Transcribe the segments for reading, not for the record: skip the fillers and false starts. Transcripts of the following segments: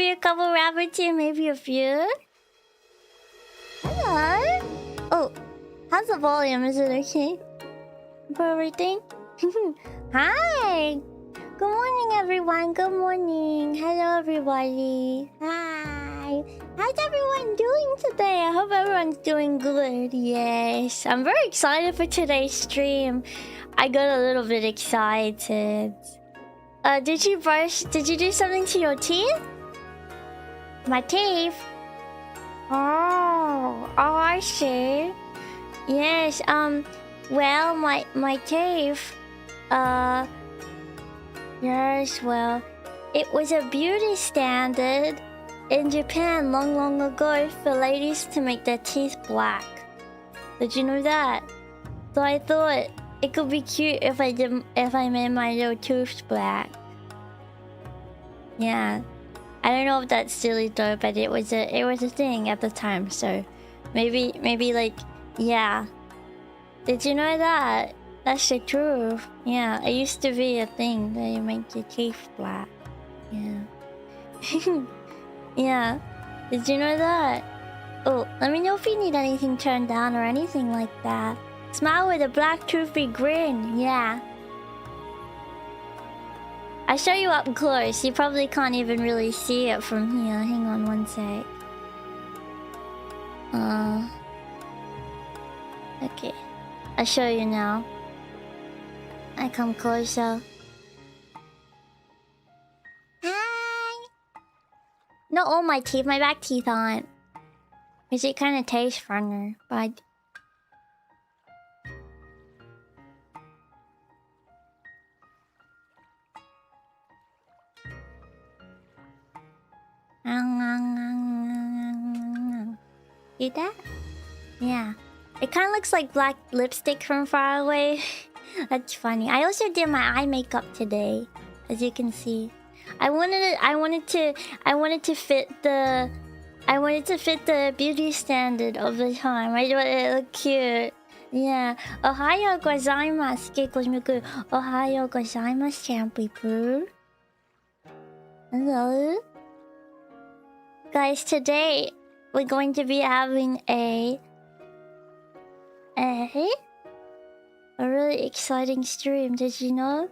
you a couple rabbity, maybe a few. Hello. Oh, how's the volume? Is it okay for everything? Hi. Good morning, everyone. Good morning. Hello, everybody. Hi. How's everyone doing today? I hope everyone's doing good. Yes. I'm very excited for today's stream. I got a little bit excited. Did you brush? Did you do something to your teeth? My teeth? Oh, I see. Yes, well, my teeth, yes, well, it was a beauty standard in Japan long ago for ladies to make their teeth black. Did you know that? So I thought it could be cute if I made my little tooth black. Yeah. I don't know if that's silly though, but it was a thing at the time, so maybe like, yeah. Did you know that? That's the truth. Yeah, it used to be a thing that you make your teeth black. Yeah. Yeah. Did you know that? Oh, let me know if you need anything turned down or anything like that. Smile with a black toothy grin. Yeah. I'll show you up close. You probably can't even really see it from here. Hang on one sec. Okay. I'll show you now. I come closer. Hi! Not all my teeth. My back teeth aren't. Because it kind of tastes funner. But... See that? Yeah. It kind of looks like black lipstick from far away. That's funny. I also did my eye makeup today, as you can see. I wanted to fit the beauty standard of the time. I thought it looked cute. Yeah. Ohayou gozaimasu, Keikosmiku. Ohayou gozaimasu, Champy. Hello. Guys, today we're going to be having a really exciting stream. Did you know?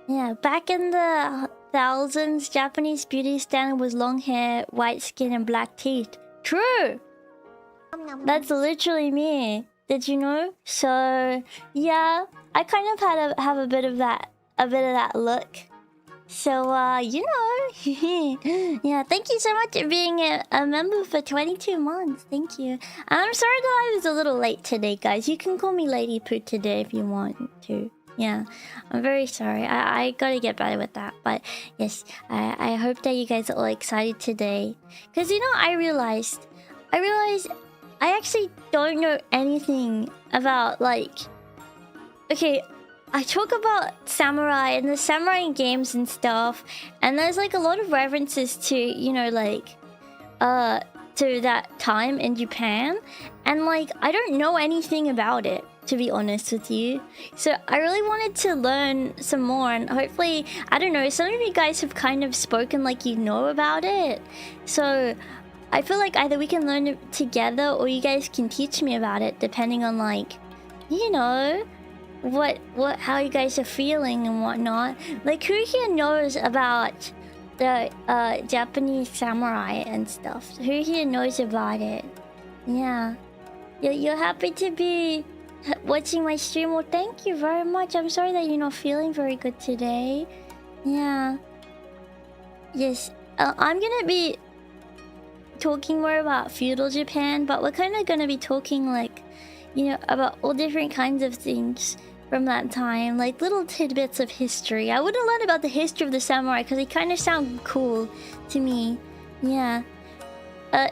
Yeah, back in the thousands, Japanese beauty standard was long hair, white skin, and black teeth. True. That's literally me. Did you know? So yeah, I kind of have a bit of that look. So, you know, yeah, thank you so much for being a member for 22 months. Thank you. I'm sorry that I was a little late today, guys. You can call me Lady Poo today if you want to. Yeah, I'm very sorry. I gotta get better with that. But yes, I hope that you guys are all excited today. Because, you know, I realized I actually don't know anything about, like... Okay, I talk about samurai and the samurai games and stuff, and there's like a lot of references to, you know, like, to that time in Japan, and like, I don't know anything about it, to be honest with you. So I really wanted to learn some more, and hopefully, I don't know, some of you guys have kind of spoken like you know about it. So I feel like either we can learn it together or you guys can teach me about it, depending on, like, you know, how you guys are feeling and whatnot. Like, who here knows about the Japanese samurai and stuff? Who here knows about it? Yeah. You're happy to be watching my stream? Well, thank you very much. I'm sorry that you're not feeling very good today. Yeah. Yes. I'm gonna be talking more about feudal Japan, but we're kind of gonna be talking, like, you know, about all different kinds of things from that time, like little tidbits of history. I want to learn about the history of the samurai because they kind of sound cool to me. Yeah.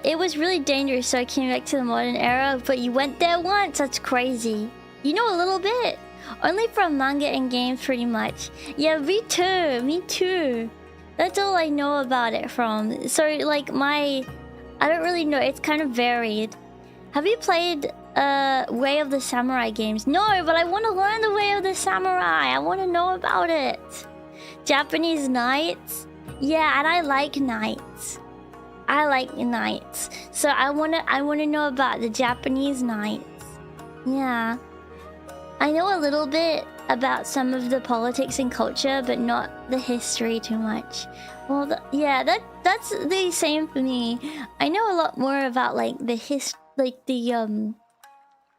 It was really dangerous, so I came back to the modern era, but you went there once? That's crazy. You know a little bit. Only from manga and games, pretty much. Yeah, me too. That's all I know about it from. So, like, I don't really know. It's kind of varied. Have you played Way of the Samurai games? No, but I want to learn the Way of the Samurai. I want to know about it. Japanese knights? Yeah, and I like knights. I like knights, so I wanna know about the Japanese knights. Yeah, I know a little bit about some of the politics and culture, but not the history too much. Well, yeah, that's the same for me. I know a lot more about like the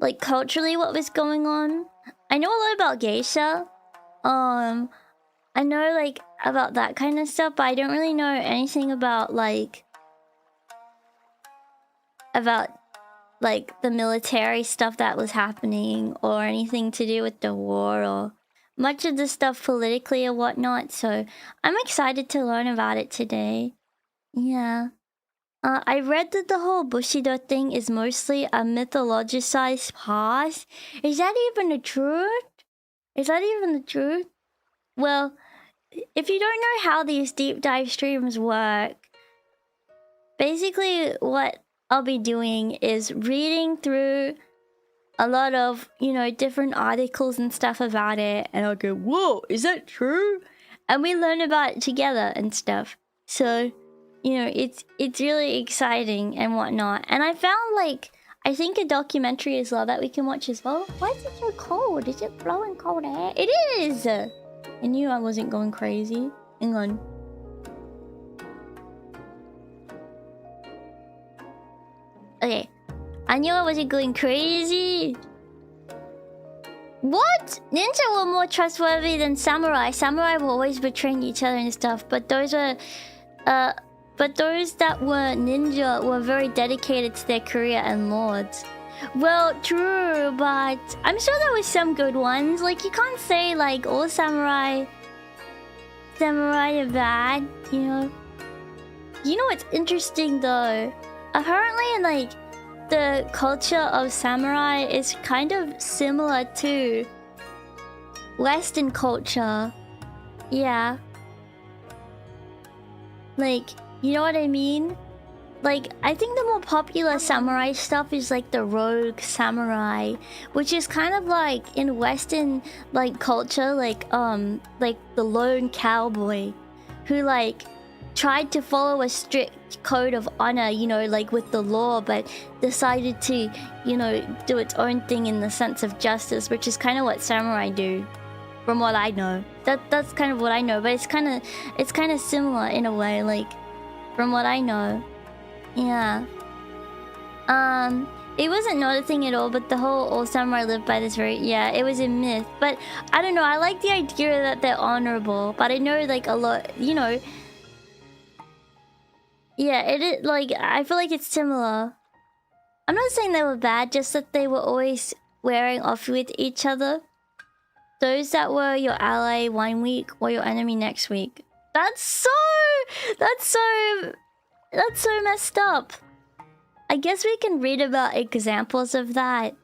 like culturally what was going on. I know a lot about geisha. I know like about that kind of stuff, but I don't really know anything about like the military stuff that was happening, or anything to do with the war, or much of the stuff politically or whatnot. So I'm excited to learn about it today. Yeah. I read that the whole Bushido thing is mostly a mythologicized past. Is that even the truth? Is that even the truth? Well, if you don't know how these deep dive streams work, basically what I'll be doing is reading through a lot of, you know, different articles and stuff about it, and I'll go, whoa, is that true? And we learn about it together and stuff. So, you know, it's really exciting and whatnot. And I found like, I think a documentary as well that we can watch as well. Why is it so cold? Is it blowing cold air? It is! I knew I wasn't going crazy. Hang on. Okay. I knew I wasn't going crazy. What? Ninja were more trustworthy than samurai. Samurai were always betraying each other and stuff, but those were... But those that were ninja were very dedicated to their career and lords. Well, true, but I'm sure there were some good ones. Like, you can't say, like, all samurai are bad, you know? You know what's interesting, though? Apparently, like, the culture of samurai is kind of similar to Western culture. Yeah. Like... You know what I mean? Like, I think the more popular samurai stuff is like the rogue samurai, which is kind of like in Western like culture, like the lone cowboy who like tried to follow a strict code of honor, you know, like with the law, but decided to, you know, do its own thing in the sense of justice, which is kind of what samurai do, from what I know. That's kind of what I know, but it's kind of similar in a way, like. From what I know. Yeah. It wasn't not a thing at all, but the whole all samurai lived by this very... Yeah, it was a myth. But, I don't know, I like the idea that they're honorable. But I know, like, a lot... You know... Yeah, it is... Like, I feel like it's similar. I'm not saying they were bad, just that they were always wearing off with each other. Those that were your ally one week or your enemy next week. That's so messed up. I guess we can read about examples of that.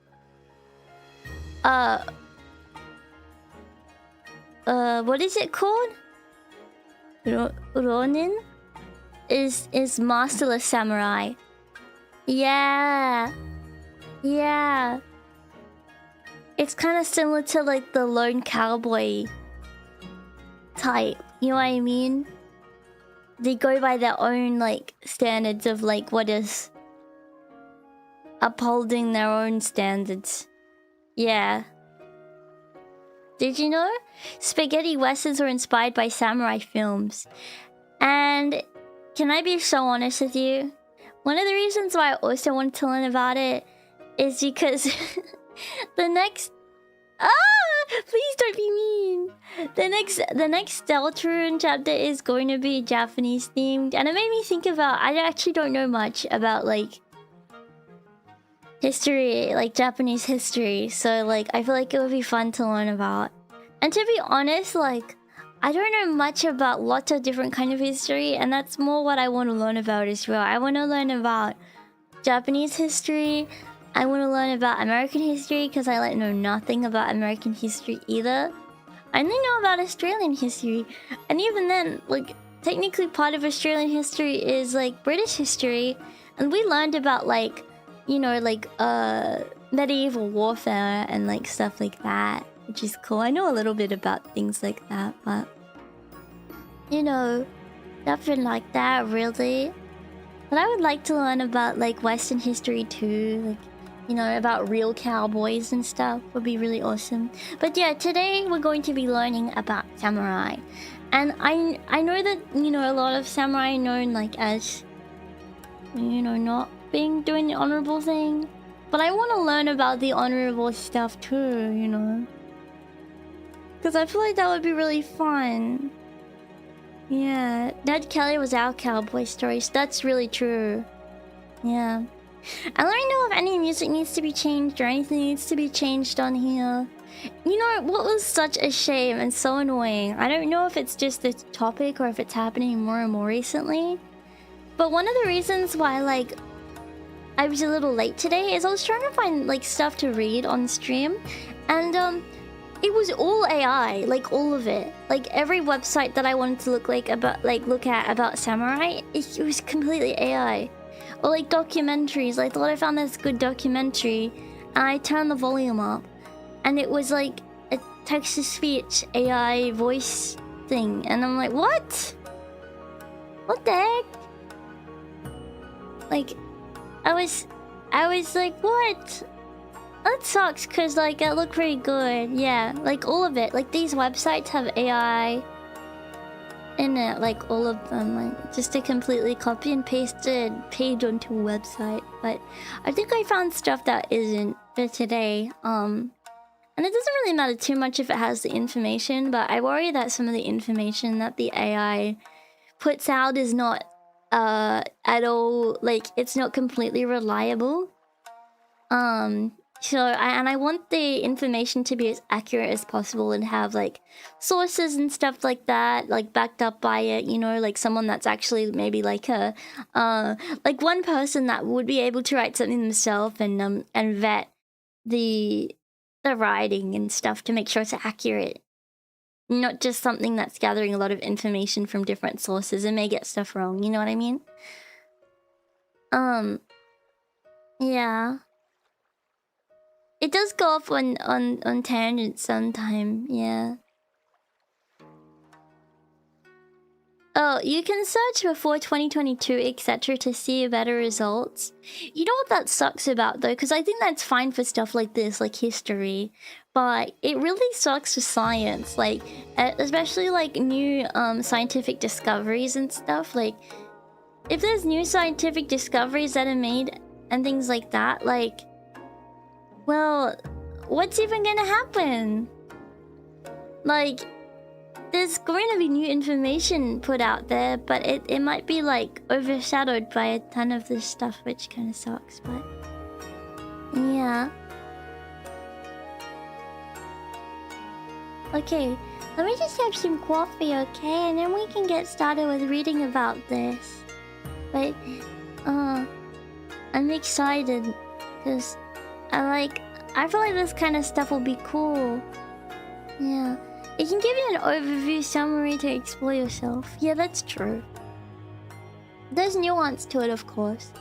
What is it called? Ronin is masterless samurai. Yeah. Yeah. It's kind of similar to like the lone cowboy type. You know what I mean? They go by their own, like, standards of, like, what is... upholding their own standards. Yeah. Did you know? Spaghetti westerns were inspired by samurai films. And... can I be so honest with you? One of the reasons why I also wanted to learn about it is because... the next... Please don't be mean. The next Deltarune chapter is going to be Japanese themed, and it made me think about... I actually don't know much about like history, like Japanese history, so like I feel like it would be fun to learn about. And to be honest, like I don't know much about lots of different kind of history, and that's more what I want to learn about as well. I want to learn about Japanese history. I want to learn about American history because I like know nothing about American history either. I only know about Australian history, and even then, like, technically part of Australian history is like British history, and we learned about like, you know, like medieval warfare and like stuff like that, which is cool. I know a little bit about things like that, but you know, nothing like that really. But I would like to learn about like Western history too, like, you know, about real cowboys and stuff would be really awesome. But yeah, today we're going to be learning about samurai. And I know that, you know, a lot of samurai are known like as, you know, not doing the honorable thing. But I want to learn about the honorable stuff too, you know. Because I feel like that would be really fun. Yeah, Ned Kelly was our cowboy stories. That's really true. Yeah. And let me know if any music needs to be changed or anything needs to be changed on here. You know what was such a shame and so annoying? I don't know if it's just this topic or if it's happening more and more recently. But one of the reasons why, like, I was a little late today is I was trying to find, like, stuff to read on stream. And, it was all AI, like, all of it. Like, every website that I wanted to look at about samurai, it was completely AI. Or like documentaries. I thought I found this good documentary, and I turned the volume up, and it was like a text-to-speech AI voice thing, and I'm like, what? What the heck? Like, I was like, what? That sucks, cause like it looked pretty good. Yeah, like all of it. Like these websites have AI in it, like all of them, like just a completely copy and pasted page onto a website. But I think I found stuff that isn't for today. And it doesn't really matter too much if it has the information, but I worry that some of the information that the AI puts out is not at all, like, it's not completely reliable. So I want the information to be as accurate as possible and have like sources and stuff like that, like backed up by it, you know, like someone that's actually maybe like a like one person that would be able to write something themselves and vet the writing and stuff to make sure it's accurate. Not just something that's gathering a lot of information from different sources and may get stuff wrong, you know what I mean? Yeah. It does go off on tangents sometime, yeah. Oh, you can search before 2022, etc. to see better results. You know what that sucks about, though? Because I think that's fine for stuff like this, like history. But it really sucks for science, like, especially like new scientific discoveries and stuff. Like, if there's new scientific discoveries that are made and things like that, like, well, what's even gonna happen? Like, there's going to be new information put out there, but it might be, like, overshadowed by a ton of this stuff, which kind of sucks, but... yeah. Okay, let me just have some coffee, okay? And then we can get started with reading about this. But, I'm excited, because... I feel like this kind of stuff will be cool. Yeah. It can give you an overview summary to explore yourself. Yeah, that's true. There's nuance to it, of course.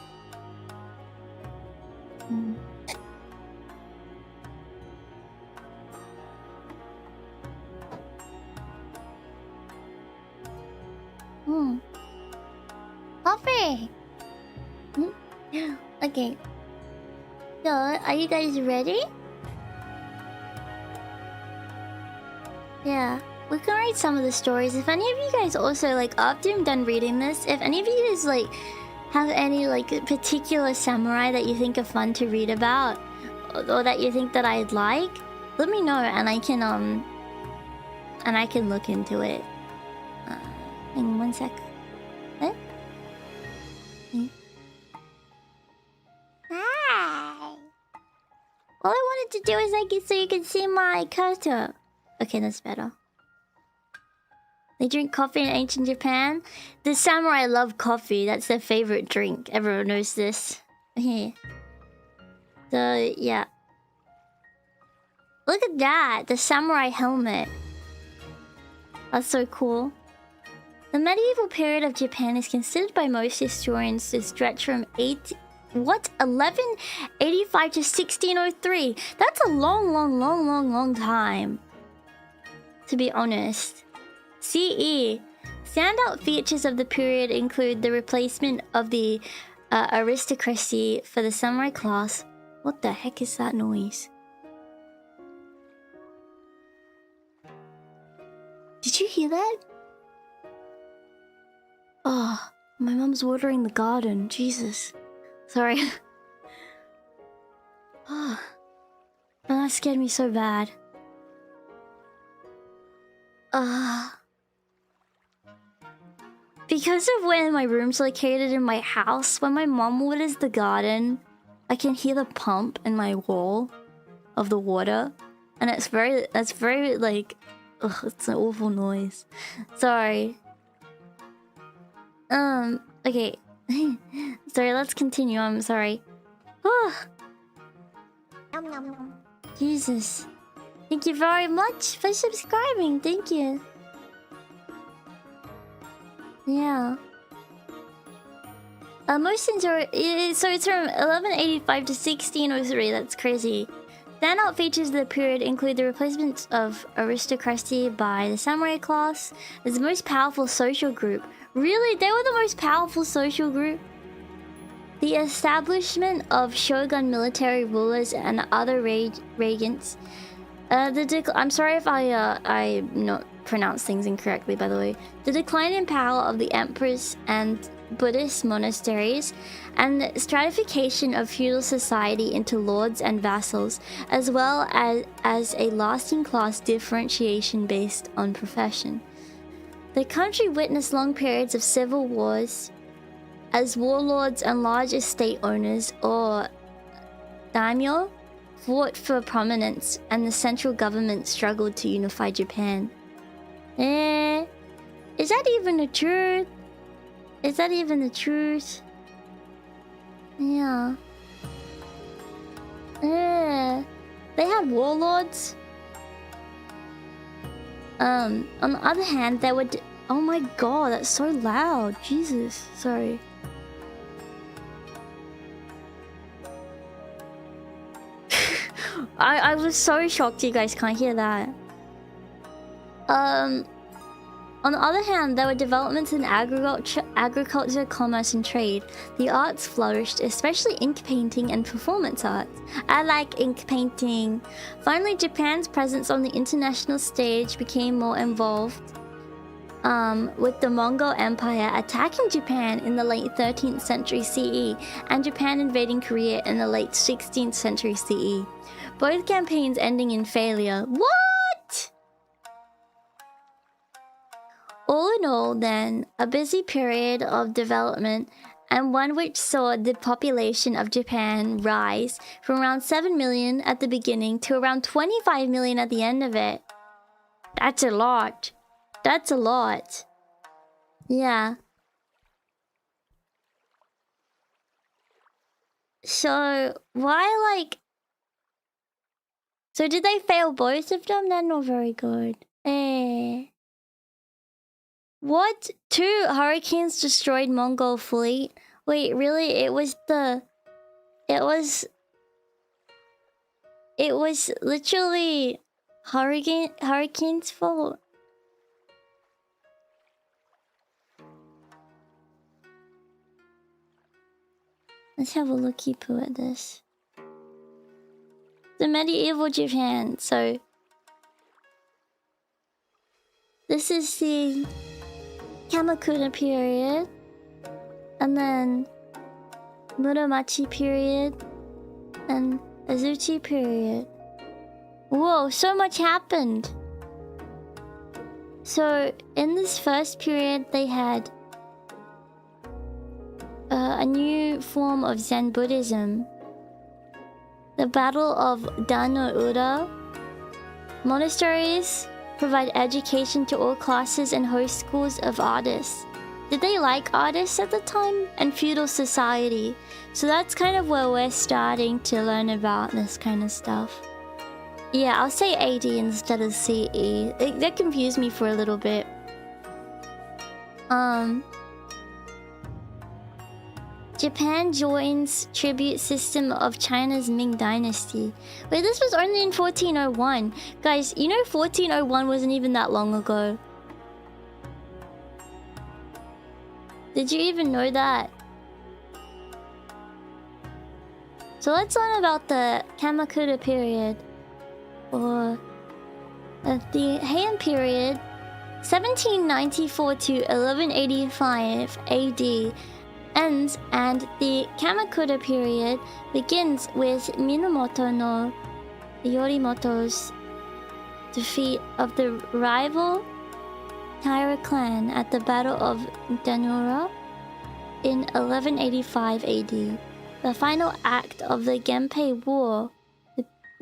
Coffee! Okay. So, are you guys ready? Yeah, we can read some of the stories. If any of you guys also, like, after I'm done reading this, if any of you guys, like, have any, like, particular samurai that you think are fun to read about, or that you think that I'd like, let me know and I can look into it. Hang on 1 sec. What? Hi! All I wanted to do is make it so you can see my cursor. Okay, that's better. They drink coffee in ancient Japan. The samurai love coffee. That's their favorite drink. Everyone knows this. Here. So, yeah. Look at that! The samurai helmet. That's so cool. The medieval period of Japan is considered by most historians to stretch from 1185 to 1603. That's a long time. To be honest. CE. Standout features of the period include the replacement of the aristocracy for the samurai class. What the heck is that noise? Did you hear that? Oh, my mum's watering the garden. Jesus. Sorry. Oh, that scared me so bad. Because of where my room's located in my house, when my mom waters the garden, I can hear the pump in my wall of the water. And it's very like... Ugh, it's an awful noise. Sorry. Okay. Sorry, let's continue. I'm sorry. Jesus. Thank you very much for subscribing. Thank you. Yeah. Most enjoy. So it's from 1185 to 1603. That's crazy. Standout features of the period include the replacement of aristocracy by the samurai class as the most powerful social group. Really? They were the most powerful social group? The establishment of shogun military rulers and other regents. I'm sorry if I not pronounce things incorrectly, by the way. The decline in power of the emperors and Buddhist monasteries, and the stratification of feudal society into lords and vassals, as well as a lasting class differentiation based on profession. The country witnessed long periods of civil wars as warlords and large estate owners, or daimyo, fought for prominence, and the central government struggled to unify Japan. Is that even the truth? Is that even the truth? Yeah. They had warlords. On the other hand, they would... Oh my god, that's so loud. Jesus, sorry. I was so shocked you guys can't hear that. On the other hand, there were developments in agriculture, commerce, and trade. The arts flourished, especially ink painting and performance arts. I like ink painting. Finally, Japan's presence on the international stage became more involved, with the Mongol Empire attacking Japan in the late 13th century CE and Japan invading Korea in the late 16th century CE. Both campaigns ending in failure. What? All in all, then, a busy period of development, and one which saw the population of Japan rise from around 7 million at the beginning to around 25 million at the end of it. That's a lot. That's a lot. Yeah. So, why, like... So did they fail both of them? They're not very good. What? 2 hurricanes destroyed Mongol fleet? Wait, really? It was literally hurricane's fault. Let's have a looky poo at this. The medieval Japan. So this is the Kamakura period, and then Muromachi period, and Azuchi period. Whoa, so much happened. So in this first period, they had a new form of Zen Buddhism, the Battle of Dan-no-ura. Monasteries provide education to all classes and host schools of artists. Did they like artists at the time? And feudal society. So that's kind of where we're starting to learn about this kind of stuff. Yeah, I'll say AD instead of CE. That confused me for a little bit. Japan joins tribute system of China's Ming Dynasty. Wait, this was only in 1401. Guys, you know 1401 wasn't even that long ago. Did you even know that? So let's learn about the Kamakura period, or the Heian period, 1794 to 1185 AD ends, and the Kamakura period begins with Minamoto no Yorimoto's defeat of the rival Taira clan at the Battle of Danura in 1185 AD. The final act of the Genpei War.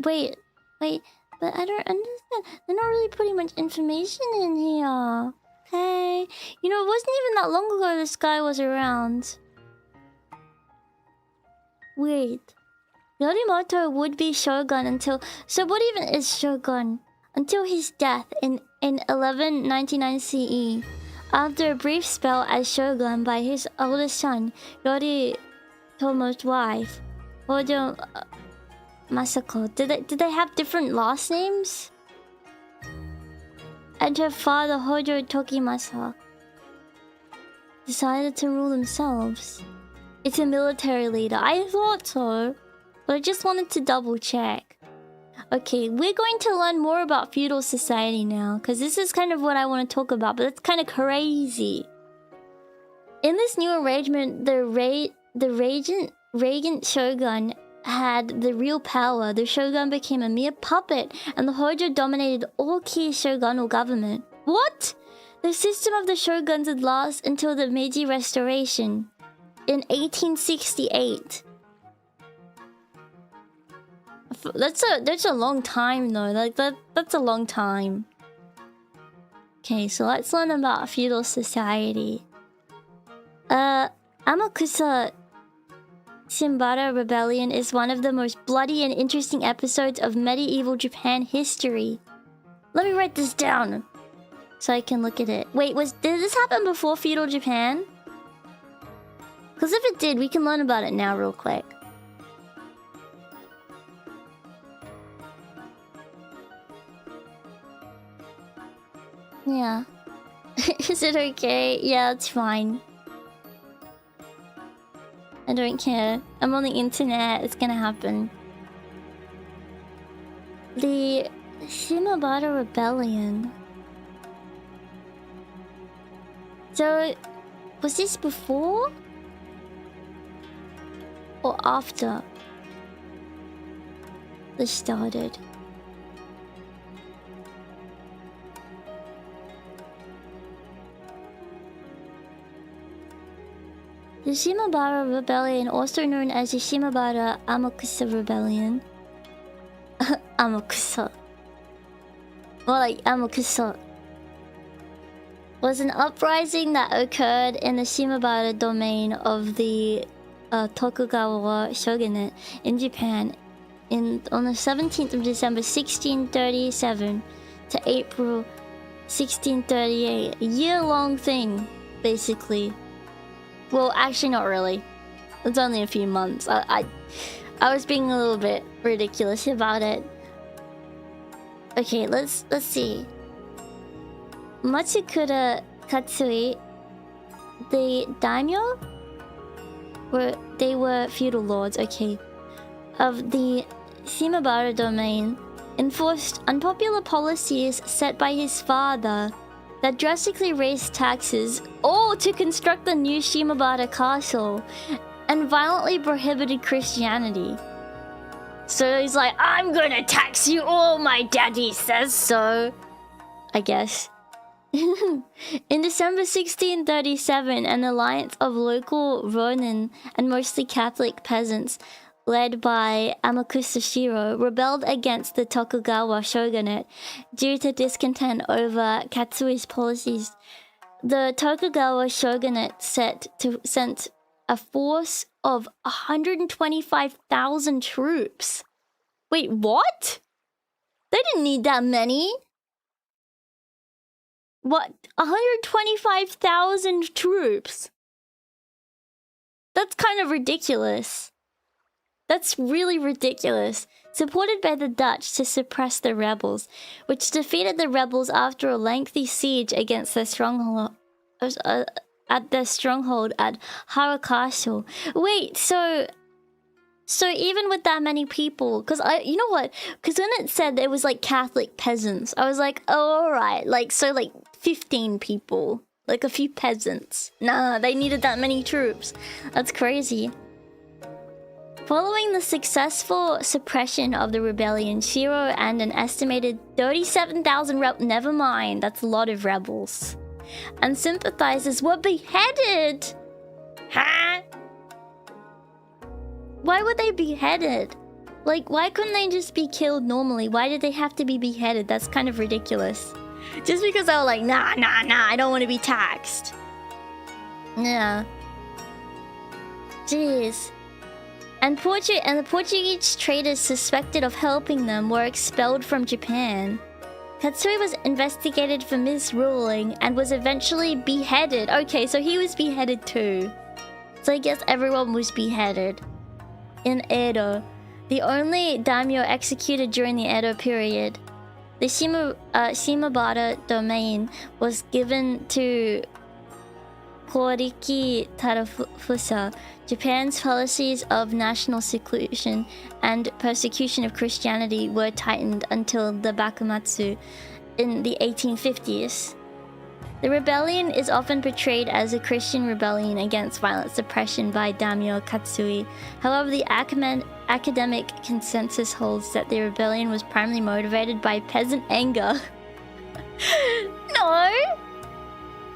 Wait, but I don't understand. They're not really putting much information in here. Okay. You know, it wasn't even that long ago this guy was around. Wait. Yorimoto would be shogun until... So what even is shogun? Until his death in 1199 CE. After a brief spell as shogun by his oldest son, Yoritomo's wife, Hojo Masako. Did they have different last names? And her father, Hojo Tokimasa, decided to rule themselves. It's a military leader. I thought so, but I just wanted to double check. Okay, we're going to learn more about feudal society now, because this is kind of what I want to talk about, but it's kind of crazy. In this new arrangement, the regent shogun had the real power. The shogun became a mere puppet, and the Hojo dominated all key shogunal government. What? The system of the shoguns would last until the Meiji Restoration in 1868. That's a long time though. Like that's a long time. Okay, so let's learn about feudal society. Amakusa Shimbara Rebellion is one of the most bloody and interesting episodes of medieval Japan history. Let me write this down so I can look at it. Wait, did this happen before feudal Japan? Because if it did, we can learn about it now real quick. Yeah. Is it okay? Yeah, it's fine. I don't care. I'm on the internet. It's gonna happen. The Shimabara Rebellion. So, was this before? Or after this started? The Shimabara Rebellion, also known as the Shimabara Amakusa Rebellion. Amakusa. More like Amakusa. Was an uprising that occurred in the Shimabara domain of the Tokugawa shogunate in Japan on the 17th of December 1637 to April 1638. A year-long thing, basically. Well, actually not really. It's only a few months. I was being a little bit ridiculous about it. Okay, let's see. Matsukura Katsui, the daimyo, they were feudal lords, okay, of the Shimabara domain, enforced unpopular policies set by his father that drastically raised taxes, all to construct the new Shimabara castle, and violently prohibited Christianity. So he's like, I'm gonna tax you all, my daddy says so. I guess. In December 1637, an alliance of local Ronin and mostly Catholic peasants, led by Amakusa Shiro, rebelled against the Tokugawa shogunate due to discontent over Katsui's policies. The Tokugawa shogunate sent a force of 125,000 troops. Wait, what? They didn't need that many. What? 125,000 troops? That's kind of ridiculous. That's really ridiculous. Supported by the Dutch to suppress the rebels, which defeated the rebels after a lengthy siege against their stronghold at their stronghold at Hara Castle. Wait, so even with that many people, because you know what? Because when it said it was like Catholic peasants, I was like, oh, all right, like 15 people, like a few peasants. Nah, they needed that many troops. That's crazy. Following the successful suppression of the rebellion, Shiro and an estimated 37,000 never mind, that's a lot of rebels, and sympathizers were beheaded. Huh? Why were they beheaded? Like, why couldn't they just be killed normally? Why did they have to be beheaded? That's kind of ridiculous. Just because I was like, nah, I don't want to be taxed. Yeah. Jeez. And the Portuguese traders suspected of helping them were expelled from Japan. Katsui was investigated for misruling and was eventually beheaded. Okay, so he was beheaded too. So I guess everyone was beheaded. In Edo, the only daimyo executed during the Edo period, the Shimabara domain was given to Koriki Tarafusa. Japan's policies of national seclusion and persecution of Christianity were tightened until the Bakumatsu in the 1850s. The rebellion is often portrayed as a Christian rebellion against violent suppression by Daimyo Katsui. However, the academic consensus holds that the rebellion was primarily motivated by peasant anger. No!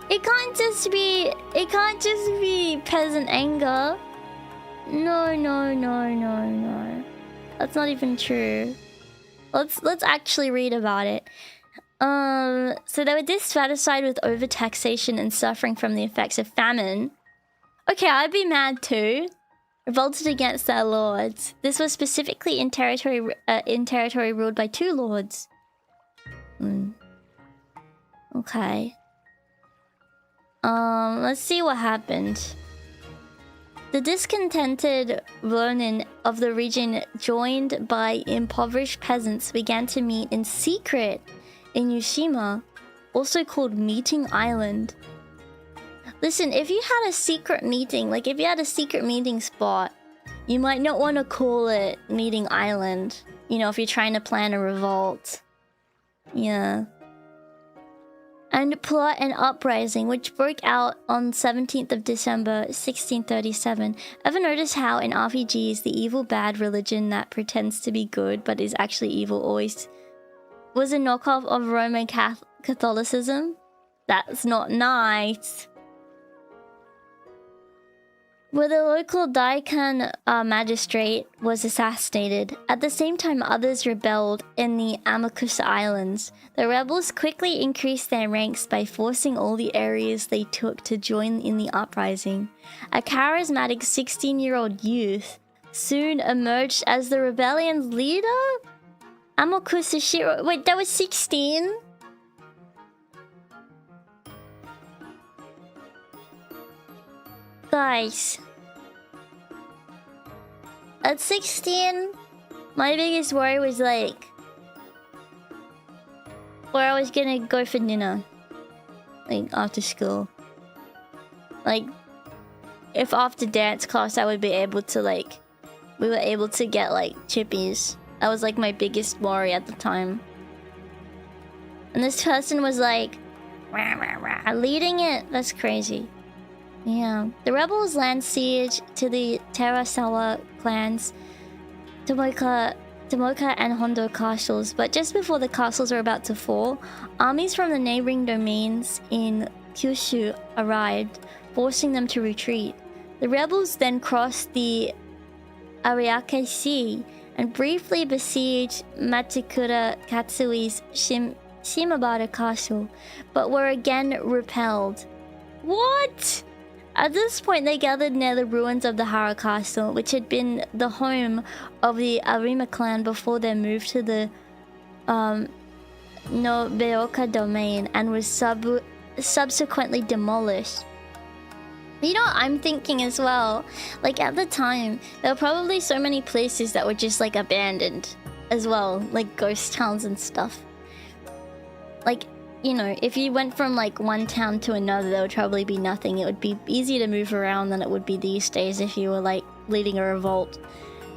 It can't just be peasant anger. No. That's not even true. Let's actually read about it. So they were dissatisfied with overtaxation and suffering from the effects of famine. Okay, I'd be mad too. Revolted against their lords. This was specifically in territory ruled by two lords. Okay. Let's see what happened. The discontented ronin of the region, joined by impoverished peasants, began to meet in secret in Yushima, also called Meeting Island. Listen, if you had a secret meeting, like if you had a secret meeting spot, you might not want to call it Meeting Island. You know, if you're trying to plan a revolt. Yeah. And plot an uprising, which broke out on 17th of December, 1637. Ever notice how in RPGs, the evil bad religion that pretends to be good but is actually evil always was a knockoff of Roman Catholicism? That's not nice. Where the local Daikan magistrate was assassinated. At the same time, others rebelled in the Amakusa Islands. The rebels quickly increased their ranks by forcing all the areas they took to join in the uprising. A charismatic 16-year-old youth soon emerged as the rebellion's leader? Amakusa Shiro... Wait, that was 16? Guys, at 16, my biggest worry was like where I was gonna go for dinner, like after school. Like, if after dance class I would be able to we were able to get like chippies. That was like my biggest worry at the time. And this person was like rah, rah, rah, leading it. That's crazy. Yeah, the rebels land siege to the Terasawa clans, Tomoka and Hondo castles, but just before the castles were about to fall, armies from the neighboring domains in Kyushu arrived, forcing them to retreat. The rebels then crossed the Ariake Sea and briefly besieged Matsukura Katsui's Shimabara Castle, but were again repelled. What? At this point, they gathered near the ruins of the Hara Castle, which had been the home of the Arima clan before their move to the Nobeoka domain, and was subsequently demolished. You know what I'm thinking as well? Like, at the time, there were probably so many places that were just, like, abandoned as well. Like, ghost towns and stuff. Like, you know, if you went from like one town to another, there would probably be nothing. It would be easier to move around than it would be these days if you were like leading a revolt.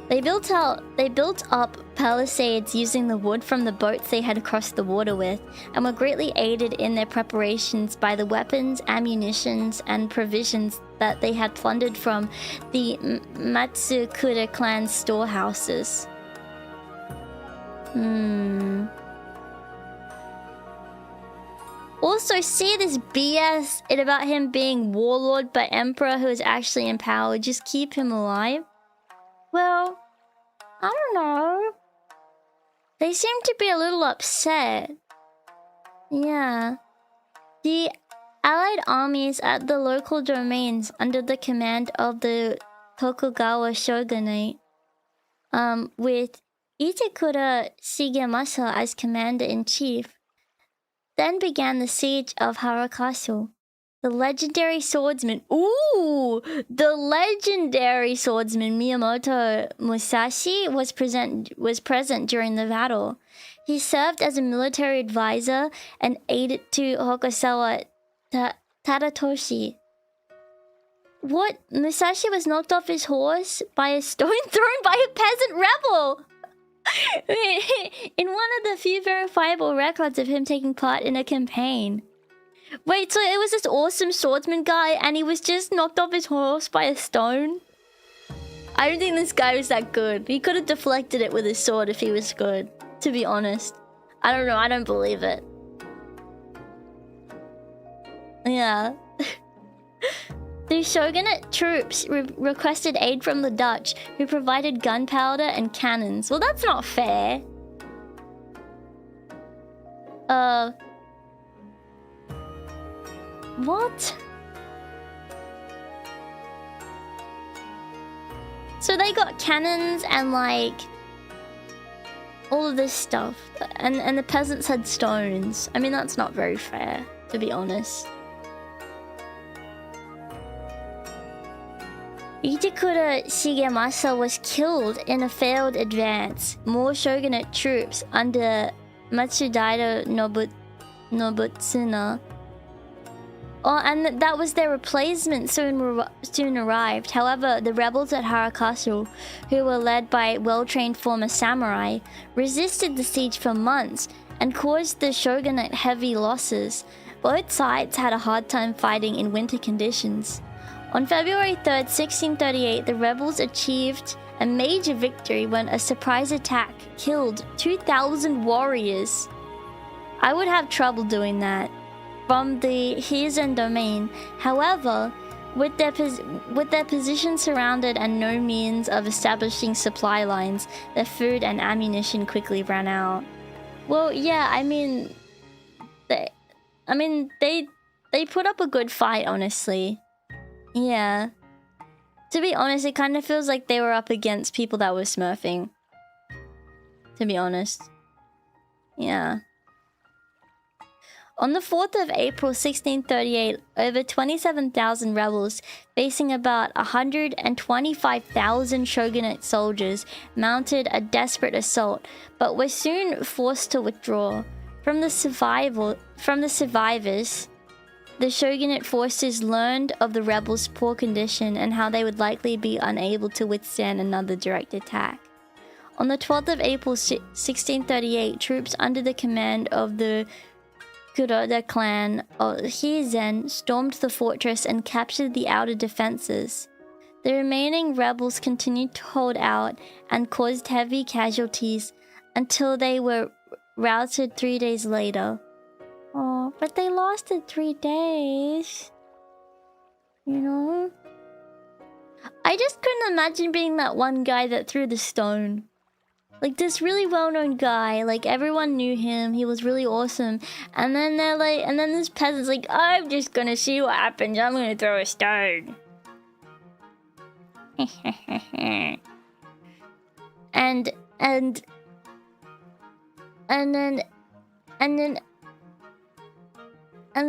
They built up palisades using the wood from the boats they had crossed the water with, and were greatly aided in their preparations by the weapons, ammunitions, and provisions that they had plundered from the Matsukura clan's storehouses. Also, see this BS about him being warlord but emperor who is actually in power. Just keep him alive. Well, I don't know. They seem to be a little upset. Yeah. The allied armies at the local domains under the command of the Tokugawa shogunate, with Ichikura Shigemasa as commander-in-chief, then began the siege of Harakasu. The legendary swordsman... Ooh! The legendary swordsman Miyamoto Musashi was present during the battle. He served as a military advisor and aided to Hokusawa Tadatoshi. What? Musashi was knocked off his horse by a stone thrown by a peasant rebel! In one of the few verifiable records of him taking part in a campaign. Wait, so it was this awesome swordsman guy and he was just knocked off his horse by a stone? I don't think this guy was that good. He could have deflected it with his sword if he was good, to be honest. I don't know, I don't believe it. Yeah. The shogunate troops requested aid from the Dutch, who provided gunpowder and cannons. Well, that's not fair. What? So they got cannons and like all of this stuff, and the peasants had stones. I mean, that's not very fair, to be honest. Ichikura Shigemasa was killed in a failed advance. More shogunate troops under Matsudaira Nobutsuna, and that was their replacement, soon arrived. However, the rebels at Harakasu, who were led by well-trained former samurai, resisted the siege for months and caused the shogunate heavy losses. Both sides had a hard time fighting in winter conditions. On February 3rd, 1638, the rebels achieved a major victory when a surprise attack killed 2,000 warriors. I would have trouble doing that. From the Heian domain. However, with their position surrounded and no means of establishing supply lines, their food and ammunition quickly ran out. Well, yeah, I mean, they put up a good fight, honestly. Yeah. To be honest, it kind of feels like they were up against people that were smurfing. To be honest. Yeah. On the 4th of April 1638, over 27,000 rebels, facing about 125,000 shogunate soldiers, mounted a desperate assault, but were soon forced to withdraw. From the survivors, the shogunate forces learned of the rebels' poor condition and how they would likely be unable to withstand another direct attack. On the 12th of April 1638, troops under the command of the Kuroda clan of Heian stormed the fortress and captured the outer defenses. The remaining rebels continued to hold out and caused heavy casualties until they were routed 3 days later. Oh, but they lasted 3 days. You know? I just couldn't imagine being that one guy that threw the stone. Like, this really well-known guy, like, everyone knew him, he was really awesome. And then they're like, and then this peasant's like, I'm just gonna see what happens, I'm gonna throw a stone. and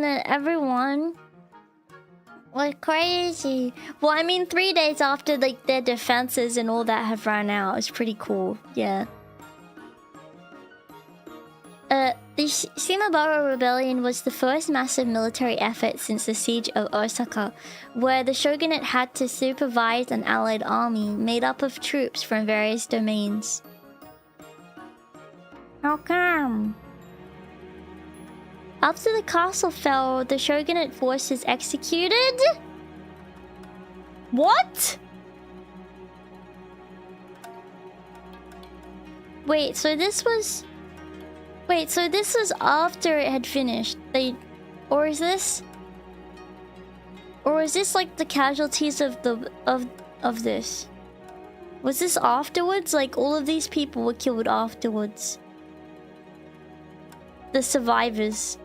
then everyone was crazy. Well, I mean, 3 days after, like, their defenses and all that have run out. It's pretty cool, yeah. The Shimabara Rebellion was the first massive military effort since the siege of Osaka, where the shogunate had to supervise an allied army made up of troops from various domains. How come? After the castle fell, the shogunate forces executed... What? Wait, so this was after it had finished. Or is this like the casualties of this? Was this afterwards? Like all of these people were killed afterwards. The survivors.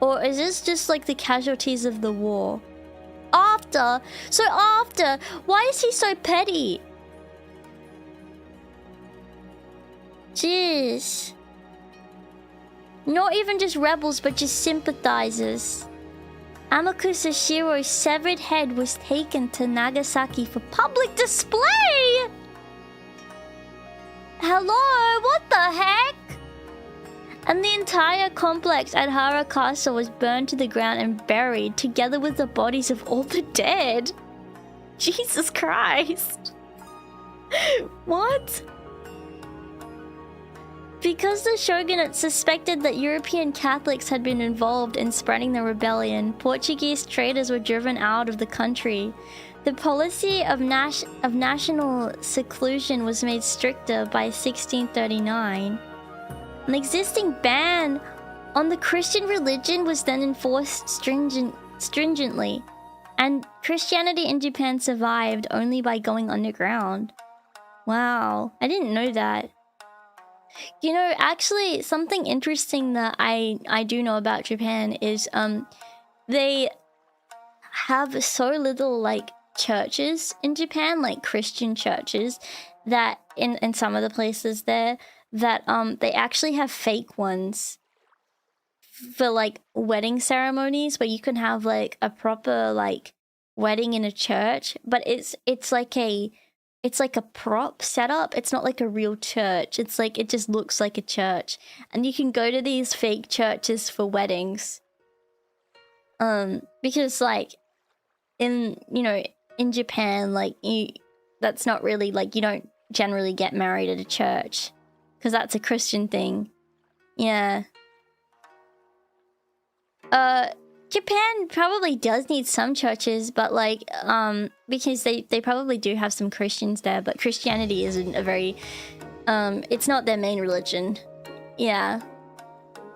Or is this just like the casualties of the war? After? So after? Why is he so petty? Jeez. Not even just rebels, but just sympathizers. Amakusa Shiro's severed head was taken to Nagasaki for public display! Hello? What the heck? And the entire complex at Hara Castle was burned to the ground and buried, together with the bodies of all the dead. Jesus Christ. What? Because the shogunate suspected that European Catholics had been involved in spreading the rebellion, Portuguese traders were driven out of the country. The policy of national seclusion was made stricter by 1639. An existing ban on the Christian religion was then enforced stringently, and Christianity in Japan survived only by going underground. Wow, I didn't know that. You know, actually, something interesting that I do know about Japan is they have so little like churches in Japan, like Christian churches, that in some of the places there, that they actually have fake ones for like wedding ceremonies, where you can have like a proper like wedding in a church, but it's like a prop setup. It's not like a real church. It's like, it just looks like a church. And you can go to these fake churches for weddings. Because like, in Japan, like, that's not really, like, you don't generally get married at a church. Because that's a Christian thing. Yeah. Japan probably does need some churches, but like, because they probably do have some Christians there, but Christianity isn't a very, it's not their main religion. Yeah.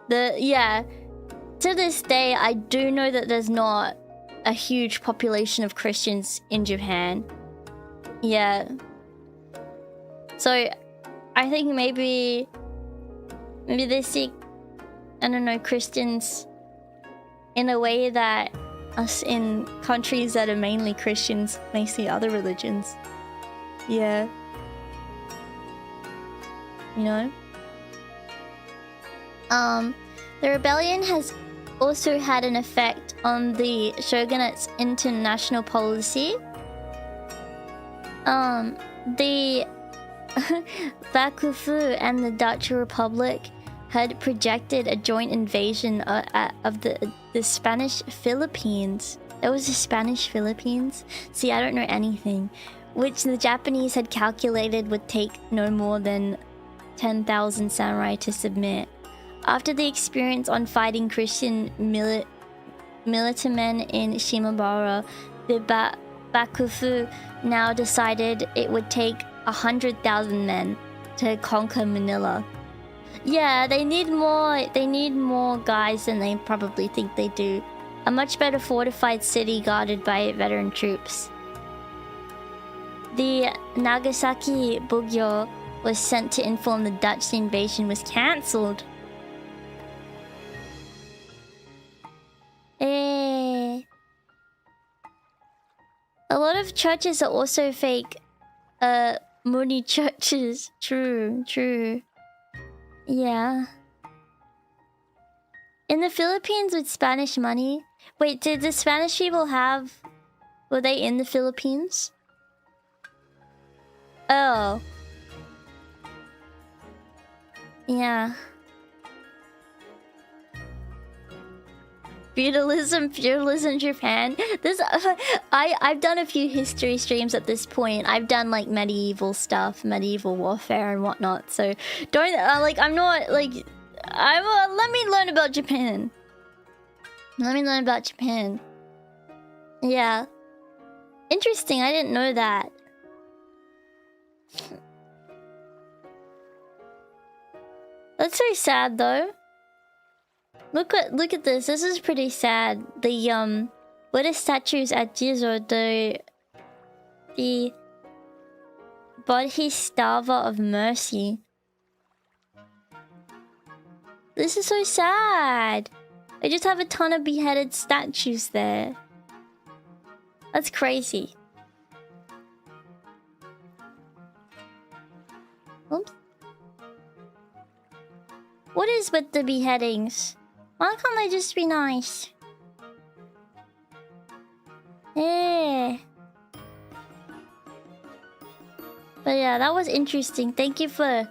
To this day, I do know that there's not a huge population of Christians in Japan. Yeah. So, I think maybe they see, I don't know, Christians in a way that us in countries that are mainly Christians may see other religions. Yeah. You know? The rebellion has also had an effect on the shogunate's international policy. The Bakufu and the Dutch Republic had projected a joint invasion of the Spanish Philippines. There was a Spanish Philippines? See, I don't know anything. Which the Japanese had calculated would take no more than 10,000 samurai to submit. After the experience on fighting Christian militiamen in Shimabara, the Bakufu now decided it would take 100,000 men to conquer Manila. Yeah, they need more guys than they probably think they do. A much better fortified city guarded by veteran troops. The Nagasaki Bugyo was sent to inform the Dutch the invasion was cancelled. A lot of churches are also fake money churches. True. Yeah. In the Philippines with Spanish money... Wait, did the Spanish people have... Were they in the Philippines? Oh. Yeah. Feudalism, Japan. This I've done a few history streams at this point. I've done like medieval stuff, medieval warfare and whatnot. So don't like I'm not like let me learn about Japan. Let me learn about Japan. Yeah. Interesting, I didn't know that. That's so sad though. Look at this. This is pretty sad. The Buddhist statues at Jizo, the Bodhisattva of Mercy. This is so sad. They just have a ton of beheaded statues there. That's crazy. Oops. What is with the beheadings? Why can't they just be nice? Yeah. But yeah, that was interesting. Thank you for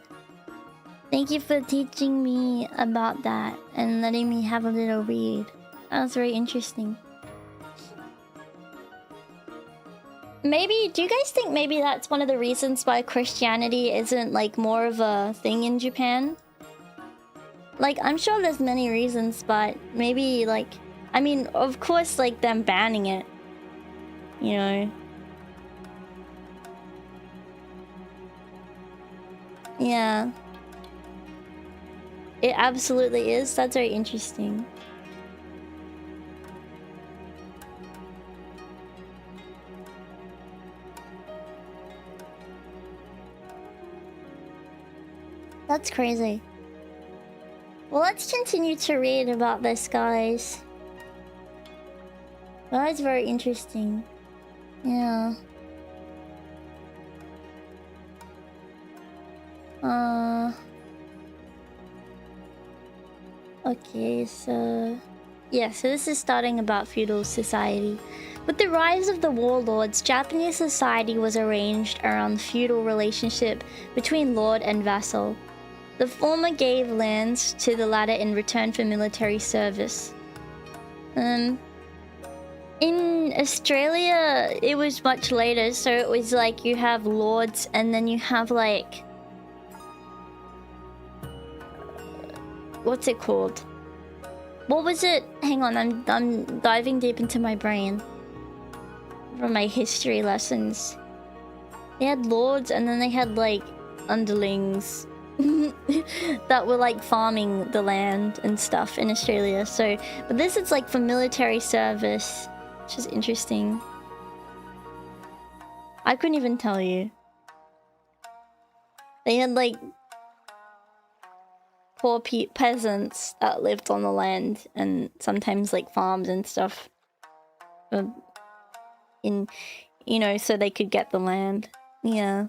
teaching me about that and letting me have a little read. That was very interesting. Maybe, do you guys think maybe that's one of the reasons why Christianity isn't like more of a thing in Japan? Like, I'm sure there's many reasons, but maybe like, I mean, of course, like them banning it, you know. Yeah. It absolutely is. That's very interesting. That's crazy. Well, let's continue to read about this, guys. That is very interesting. Yeah. Okay, so... Yeah, so this is starting about feudal society. With the rise of the warlords, Japanese society was arranged around the feudal relationship between lord and vassal. The former gave lands to the latter in return for military service. In Australia, it was much later, so it was like you have lords and then you have like... What's it called? What was it? Hang on, I'm diving deep into my brain from my history lessons. They had lords and then they had like underlings that were like farming the land and stuff in Australia. So, but this is like for military service, which is interesting. I couldn't even tell you. They had like poor peasants that lived on the land and sometimes like farms and stuff. In, you know, so they could get the land. Yeah.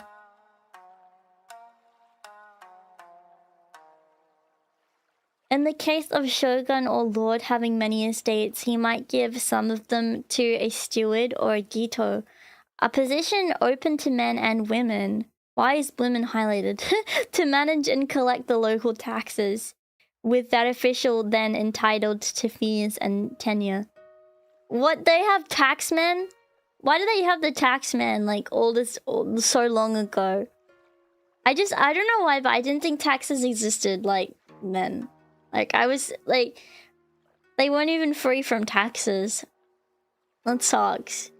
In the case of shogun or lord having many estates, he might give some of them to a steward or a gito, a position open to men and women. Why is women highlighted? To manage and collect the local taxes, with that official then entitled to fees and tenure. What, they have taxmen? Why do they have the taxman like so long ago? I don't know why, but I didn't think taxes existed like then. Like, I was, like, they weren't even free from taxes. That sucks.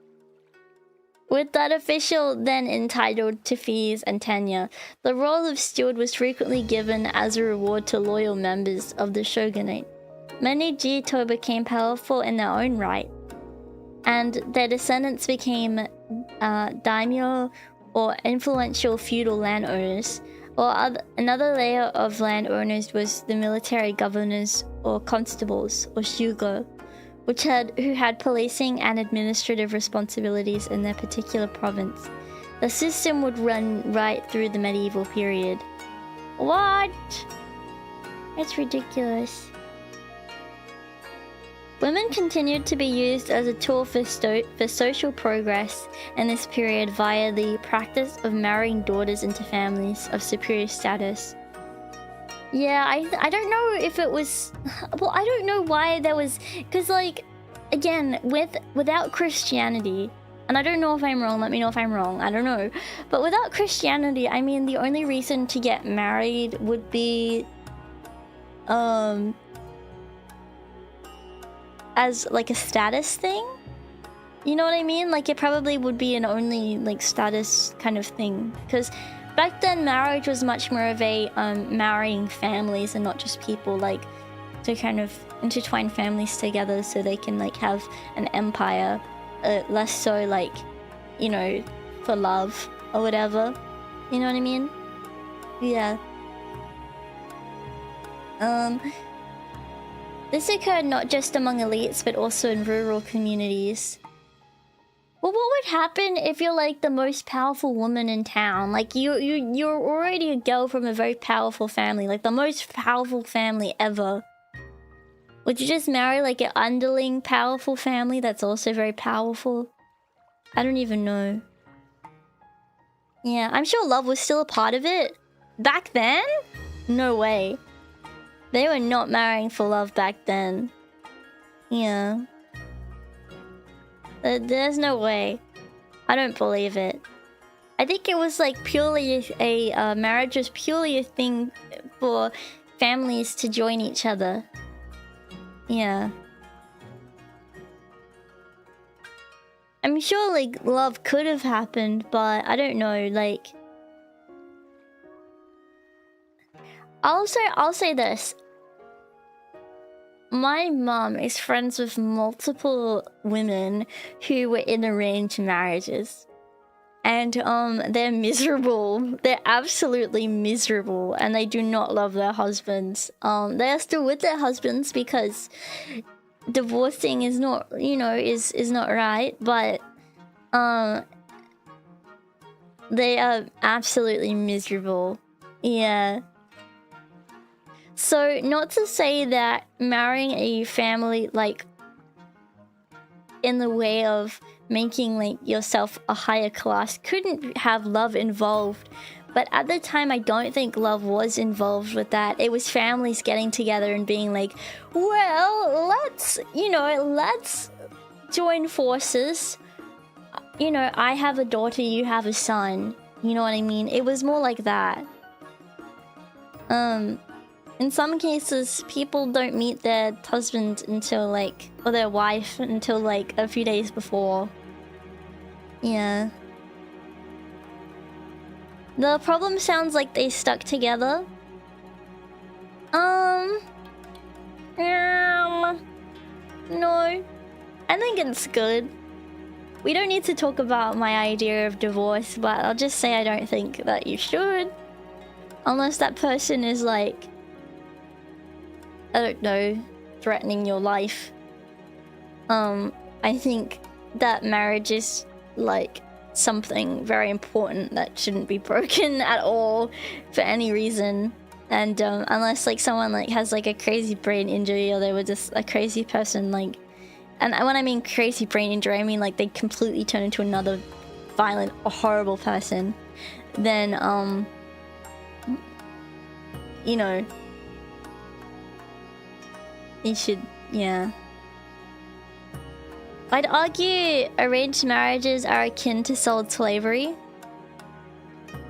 With that official then entitled to fees and tenure, the role of steward was frequently given as a reward to loyal members of the shogunate. Many Jito became powerful in their own right, and their descendants became daimyo or influential feudal landowners. Another layer of landowners was the military governors or constables or shugo, who had policing and administrative responsibilities in their particular province. The system would run right through the medieval period. What? It's ridiculous. Women continued to be used as a tool for social progress in this period via the practice of marrying daughters into families of superior status. Yeah, I don't know if it was... Well, I don't know why there was... Because, like, again, without Christianity... And I don't know if I'm wrong, let me know if I'm wrong, I don't know. But without Christianity, I mean, the only reason to get married would be... as, like, a status thing? You know what I mean? Like, it probably would be an only, like, status kind of thing. Because back then, marriage was much more of a marrying families and not just people, like, to kind of intertwine families together so they can, like, have an empire. Less so, like, you know, for love or whatever. You know what I mean? Yeah. This occurred not just among elites, but also in rural communities. Well, what would happen if you're, like, the most powerful woman in town? Like, you're already a girl from a very powerful family, like, the most powerful family ever. Would you just marry, like, an underling powerful family that's also very powerful? I don't even know. Yeah, I'm sure love was still a part of it. Back then? No way. They were not marrying for love back then. Yeah. There's no way. I don't believe it. I think it was, like, purely a marriage was purely a thing for families to join each other. Yeah. I'm sure, like, love could have happened, but I don't know, like... I'll say this. My mom is friends with multiple women who were in arranged marriages. And, they're miserable. They're absolutely miserable, and they do not love their husbands. They are still with their husbands because divorcing is not, you know, is not right, but, they are absolutely miserable. Yeah. So, not to say that marrying a family, like, in the way of making, like, yourself a higher class couldn't have love involved. But at the time, I don't think love was involved with that. It was families getting together and being like, well, let's, you know, let's join forces. You know, I have a daughter, you have a son. You know what I mean? It was more like that. In some cases, people don't meet their husband until, like, or their wife until, like, a few days before. Yeah. The problem sounds like they stuck together. No. I think it's good. We don't need to talk about my idea of divorce, but I'll just say I don't think that you should. Unless that person is, like, I don't know, threatening your life. I think that marriage is, like, something very important that shouldn't be broken at all for any reason. And unless, like, someone, like, has, like, a crazy brain injury, or they were just a crazy person, like, and when I mean crazy brain injury, I mean, like, they completely turn into another violent or horrible person, then you know, you should, yeah. I'd argue arranged marriages are akin to sold slavery.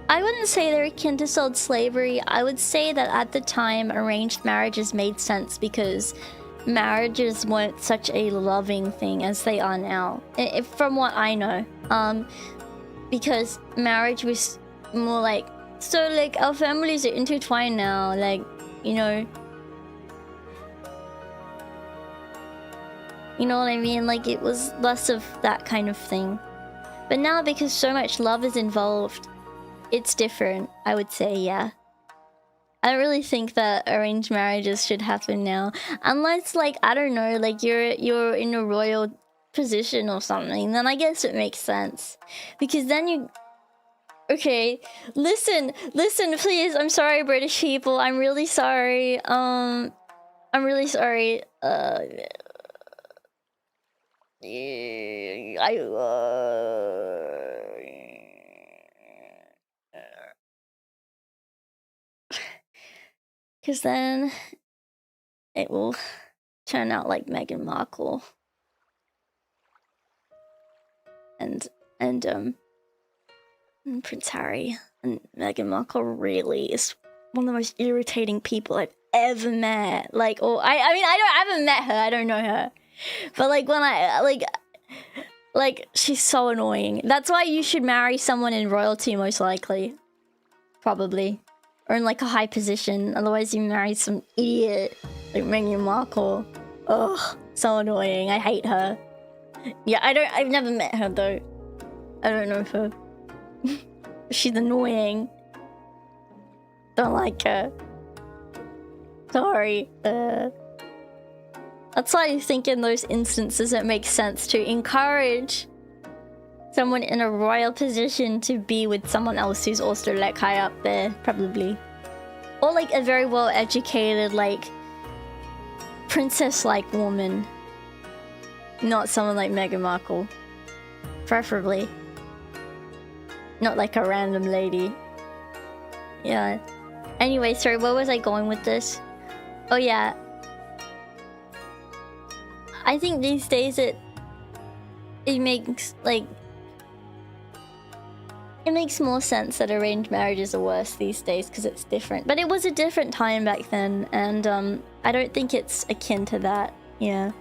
I wouldn't say they're akin to sold slavery. I would say that at the time, arranged marriages made sense because marriages weren't such a loving thing as they are now. From what I know. Because marriage was more like, so, like, our families are intertwined now, like, you know. You know what I mean? Like, it was less of that kind of thing. But now, because so much love is involved, it's different, I would say, yeah. I don't really think that arranged marriages should happen now. Unless, like, I don't know, like, you're in a royal position or something, then I guess it makes sense. Because then you... Okay, listen, please. I'm sorry, British people. I'm really sorry. I'm really sorry. Because then it will turn out like Meghan Markle. And Prince Harry. And Meghan Markle really is one of the most irritating people I've ever met. Like, or I haven't met her, I don't know her. But like when I like she's so annoying. That's why you should marry someone in royalty, most likely. Probably. Or in like a high position. Otherwise you marry some idiot like Meghan Markle. Ugh, so annoying. I hate her. Yeah, I've never met her though. I don't know her. She's annoying. Don't like her. Sorry. That's why I think in those instances it makes sense to encourage someone in a royal position to be with someone else who's also like high up there, probably. Or like a very well educated, like princess-like woman. Not someone like Meghan Markle. Preferably. Not like a random lady. Yeah. Anyway, sorry, where was I going with this? Oh yeah. I think these days it makes like it makes more sense that arranged marriages are worse these days because it's different. But it was a different time back then, and I don't think it's akin to that. Yeah.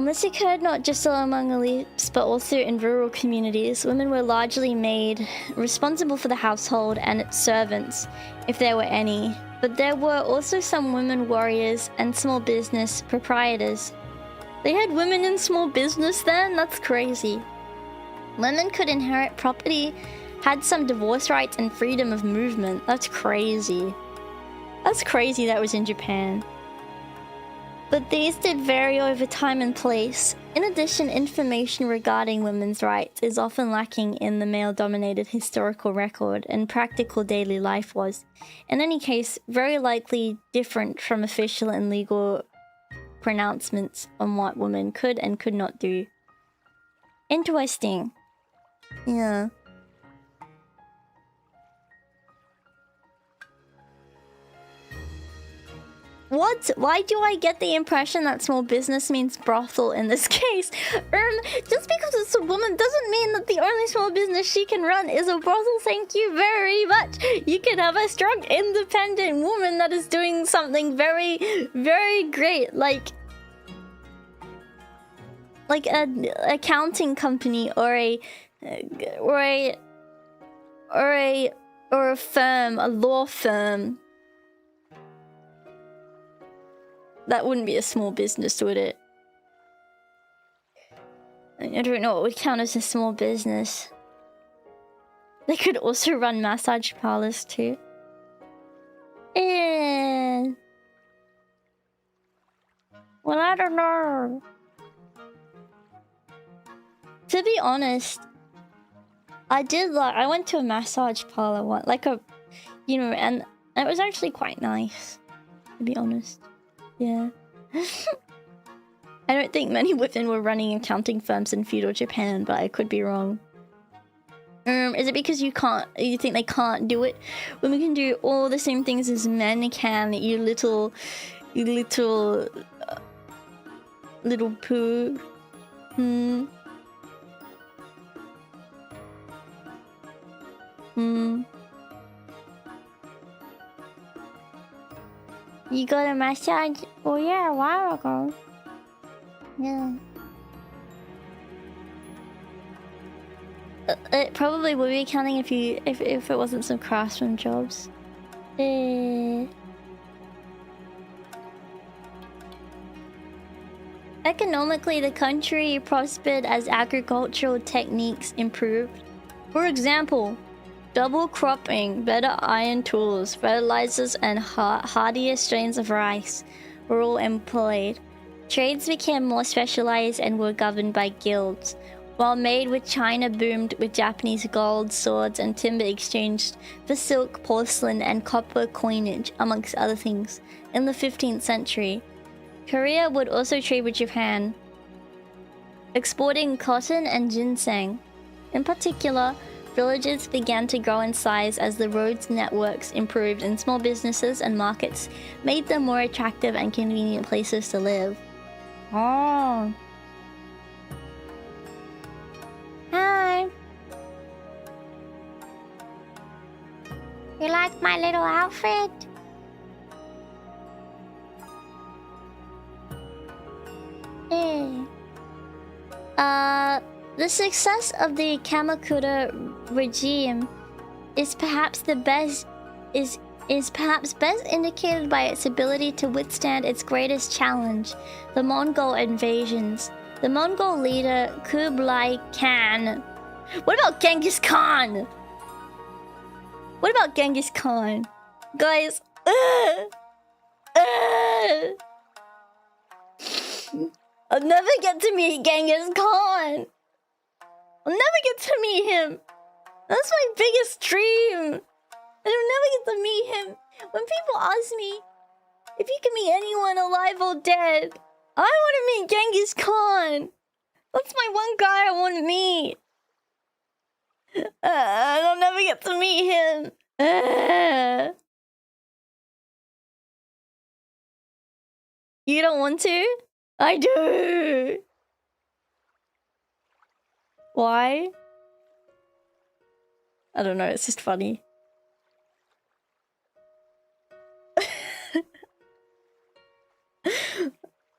This occurred not just among elites, but also in rural communities. Women were largely made responsible for the household and its servants, if there were any. But there were also some women warriors and small business proprietors. They had women in small business then? That's crazy. Women could inherit property, had some divorce rights and freedom of movement. That's crazy. That's crazy that was in Japan. But these did vary over time and place. In addition, information regarding women's rights is often lacking in the male-dominated historical record, and practical daily life was, in any case, very likely different from official and legal pronouncements on what women could and could not do. Interesting. Yeah. What? Why do I get the impression that small business means brothel in this case? Just because it's a woman doesn't mean that the only small business she can run is a brothel. Thank you very much. You can have a strong, independent woman that is doing something very, very great, like an accounting company or a firm, a law firm. That wouldn't be a small business, would it? I don't know what would count as a small business. They could also run massage parlors too. Well, I don't know. To be honest, I went to a massage parlor once, and it was actually quite nice, to be honest. Yeah. I don't think many women were running accounting firms in feudal Japan, but I could be wrong. Is it because you think they can't do it? Women can do all the same things as men can, you little poo. You got a massage? Oh yeah, a while ago. Yeah. It probably would be accounting if it wasn't some craftsman jobs. Economically, the country prospered as agricultural techniques improved. For example, double cropping, better iron tools, fertilizers, and hardier strains of rice were all employed. Trades became more specialized and were governed by guilds, while made with China boomed with Japanese gold, swords, and timber exchanged for silk, porcelain, and copper coinage, amongst other things, in the 15th century. Korea would also trade with Japan, exporting cotton and ginseng. In particular, Villages began to grow in size as the roads networks improved and small businesses and markets made them more attractive and convenient places to live. Oh. Hi. You like my little outfit? Hey. The success of the Kamakura regime is perhaps best indicated by its ability to withstand its greatest challenge, the Mongol invasions. The Mongol leader Kublai Khan. What about Genghis Khan? What about Genghis Khan? Guys, I'll never get to meet Genghis Khan. I'll never get to meet him. That's my biggest dream. And I'll never get to meet him. When people ask me if you can meet anyone alive or dead, I want to meet Genghis Khan. That's my one guy I want to meet. I'll never get to meet him. You don't want to? I do. Why? I don't know, it's just funny. I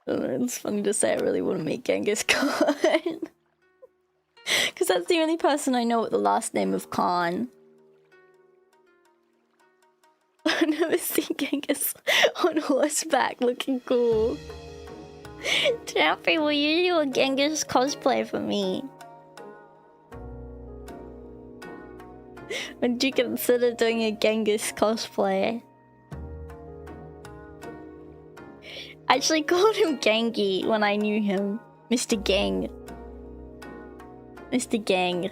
don't know, it's funny to say I really want to meet Genghis Khan. Because that's the only person I know with the last name of Khan. I've never seen Genghis on horseback looking cool. Champy, will you do a Genghis cosplay for me? Would you consider doing a Genghis cosplay? I actually called him Gengi when I knew him. Mr. Gang. Mr. Gang.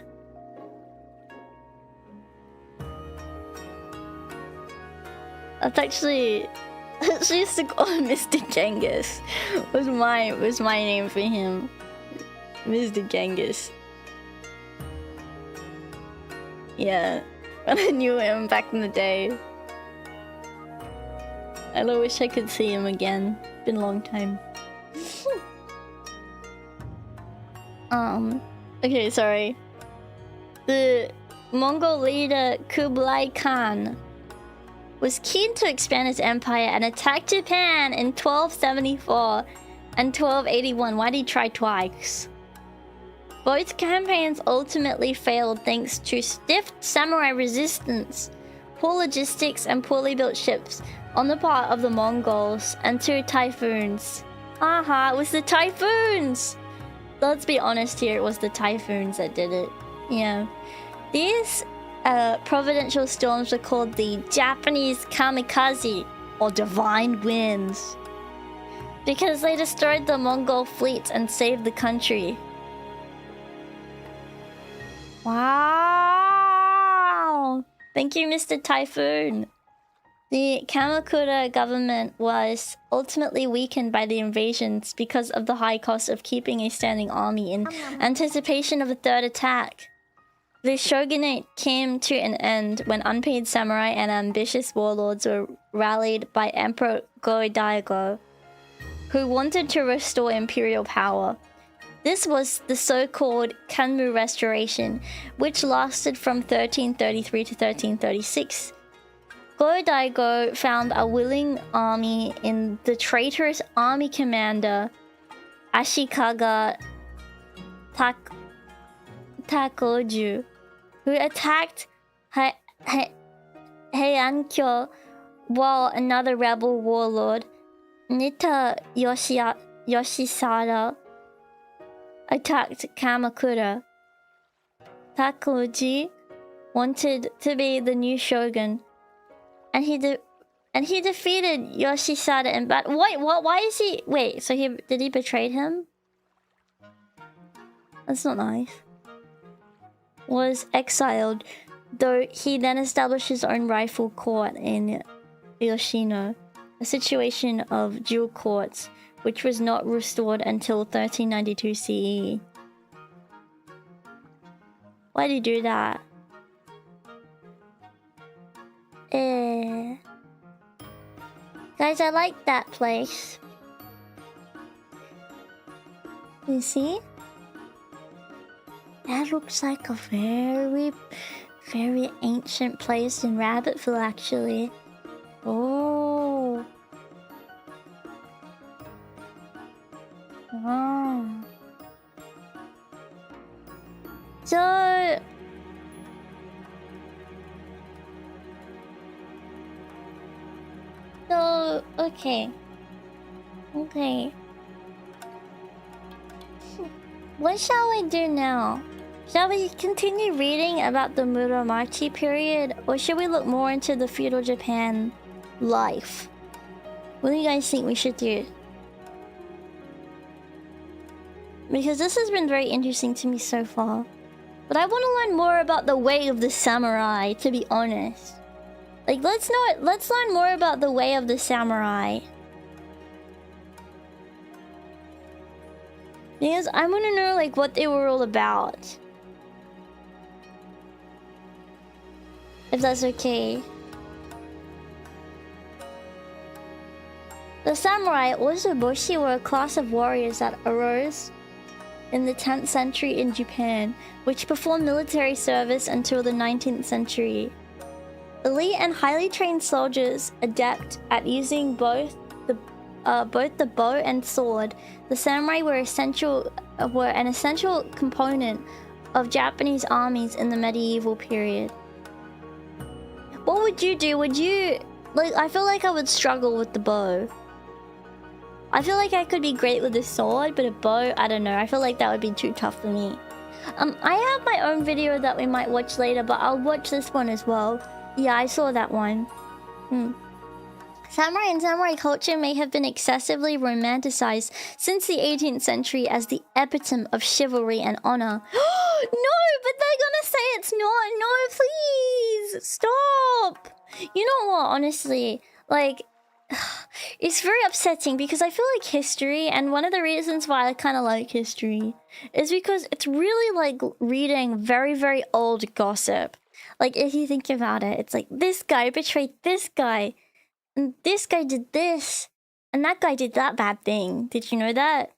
That's actually... I used to call him Mr. Genghis. Was my name for him. Mr. Genghis. Yeah, when I knew him back in the day. I wish I could see him again. Been a long time. Okay, sorry. The Mongol leader Kublai Khan was keen to expand his empire and attacked Japan in 1274 and 1281. Why did he try twice? Both campaigns ultimately failed thanks to stiff samurai resistance, poor logistics, and poorly built ships on the part of the Mongols, and 2 typhoons. Haha, it was the typhoons! Let's be honest here, it was the typhoons that did it. Yeah. These providential storms were called the Japanese kamikaze, or divine winds, because they destroyed the Mongol fleets and saved the country. Wow! Thank you, Mr. Typhoon. The Kamakura government was ultimately weakened by the invasions because of the high cost of keeping a standing army in anticipation of a third attack. The shogunate came to an end when unpaid samurai and ambitious warlords were rallied by Emperor Go-Daigo, who wanted to restore imperial power. This was the so-called Kanmu Restoration, which lasted from 1333 to 1336. Go-Daigo found a willing army in the traitorous army commander Ashikaga Takoju, who attacked Heiankyo, while another rebel warlord, Nita Yoshisada, attacked Kamakura. Takoji wanted to be the new shogun, and he defeated Yoshisada in battle. Wait, what? Why is he? Wait, so did he betray him? That's not nice. Was exiled, though he then established his own rightful court in Yoshino, a situation of dual courts, which was not restored until 1392 CE. Why did he do that? Guys, I like that place. You see? That looks like a very, very ancient place in Rabbitville, actually. Oh. Wow. So... okay. Okay. What shall we do now? Shall we continue reading about the Muromachi period, or should we look more into the feudal Japan life? What do you guys think we should do? Because this has been very interesting to me so far. But I want to learn more about the way of the samurai, to be honest. Like, let's learn more about the way of the samurai. Because I want to know, like, what they were all about. If that's okay. The samurai, also boshi, were a class of warriors that arose in the 10th century in Japan, which performed military service until the 19th century. Elite and highly trained soldiers, adept at using both the bow and sword, the samurai were an essential component of Japanese armies in the medieval period. What would you do? Would you... like, I feel like I would struggle with the bow. I feel like I could be great with a sword, but a bow, I don't know. I feel like that would be too tough for me. I have my own video that we might watch later, but I'll watch this one as well. Yeah, I saw that one. Samurai and samurai culture may have been excessively romanticized since the 18th century as the epitome of chivalry and honor. No, but they're gonna say it's not. No, please, stop. You know what, honestly, like... it's very upsetting because I feel like history, and one of the reasons why I kind of like history is because it's really like reading very, very old gossip. Like, if you think about it, it's like, this guy betrayed this guy, and this guy did this, and that guy did that bad thing. Did you know that?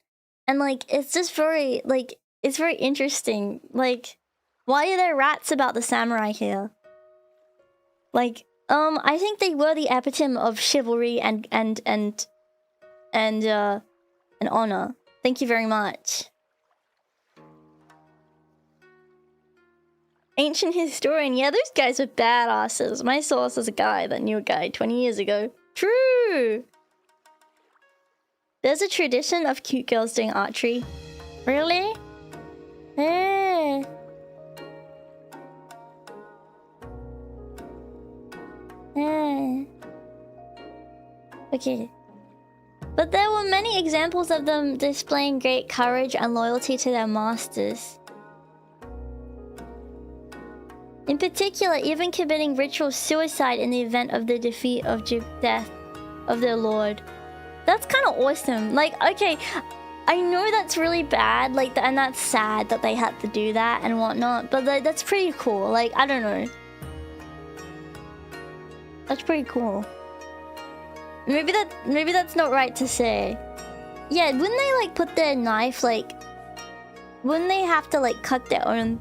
And like, it's just very, like, it's very interesting. Like, why are there rats about the samurai here? Like, I think they were the epitome of chivalry and honor. Thank you very much. Ancient historian. Yeah, those guys are badasses. My source is a guy that knew a guy 20 years ago. True! There's a tradition of cute girls doing archery. Really? Hey. Okay. But there were many examples of them displaying great courage and loyalty to their masters. In particular, even committing ritual suicide in the event of the defeat of death of their lord. That's kind of awesome. Like, okay, I know that's really bad, like, and that's sad that they had to do that and whatnot, but that's pretty cool. Like, I don't know. That's pretty cool. Maybe that's not right to say. Yeah, wouldn't they like put their knife, like, wouldn't they have to like cut their own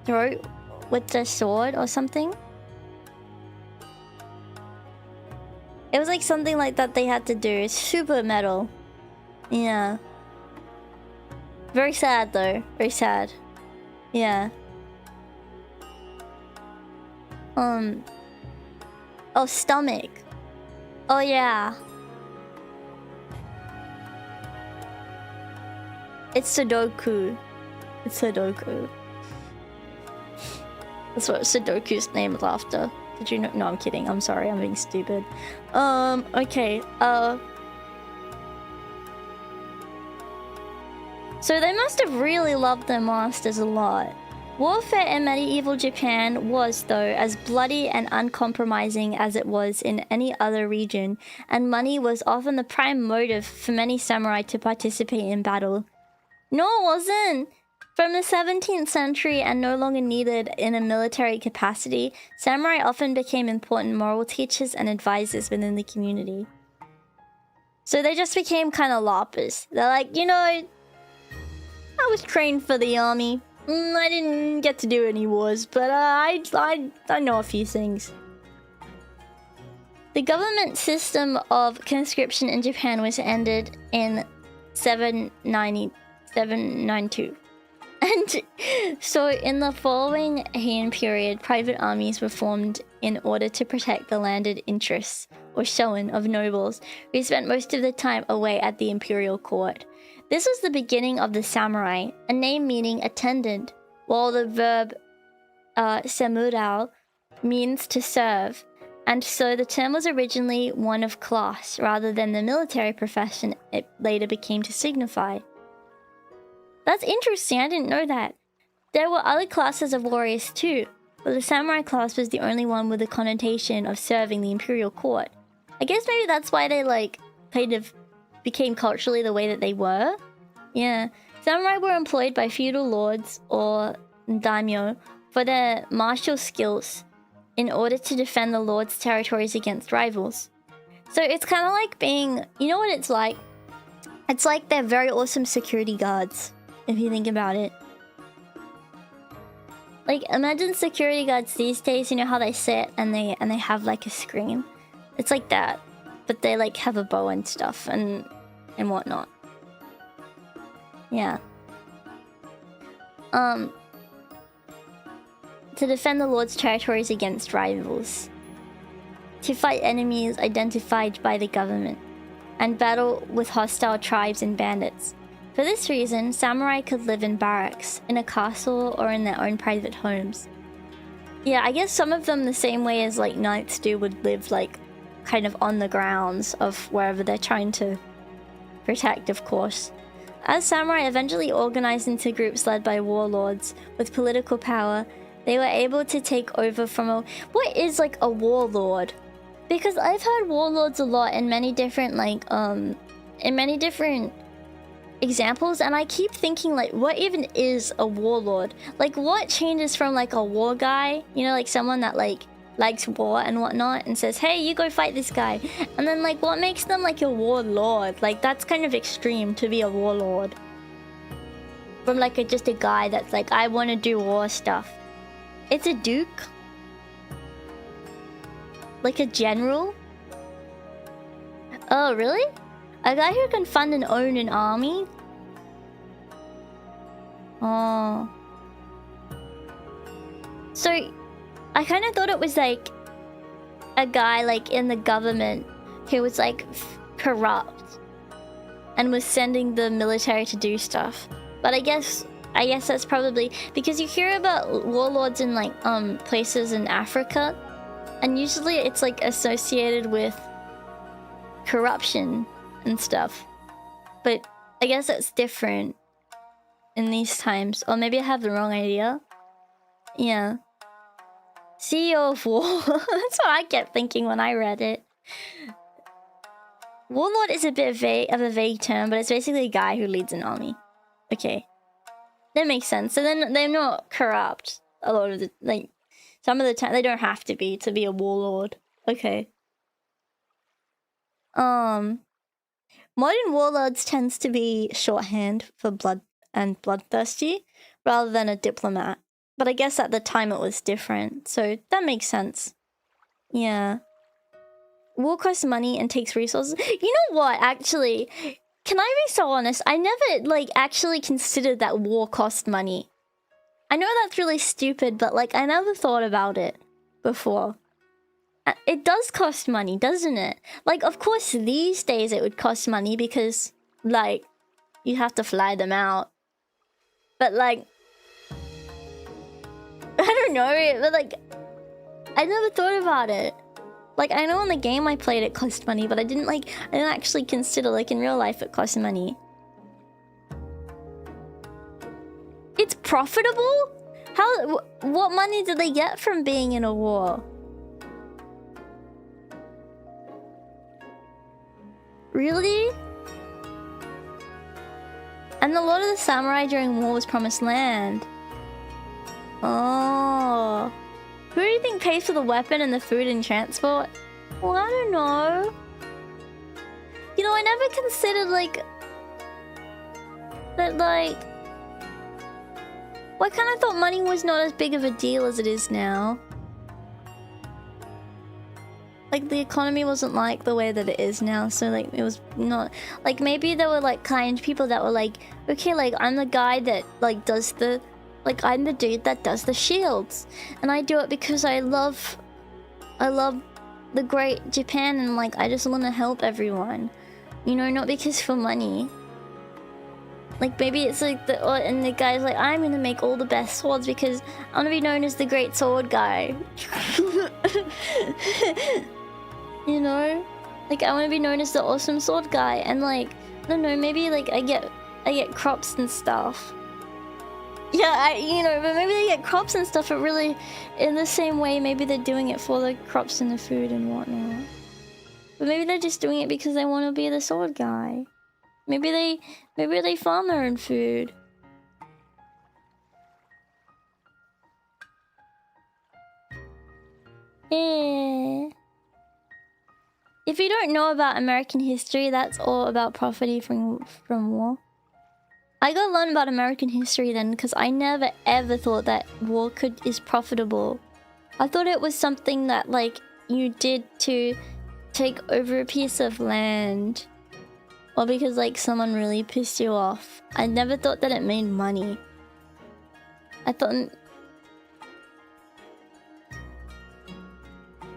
throat with their sword or something? It was like something like that they had to do. It's super metal. Yeah. Very sad though. Very sad. Yeah. Oh, stomach. Oh, yeah. It's Sudoku. It's Sudoku. That's what Sudoku's name is after. Did you know? No, I'm kidding. I'm sorry. I'm being stupid. Okay. So they must have really loved their masters a lot. Warfare in medieval Japan was, though, as bloody and uncompromising as it was in any other region, and money was often the prime motive for many samurai to participate in battle. No, it wasn't! From the 17th century and no longer needed in a military capacity, samurai often became important moral teachers and advisors within the community. So they just became kind of loppers. They're like, you know, I was trained for the army. I didn't get to do any wars, but I know a few things. The government system of conscription in Japan was ended in 792. And so in the following Heian period, private armies were formed in order to protect the landed interests, or shogun, of nobles, who spent most of the time away at the imperial court. This was the beginning of the samurai, a name meaning attendant, while the verb semurao means to serve, and so the term was originally one of class rather than the military profession it later became to signify. That's interesting, I didn't know that. There were other classes of warriors too, but the samurai class was the only one with the connotation of serving the imperial court. I guess maybe that's why they like kind of became culturally the way that they were. Yeah, samurai were employed by feudal lords or daimyo for their martial skills in order to defend the lord's territories against rivals. So it's kind of like being, you know what it's like? It's like they're very awesome security guards, if you think about it. Like, imagine security guards these days, you know how they sit and they have like a screen? It's like that, but they like have a bow and stuff and whatnot. Yeah. To defend the Lord's territories against rivals. To fight enemies identified by the government. And battle with hostile tribes and bandits. For this reason, samurai could live in barracks, in a castle, or in their own private homes. Yeah, I guess some of them the same way as like knights do would live like kind of on the grounds of wherever they're trying to protect, of course. As samurai eventually organized into groups led by warlords with political power, they were able to take over from a... What is like a warlord? Because I've heard warlords a lot in many different like in many different examples, and I keep thinking like, what even is a warlord? Like, what changes from like a war guy, you know, like someone that like likes war and whatnot and says, hey, you go fight this guy, and then like what makes them like a warlord? Like, that's kind of extreme to be a warlord from like just a guy that's like, I want to do war stuff. It's a duke, like a general. Oh really? A guy who can fund and own an army? Oh. So, I kind of thought it was like a guy like in the government who was like corrupt and was sending the military to do stuff. But I guess that's probably because you hear about warlords in like places in Africa, and usually it's like associated with corruption and stuff, but I guess it's different in these times, or maybe I have the wrong idea. Yeah, CEO of war. That's what I kept thinking when I read it. Warlord is a bit of a vague term, but it's basically a guy who leads an army. Okay, that makes sense. So then they're not corrupt a lot of the like. Some of the time they don't have to be a warlord. Okay. Modern warlords tends to be shorthand for blood and bloodthirsty rather than a diplomat. But I guess at the time it was different, so that makes sense. Yeah. War costs money and takes resources. You know what, actually? Can I be so honest? I never, like, actually considered that war cost money. I know that's really stupid, but, like, I never thought about it before. It does cost money, doesn't it? Like, of course, these days it would cost money because, like, you have to fly them out. But, like, I don't know, but, like, I never thought about it. Like, I know in the game I played it cost money, but I didn't actually consider, like, in real life it costs money. It's profitable? What money do they get from being in a war? Really? And a lot of the samurai during war was promised land. Oh. Who do you think pays for the weapon and the food and transport? Well, I don't know. You know, I never considered, like... that, like... well, I kind of thought money was not as big of a deal as it is now. Like, the economy wasn't like the way that it is now, so, like, it was not... like, maybe there were, like, kind people that were like, okay, like, I'm the guy that, like, does the... like, I'm the dude that does the shields. And I do it because I love the great Japan, and, like, I just want to help everyone. You know, not because for money. Like, maybe it's like and the guy's like, I'm gonna make all the best swords because I want to be known as the great sword guy. You know? Like, I want to be known as the awesome sword guy, and, like, I don't know, maybe, like, I get crops and stuff. Yeah, you know, but maybe they get crops and stuff, but really, in the same way, maybe they're doing it for the crops and the food and whatnot. But maybe they're just doing it because they want to be the sword guy. Maybe they farm their own food. Yeah. If you don't know about American history, that's all about property from war. I gotta learn about American history then, because I never ever thought that war is profitable. I thought it was something that, like, you did to take over a piece of land. Or because, like, someone really pissed you off. I never thought that it made money. I thought...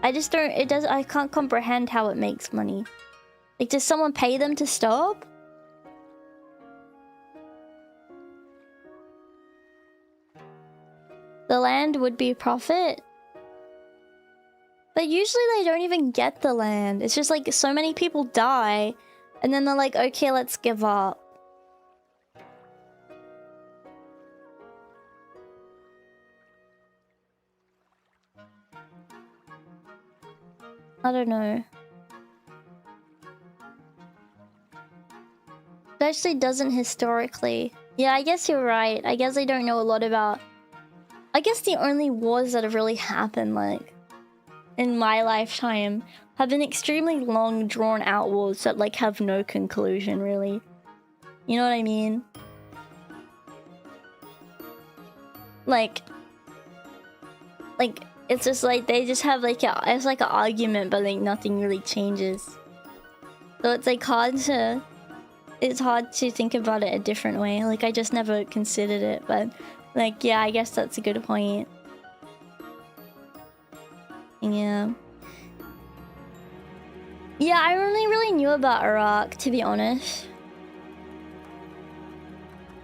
I just don't... I can't comprehend how it makes money. Like, does someone pay them to stop? The land would be a profit. But usually they don't even get the land. It's just like so many people die, and then they're like, okay, let's give up. I don't know. It actually doesn't historically. Yeah, I guess you're right. I guess I don't know a lot about... I guess the only wars that have really happened, like, in my lifetime have been extremely long, drawn-out wars that, like, have no conclusion, really. You know what I mean? Like, it's just like, they just have, like, it's like an argument, but, like, nothing really changes. So it's, like, it's hard to think about it a different way. Like, I just never considered it, but, like, yeah, I guess that's a good point. Yeah. Yeah, I only really knew about Iraq, to be honest.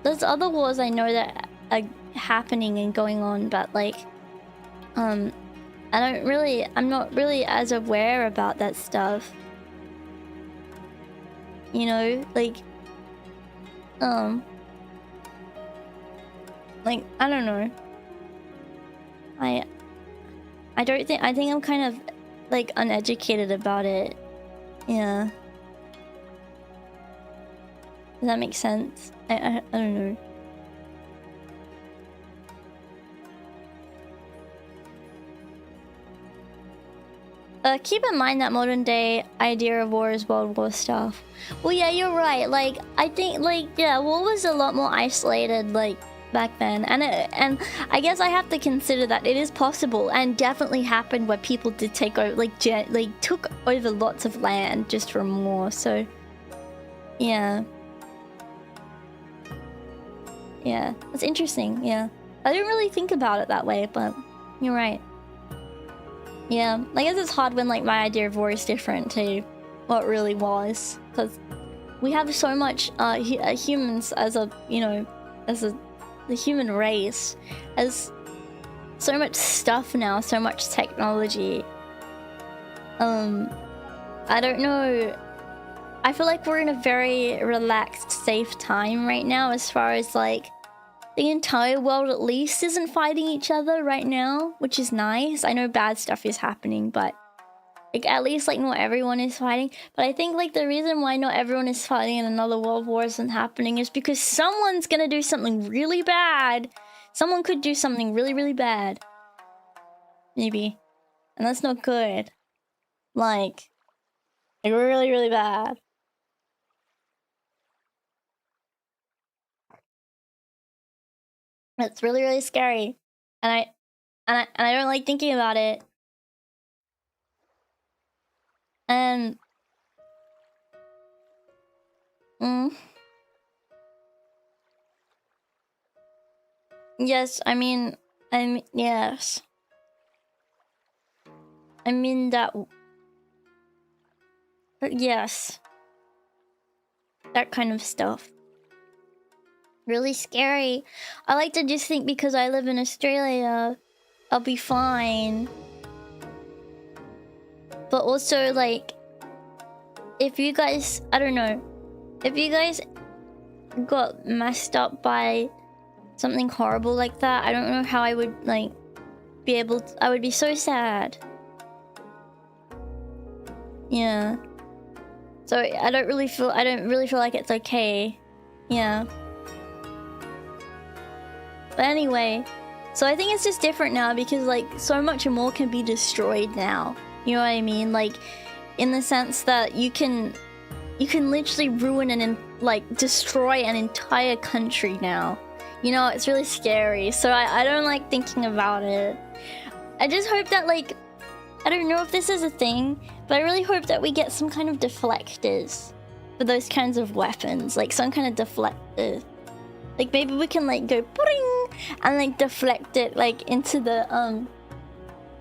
There's other wars I know that are happening and going on, but, like, I'm not really as aware about that stuff. You know, like, I don't know. I think I'm kind of, like, uneducated about it. Yeah. Does that make sense? I don't know. Keep in mind that modern day idea of war is World War stuff. Well, yeah, you're right. Like, I think, like, yeah, war was a lot more isolated, like, back then. And I guess I have to consider that it is possible and definitely happened where people did take over, like, took over lots of land just from war. So, yeah. Yeah, it's interesting, yeah. I didn't really think about it that way, but you're right. Yeah, I guess it's hard when, like, my idea of war is different to what it really was, because we have so much humans as a, you know, the human race has so much stuff now, so much technology. I don't know. I feel like we're in a very relaxed, safe time right now, as far as, like, the entire world at least isn't fighting each other right now, which is nice. I know bad stuff is happening, but Like, at least, like, not everyone is fighting. But I think, like, the reason why not everyone is fighting and another world war isn't happening is because someone's gonna do something really bad. Someone could do something really, really bad. Maybe. And that's not good. Like really, really bad. It's really, really scary. And I don't like thinking about it. And yes, yes. I mean that. Yes. That kind of stuff. Really scary. I like to just think because I live in Australia, I'll be fine. But also, like, if you guys, I don't know, if you guys got messed up by something horrible like that, I don't know how I would, like, be able to, I would be so sad. Yeah. So I don't really feel like it's okay. Yeah. But anyway, so I think it's just different now because, like, so much more can be destroyed now. You know what I mean? Like, in the sense that you can literally ruin and destroy an entire country now. You know, it's really scary. So I don't like thinking about it. I just hope that, like, I don't know if this is a thing, but I really hope that we get some kind of deflectors for those kinds of weapons. Like, some kind of deflector. Like, maybe we can, like, go boing and, like, deflect it, like, into the,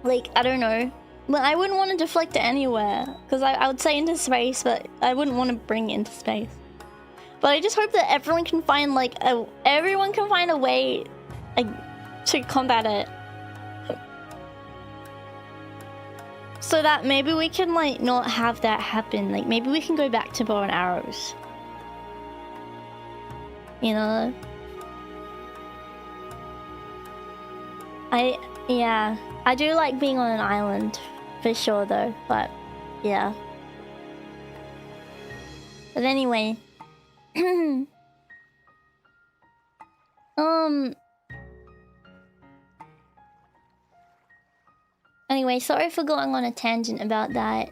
like, I don't know. Well, I wouldn't want to deflect it anywhere, because I would say into space, but I wouldn't want to bring it into space. But I just hope that everyone can find, like, a way, like, to combat it. So that maybe we can, like, not have that happen. Like, maybe we can go back to bow and arrows. You know? Yeah. I do like being on an island. For sure, though. But, yeah. But anyway. Anyway, sorry for going on a tangent about that.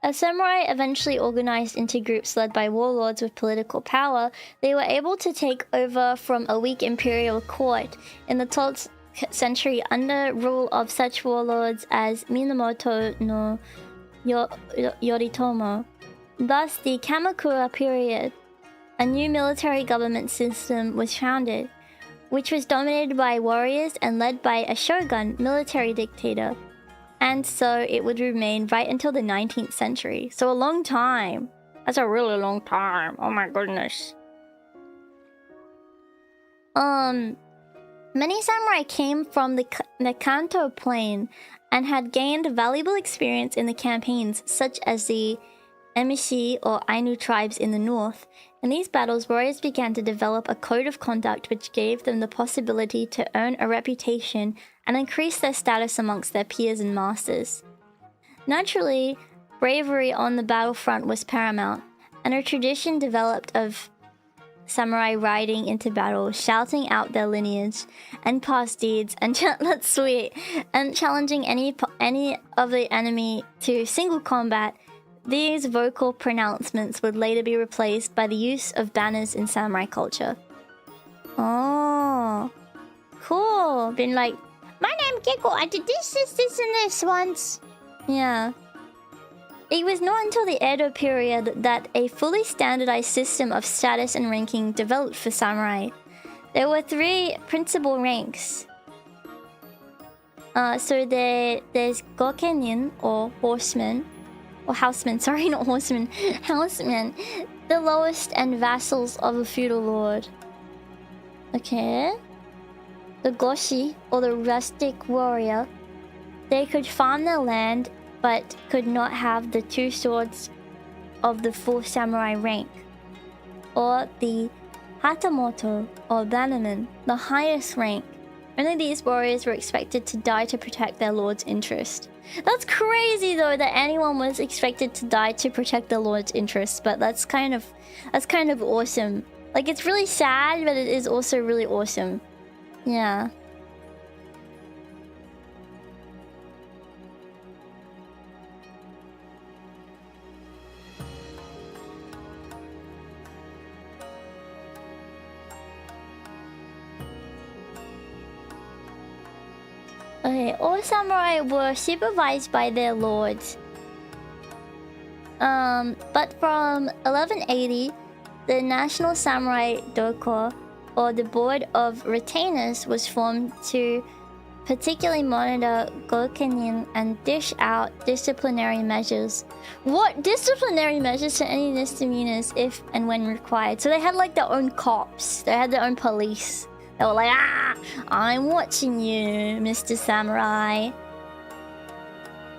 As samurai eventually organized into groups led by warlords with political power, they were able to take over from a weak imperial court in the 12th century under rule of such warlords as Minamoto no Yoritomo. Thus, the Kamakura period, a new military government system was founded, which was dominated by warriors and led by a shogun, military dictator. And so it would remain right until the 19th century. So a long time. That's a really long time. Oh my goodness. Many samurai came from the Kanto plain and had gained valuable experience in the campaigns such as the Emishi or Ainu tribes in the north. In these battles, warriors began to develop a code of conduct which gave them the possibility to earn a reputation and increase their status amongst their peers and masters. Naturally, bravery on the battlefront was paramount, and a tradition developed of samurai riding into battle, shouting out their lineage and past deeds, and that's sweet, and challenging any of the enemy to single combat. These vocal pronouncements would later be replaced by the use of banners in samurai culture. Oh, cool. Been like, my name Gekko, I did this, and this once. Yeah. It was not until the Edo period that a fully standardized system of status and ranking developed for samurai. There were 3 principal ranks. So there's Gokenin, or horsemen. Or housemen, sorry, not horsemen. Housemen. The lowest and vassals of a feudal lord. Okay. The Goshi, or the rustic warrior. They could farm their land, but could not have the 2 swords of the full samurai rank. Or the Hatamoto, or bannerman, the highest rank. Only these warriors were expected to die to protect their lord's interest. That's crazy though that anyone was expected to die to protect their lord's interest, but that's kind of awesome. Like, it's really sad, but it is also really awesome. Yeah. Okay, all samurai were supervised by their lords. But from 1180, the National Samurai Doko, or the Board of Retainers, was formed to particularly monitor gokenin and dish out disciplinary measures. What? Disciplinary measures to any misdemeanors if and when required. So they had like their own cops. They had their own police. They were like, ah, I'm watching you, Mr. Samurai.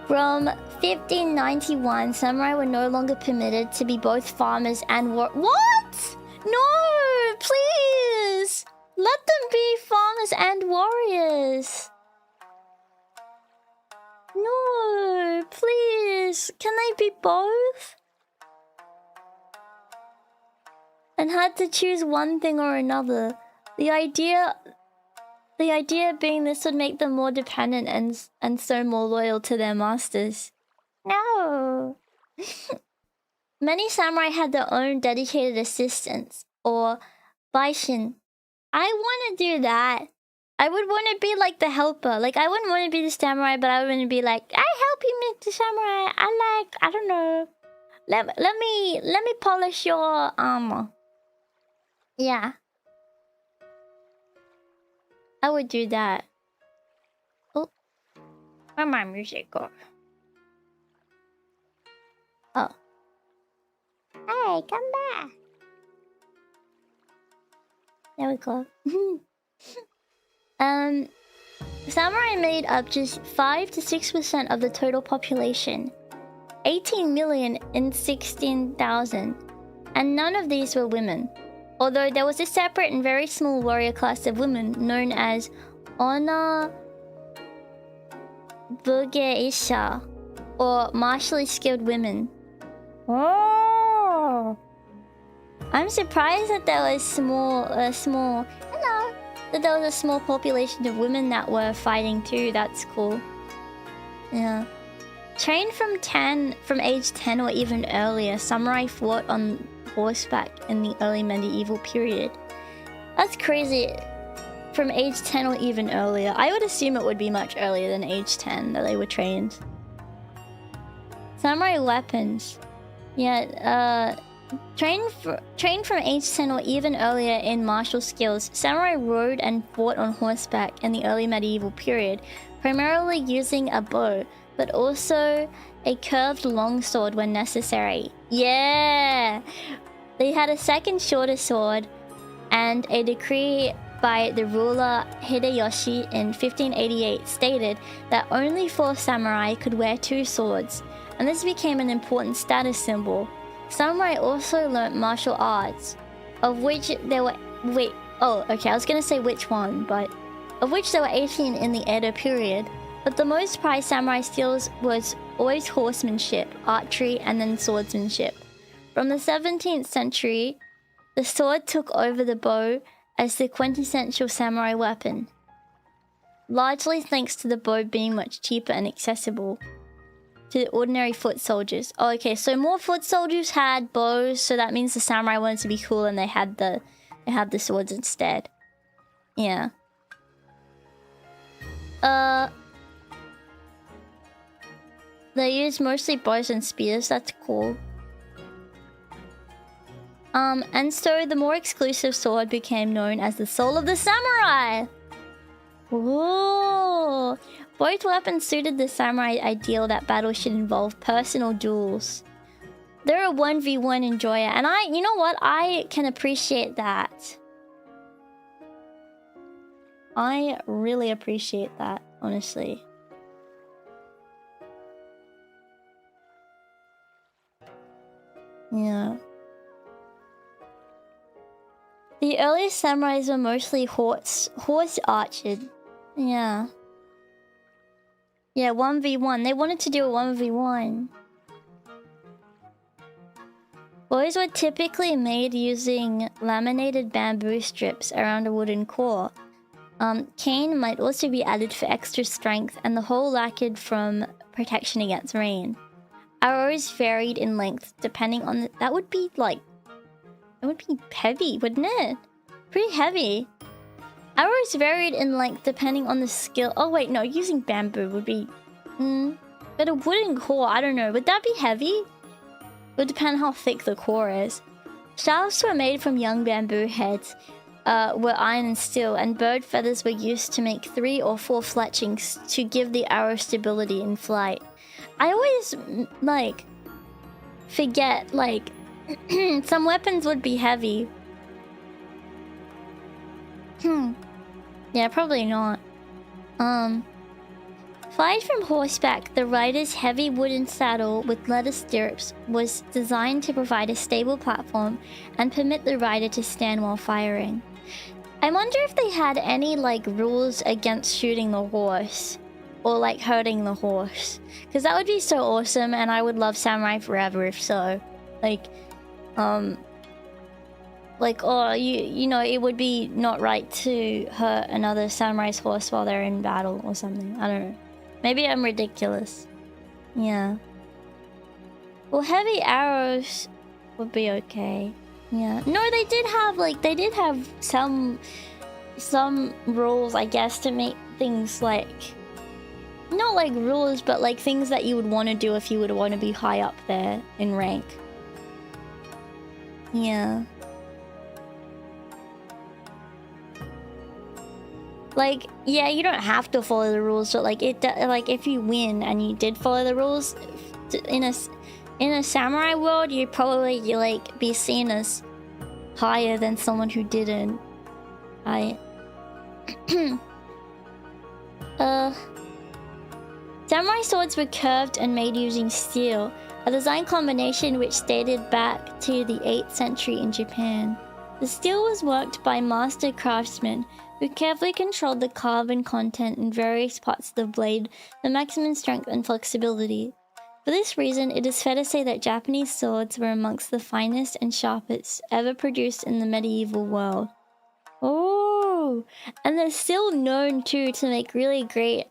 From 1591, samurai were no longer permitted to be both farmers and What? No, please! Let them be farmers and warriors. No, please. Can they be both? And had to choose one thing or another. The idea being this would make them more dependent and so more loyal to their masters. No. Many samurai had their own dedicated assistants, or baishin. I want to do that. I would want to be like the helper. Like, I wouldn't want to be the samurai, but I want to be like, I help you, Mr. Samurai. I don't know. Let me polish your armor. Yeah. I would do that. Oh, where'd my music go? Oh. Hey, come back. There we go. Samurai made up just 5 to 6% of the total population. 18 million in 16,000. And none of these were women. Although there was a separate and very small warrior class of women known as Ona Bugeisha, or martially skilled women. Oh, I'm surprised that there was that there was a small population of women that were fighting too. That's cool. Yeah. Trained from age 10 or even earlier, samurai fought on horseback in the early medieval period. That's crazy. From age 10 or even earlier. I would assume it would be much earlier than age 10 that they were trained. Samurai weapons. Yeah, trained from age 10 or even earlier in martial skills, samurai rode and fought on horseback in the early medieval period, primarily using a bow, but also a curved longsword when necessary. Yeah! They had a second shorter sword, and a decree by the ruler Hideyoshi in 1588 stated that only 4 samurai could wear 2 swords, and this became an important status symbol. Samurai also learnt martial arts, of which there were... I was gonna say which one, but... Of which there were 18 in the Edo period, but the most prized samurai skills was always horsemanship, archery, and then swordsmanship. From the 17th century, the sword took over the bow as the quintessential samurai weapon, largely thanks to the bow being much cheaper and accessible to the ordinary foot soldiers. Oh, okay, so more foot soldiers had bows, so that means the samurai wanted to be cool and they had the swords instead. Yeah. They used mostly bows and spears. That's cool. And so the more exclusive sword became known as the Soul of the Samurai. Ooh. Both weapons suited the samurai ideal that battle should involve personal duels. They're a 1v1 enjoyer, and you know what? I can appreciate that. I really appreciate that, honestly. Yeah. The earliest samurais were mostly horse archers, Yeah. Yeah, 1v1. They wanted to do a 1v1. Boys were typically made using laminated bamboo strips around a wooden core. Cane might also be added for extra strength, and the whole lacquered from protection against rain. Arrows varied in length depending on the... That would be like... That would be heavy, wouldn't it? Pretty heavy. Arrows varied in length depending on the skill... Oh wait, no, using bamboo would be... But a wooden core, I don't know. Would that be heavy? It would depend how thick the core is. Shafts were made from young bamboo heads, were iron and steel, and bird feathers were used to make 3 or 4 fletchings to give the arrow stability in flight. I always, like, forget, like, some weapons would be heavy. Yeah, probably not. Flight from horseback, the rider's heavy wooden saddle with leather stirrups was designed to provide a stable platform and permit the rider to stand while firing. I wonder if they had any, like, rules against shooting the horse or, like, hurting the horse. Because that would be so awesome, and I would love samurai forever if so. Like, oh, you know, it would be not right to hurt another samurai's horse while they're in battle or something. I don't know. Maybe I'm ridiculous. Yeah. Well, heavy arrows would be okay. Yeah. No, they did have, like, some rules, I guess, to make things, like... Not, like, rules, but, like, things that you would want to do if you would want to be high up there in rank. Yeah. Like, yeah, you don't have to follow the rules, but like like if you win and you did follow the rules in a samurai world, you'd probably like be seen as higher than someone who didn't. Samurai swords were curved and made using steel, a design combination which dated back to the 8th century in Japan. The steel was worked by master craftsmen who carefully controlled the carbon content in various parts of the blade for maximum strength and flexibility. For this reason, it is fair to say that Japanese swords were amongst the finest and sharpest ever produced in the medieval world. Oh, and they're still known too to make really great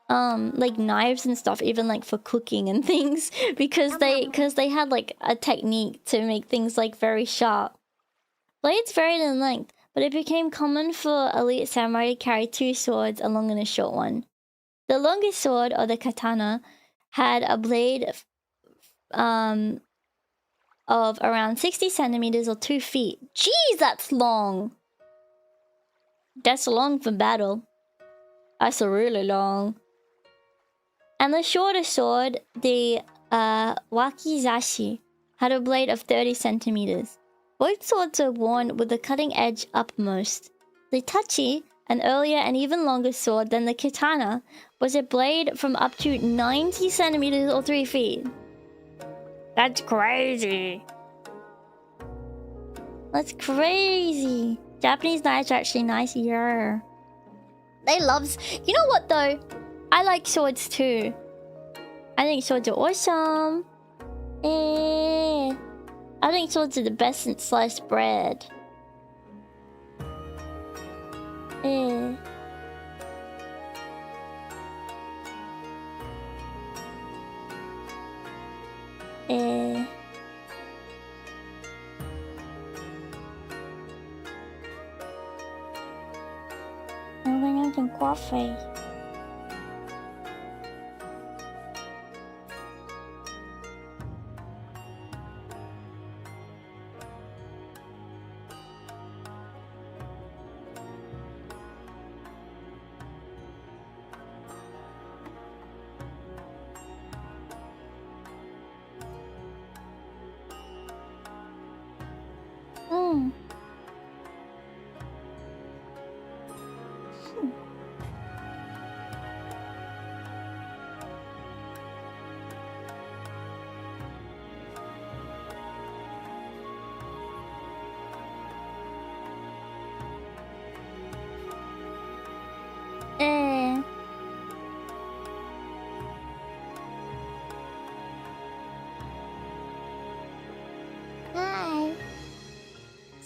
like knives and stuff, even like for cooking and things, because they had like a technique to make things like very sharp. Blades varied in length, but it became common for elite samurai to carry 2 swords, a long and a short one. The longest sword, or the katana, had a blade of around 60 centimeters or 2 feet. Jeez, that's long! That's long for battle. That's really long. And the shorter sword, the wakizashi, had a blade of 30 centimeters. Both swords are worn with the cutting edge uppermost. The tachi, an earlier and even longer sword than the katana, was a blade from up to 90 centimeters or 3 feet. That's crazy. That's crazy. Japanese knives are actually nice, yeah. They love... You know what though? I like swords too. I think swords are awesome. I think swords are the best since sliced bread. I'm gonna have some coffee.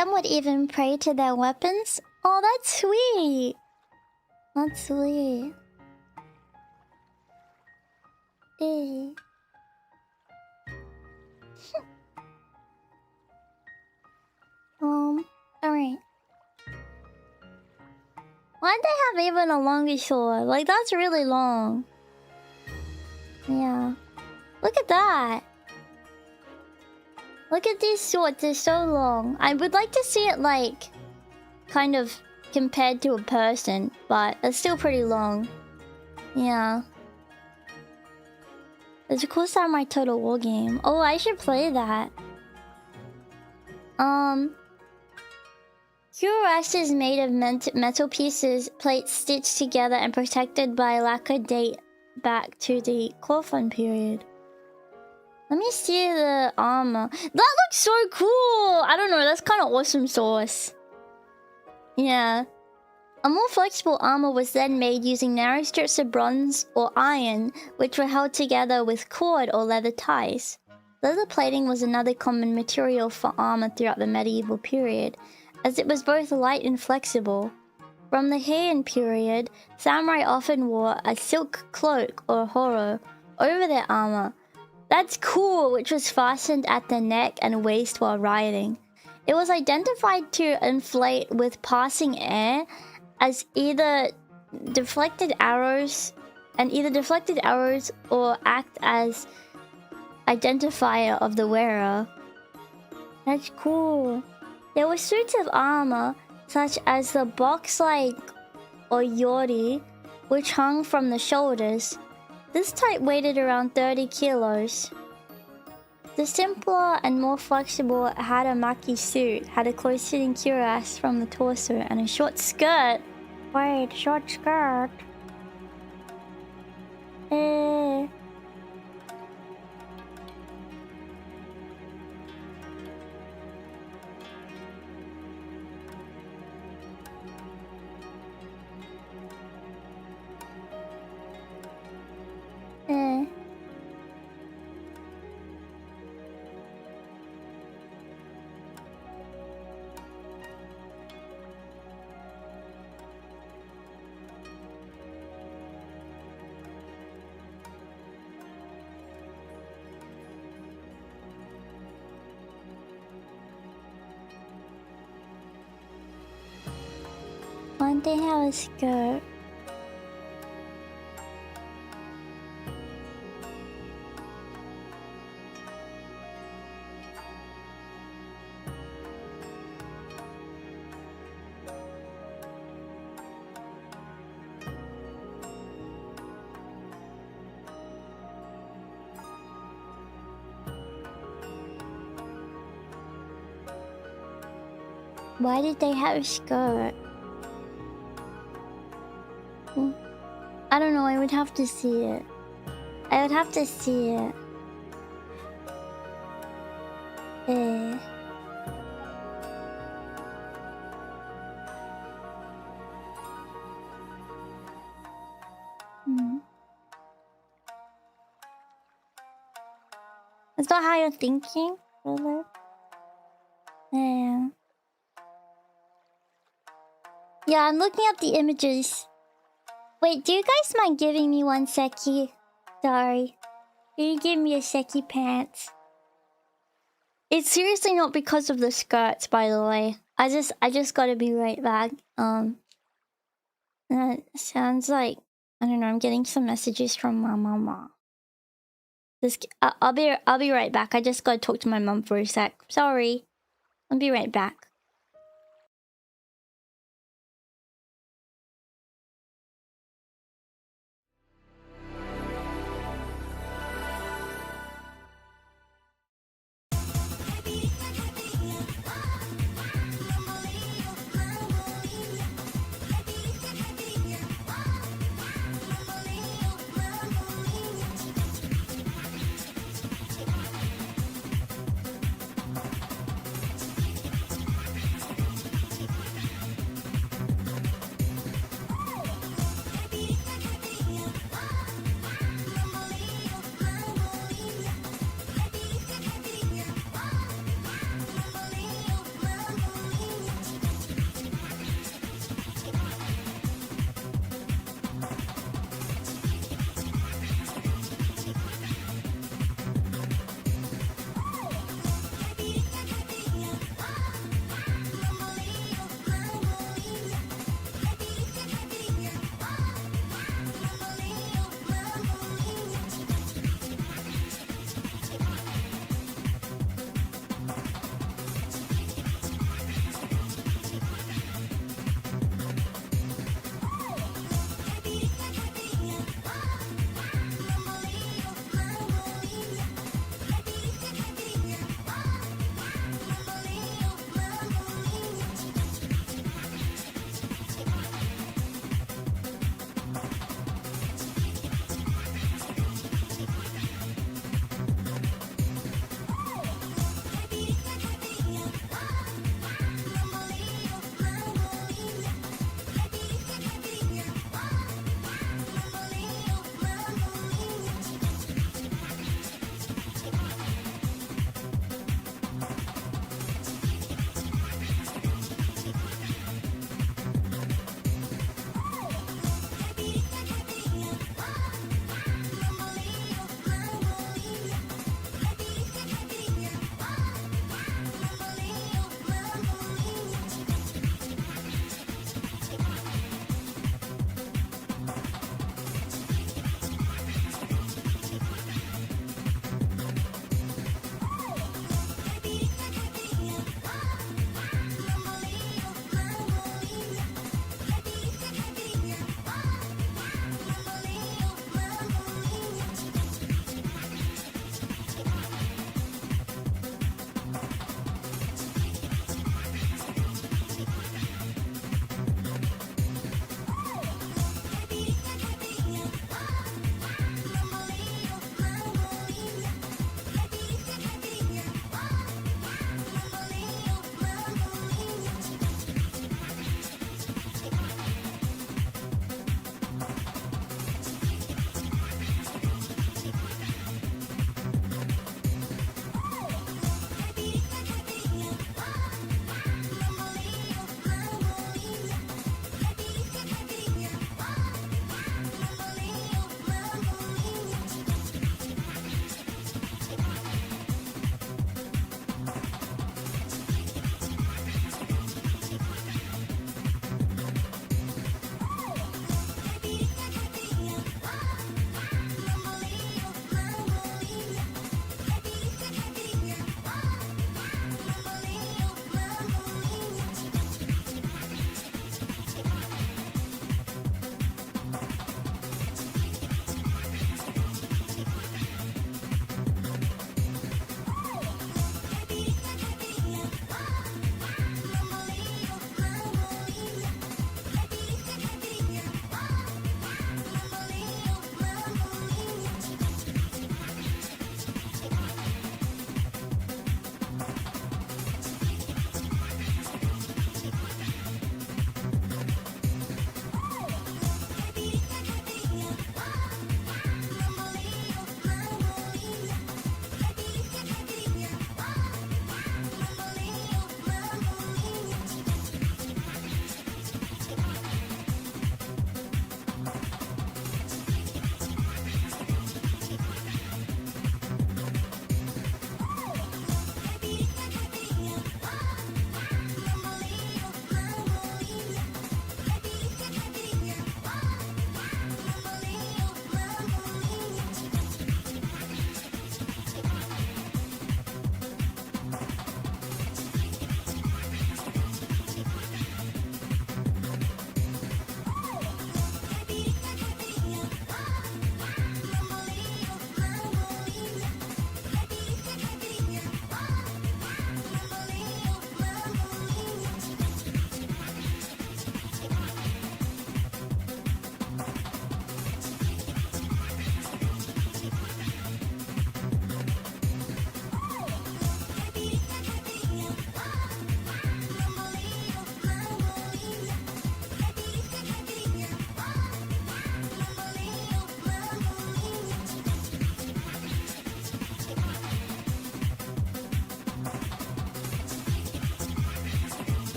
Some would even pray to their weapons. Oh, that's sweet. That's sweet. Hey. Alright. Why'd they have even a longer sword? Like, that's really long. Yeah. Look at that. Look at these swords, they're so long. I would like to see it, like, kind of compared to a person, but it's still pretty long. Yeah. It's a cool Samurai Total War game. Oh, I should play that. Cuirass is made of metal pieces, plates stitched together and protected by lacquer date back to the Kofun period. Let me see the armor. That looks so cool! I don't know, that's kind of awesome sauce. Yeah. A more flexible armor was then made using narrow strips of bronze or iron, which were held together with cord or leather ties. Leather plating was another common material for armor throughout the medieval period, as it was both light and flexible. From the Heian period, samurai often wore a silk cloak or horo over their armor. That's cool, which was fastened at the neck and waist while riding. It was identified to inflate with passing air as either deflected arrows or act as identifier of the wearer. That's cool. There were suits of armor, such as the box-like or yori, which hung from the shoulders. This type weighed around 30 kilos. The simpler and more flexible haramaki suit had a close-fitting cuirass from the torso and a short skirt. Wait, short skirt? Why'd they have a skirt? Why did they have a skirt? I don't know, I would have to see it. I would have to see it. Is that how you're thinking, brother? Yeah, I'm looking up the images. Wait, do you guys mind giving me one secchi? Sorry. Can you give me a secchi pants? It's seriously not because of the skirts, by the way. I just gotta be right back. That sounds like, I don't know, I'm getting some messages from my mama. I'll be right back. I just gotta talk to my mom for a sec. Sorry. I'll be right back.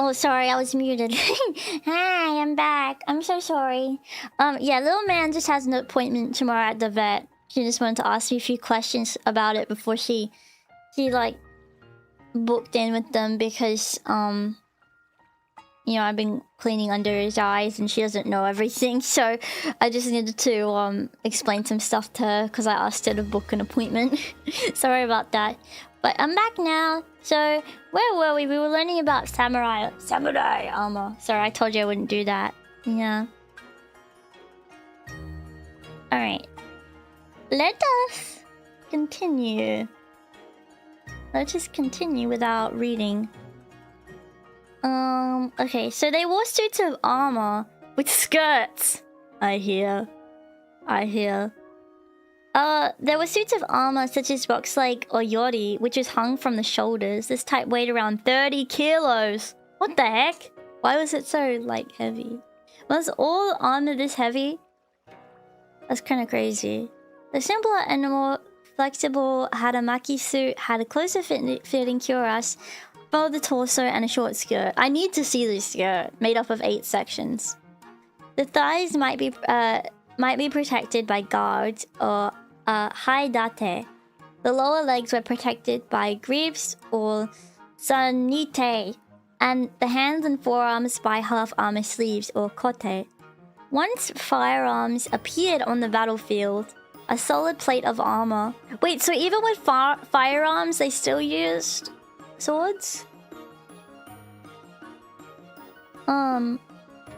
Oh, sorry, I was muted. Hi, I'm back. I'm so sorry. Yeah, little man just has an appointment tomorrow at the vet. She just wanted to ask me a few questions about it before she like booked in with them because you know, I've been cleaning under his eyes and she doesn't know everything, so I just needed to explain some stuff to her because I asked her to book an appointment. Sorry about that. But I'm back now. So where were we? We were learning about samurai armor. Sorry, I told you I wouldn't do that. Yeah. Alright. Let us continue. Let's just continue without reading. Okay, so they wore suits of armor with skirts. I hear. There were suits of armor such as rocks like oyori, which is hung from the shoulders. This type weighed around 30 kilos. What the heck? Why was it so, like, heavy? Was all armor this heavy? That's kind of crazy. The simpler and more flexible haramaki suit had a closer fitting cuirass below the torso and a short skirt. I need to see this skirt, made up of 8 sections. The thighs might be protected by guards or haidate. The lower legs were protected by greaves or sanite, and the hands and forearms by half armor sleeves or kote. Once firearms appeared on the battlefield, a solid plate of armor. Wait, so even with firearms, they still used swords?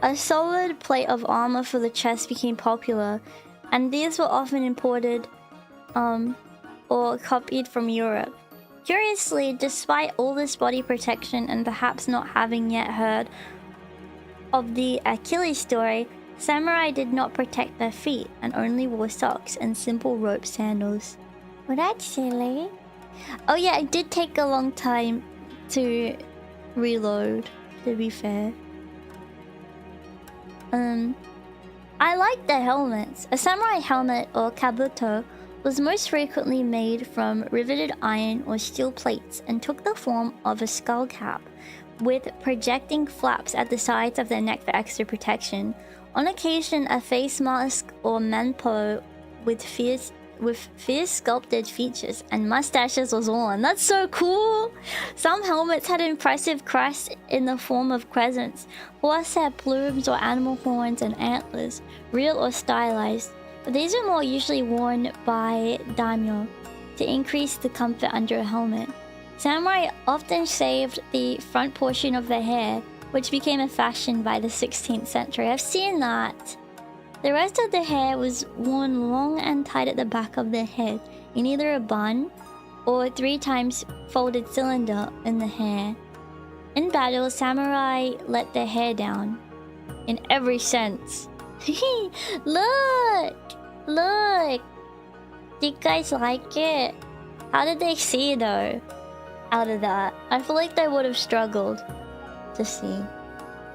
A solid plate of armor for the chest became popular, and these were often imported or copied from Europe. Curiously, despite all this body protection and perhaps not having yet heard of the Achilles story, samurai did not protect their feet and only wore socks and simple rope sandals. Well, that's silly. Oh yeah, it did take a long time to reload, to be fair. I like the helmets. A samurai helmet, or kabuto, was most frequently made from riveted iron or steel plates and took the form of a skull cap with projecting flaps at the sides of the neck for extra protection. On occasion, a face mask or menpo with fierce sculpted features and mustaches was worn. That's so cool! Some helmets had impressive crests in the form of crescents. Horse had plumes or animal horns and antlers, real or stylized. But these are more usually worn by daimyo to increase the comfort under a helmet. Samurai often shaved the front portion of their hair, which became a fashion by the 16th century. I've seen that. The rest of the hair was worn long and tight at the back of the head in either a bun or 3 times folded cylinder in the hair. In battle, samurai let their hair down. In every sense. Look! Look! Do you guys like it? How did they see though? Out of that. I feel like they would have struggled to see,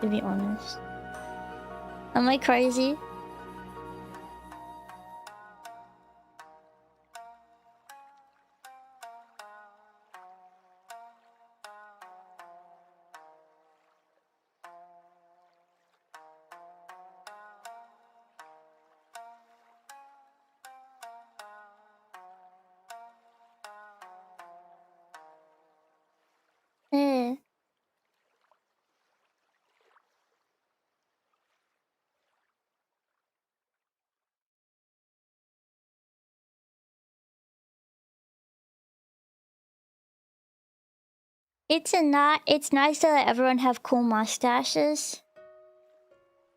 to be honest. Am I crazy? Eh. It's nice to let everyone have cool mustaches.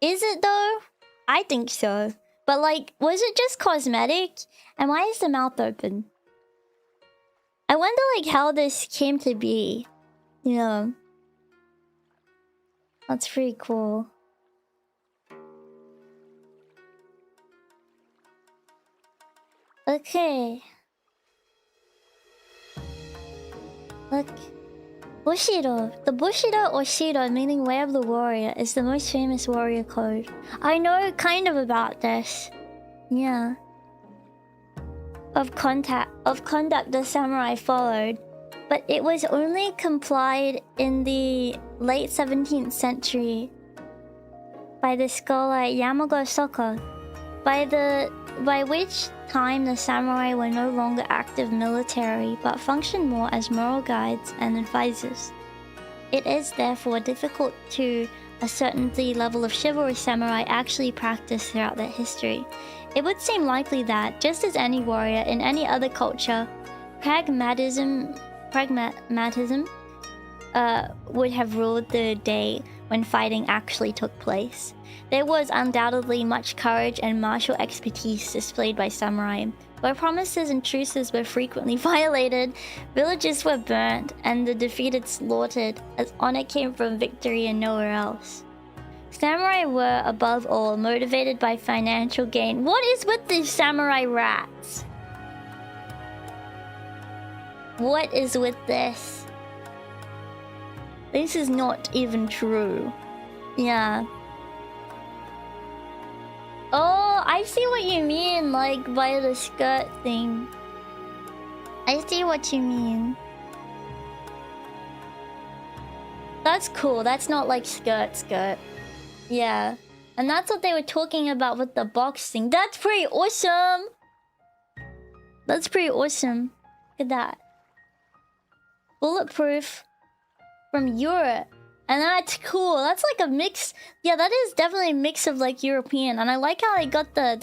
Is it though? I think so. But like, was it just cosmetic? And why is the mouth open? I wonder like how this came to be. You know. That's pretty cool. Okay. Look. Bushido. The Bushido or Shido, meaning way of the warrior, is the most famous warrior code. I know kind of about this. Yeah. Of conduct the samurai followed. but it was only complied in the late 17th century by the scholar Yamago Soko, by which time the samurai were no longer active military but functioned more as moral guides and advisors. It is therefore difficult to ascertain the level of chivalry samurai actually practiced throughout their history. It would seem likely that, just as any warrior in any other culture, pragmatism would have ruled the day when fighting actually took place. There was undoubtedly much courage and martial expertise displayed by samurai. Where promises and truces were frequently violated, villages were burnt, and the defeated slaughtered, as honor came from victory and nowhere else. Samurai were, above all, motivated by financial gain. What is with these samurai rats? What is with this? This is not even true. Yeah. Oh, I see what you mean, like, by the skirt thing. I see what you mean. That's cool. That's not like skirt. Yeah. And that's what they were talking about with the box thing. That's pretty awesome! That's pretty awesome. Look at that. Bulletproof from Europe. And that's cool. That's like a mix. Yeah, that is definitely a mix of like European. And I like how they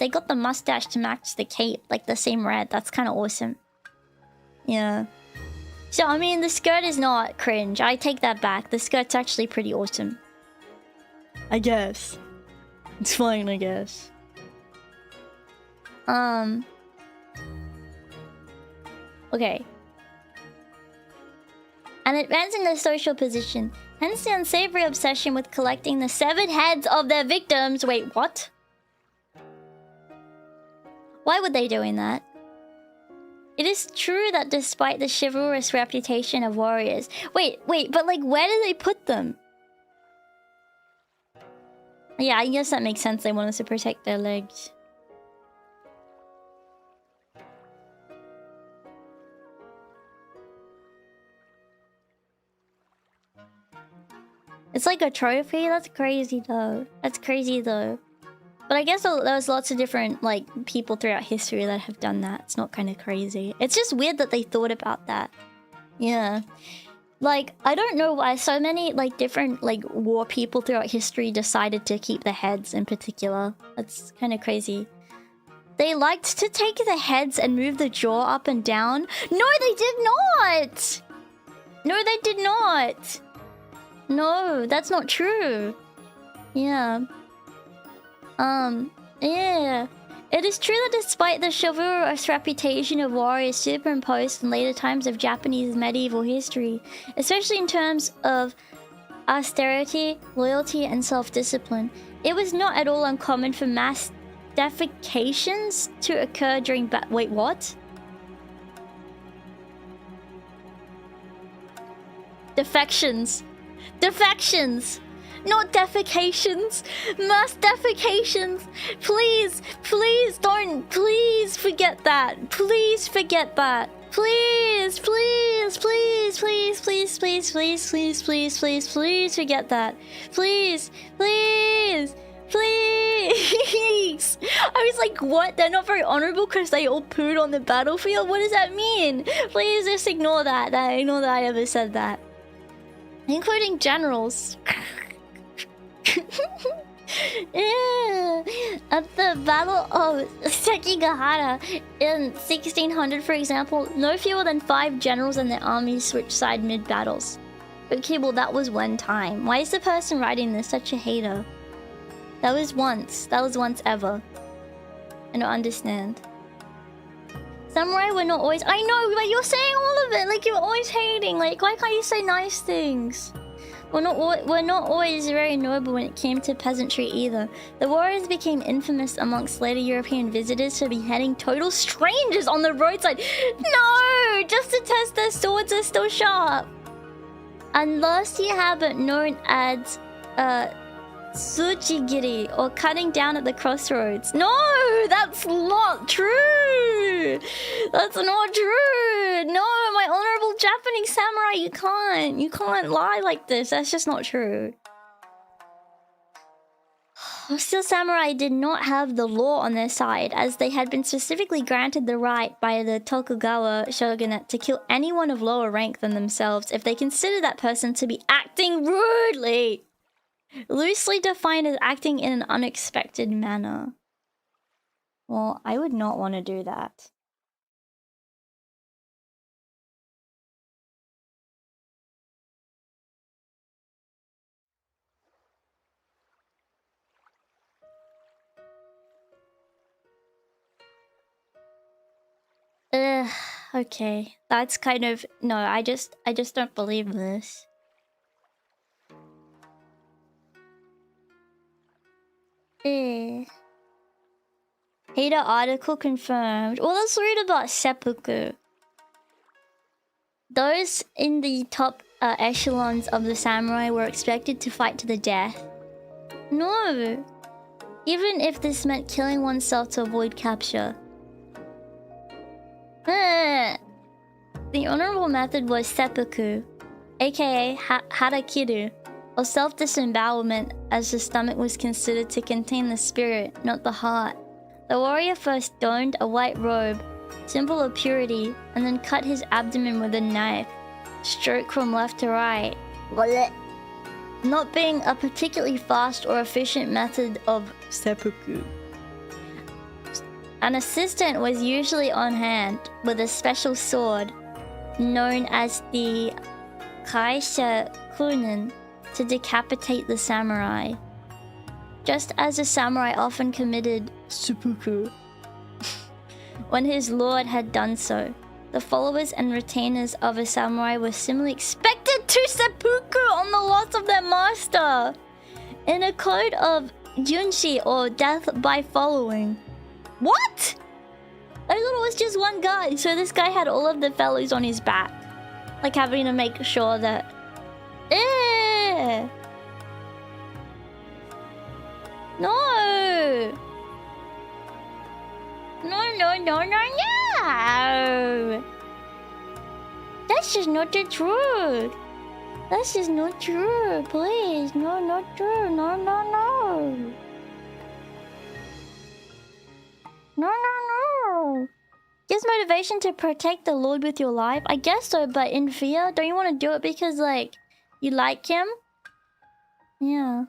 got the mustache to match the cape, like the same red. That's kind of awesome. Yeah. So I mean, the skirt is not cringe. I take that back. The skirt's actually pretty awesome. I guess. It's fine, I guess. Okay. And advancing their social position. Hence the unsavory obsession with collecting the severed heads of their victims. Wait, what? Why would they doing that? It is true that despite the chivalrous reputation of warriors... Wait, but like, where do they put them? Yeah, I guess that makes sense. They wanted to protect their legs. It's like a trophy? That's crazy though. But I guess there's lots of different like people throughout history that have done that. It's not kind of crazy. It's just weird that they thought about that. Yeah. Like, I don't know why so many like different like war people throughout history decided to keep the heads in particular. That's kind of crazy. They liked to take the heads and move the jaw up and down. No, they did not! No, they did not! No, that's not true. Yeah. Yeah. It is true that despite the chivalrous reputation of warriors superimposed in later times of Japanese medieval history, especially in terms of austerity, loyalty, and self-discipline, it was not at all uncommon for mass defecations to occur during wait, what? Defections. Defections! Not defecations! Mass defecations! Please! Please don't! Please forget that! Please forget that! Please! Please! Please! Please! Please! Please! Please! Please! Please! Please! Please forget that! Please! Please! Please! I was like, what? They're not very honorable because they all pooed on the battlefield? What does that mean? Please just ignore that. Ignore that I ever said that. Including generals. Yeah. At the Battle of Sekigahara in 1600, for example, no fewer than 5 generals and their armies switched side mid-battles. Okay, well that was one time. Why is the person writing this such a hater? That was once. That was once ever. I don't understand. Samurai were not always... I know, but you're saying all of it! Like, you're always hating! Like, why can't you say nice things? We're not always very noble when it came to peasantry either. The warriors became infamous amongst later European visitors for beheading total strangers on the roadside. No! Just to test their swords are still sharp. Unless you have it known as... Tsuchigiri, or cutting down at the crossroads. No, that's not true. That's not true. No, my honorable Japanese samurai, you can't lie like this. That's just not true. Hostile samurai did not have the law on their side, as they had been specifically granted the right by the Tokugawa shogunate to kill anyone of lower rank than themselves if they considered that person to be acting rudely. Loosely defined as acting in an unexpected manner. Well, I would not want to do that. Okay. That's kind of... No, I just don't believe this. Hater article confirmed. Well, let's read about seppuku. Those in the top echelons of the samurai were expected to fight to the death. No! Even if this meant killing oneself to avoid capture. The honorable method was seppuku, aka harakiru, or self-disembowelment, as the stomach was considered to contain the spirit, not the heart. The warrior first donned a white robe, symbol of purity, and then cut his abdomen with a knife. Stroke from left to right. Not being a particularly fast or efficient method of seppuku. An assistant was usually on hand with a special sword, known as the kaisha kunin, to decapitate the samurai. Just as a samurai often committed seppuku when his lord had done so, the followers and retainers of a samurai were similarly expected to seppuku on the loss of their master, in a code of junshi, or death by following. What? I thought it was just one guy, so this guy had all of the fellows on his back, like having to make sure that... No! No! That's just not the truth. That's just not true. Please, no, not true. No. No. Gives motivation to protect the Lord with your life? I guess so, but in fear? Don't you want to do it because, like, you like him? Yeah.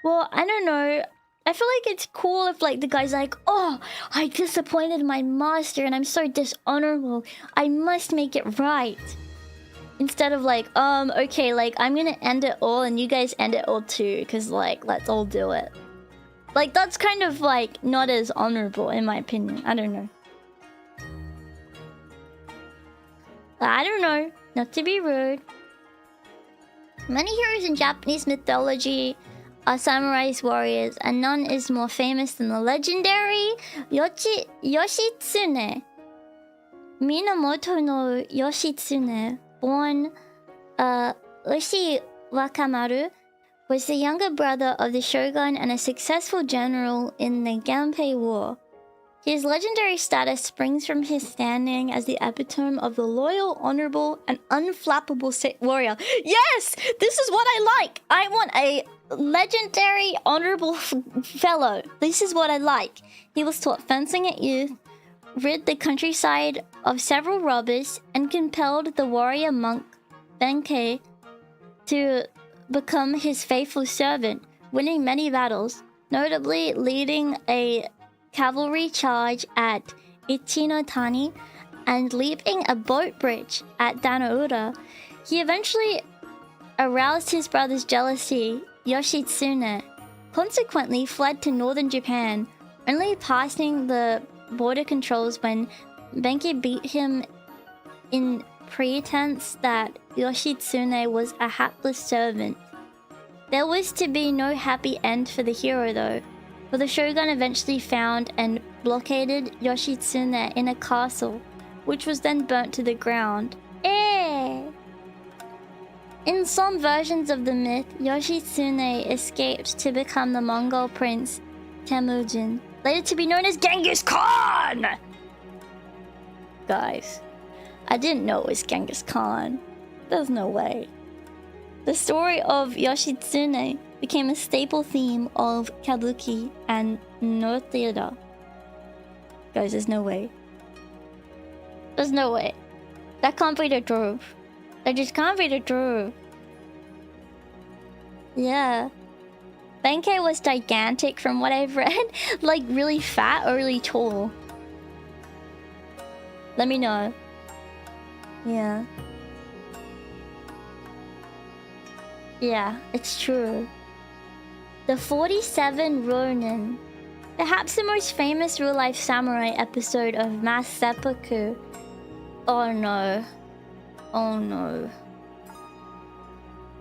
Well, I don't know. I feel like it's cool if, like, the guy's like, oh, I disappointed my master and I'm so dishonorable. I must make it right. Instead of like, okay, like, I'm gonna end it all and you guys end it all too. Because, like, let's all do it. Like, that's kind of, like, not as honorable, in my opinion. I don't know. I don't know. Not to be rude. Many heroes in Japanese mythology are samurais warriors, and none is more famous than the legendary Yoshitsune. Minamoto no Yoshitsune, born Ushi Wakamaru, was the younger brother of the shogun and a successful general in the Genpei War. His legendary status springs from his standing as the epitome of the loyal, honorable, and unflappable warrior. Yes! This is what I like! I want a legendary, honorable fellow. This is what I like. He was taught fencing at youth, rid the countryside of several robbers, and compelled the warrior monk Benkei to become his faithful servant, winning many battles, notably leading a cavalry charge at Ichinotani and leaping a boat bridge at Danoura. He eventually aroused his brother's jealousy, Yoshitsune, consequently fled to northern Japan, only passing the border controls when Benkei beat him in pretense that Yoshitsune was a hapless servant. There was to be no happy end for the hero though, for the shogun eventually found and blockaded Yoshitsune in a castle, which was then burnt to the ground. In some versions of the myth, Yoshitsune escaped to become the Mongol prince Temujin, later to be known as Genghis Khan! Guys, I didn't know it was Genghis Khan. There's no way. The story of Yoshitsune became a staple theme of kabuki and no theater. Guys, there's no way. There's no way. That can't be the truth. That just can't be the truth. Yeah. Benkei was gigantic from what I've read. Like really fat or really tall. Let me know. Yeah. Yeah, it's true. The 47 Ronin. Perhaps the most famous real-life samurai episode of mass seppuku. Oh no. Oh no.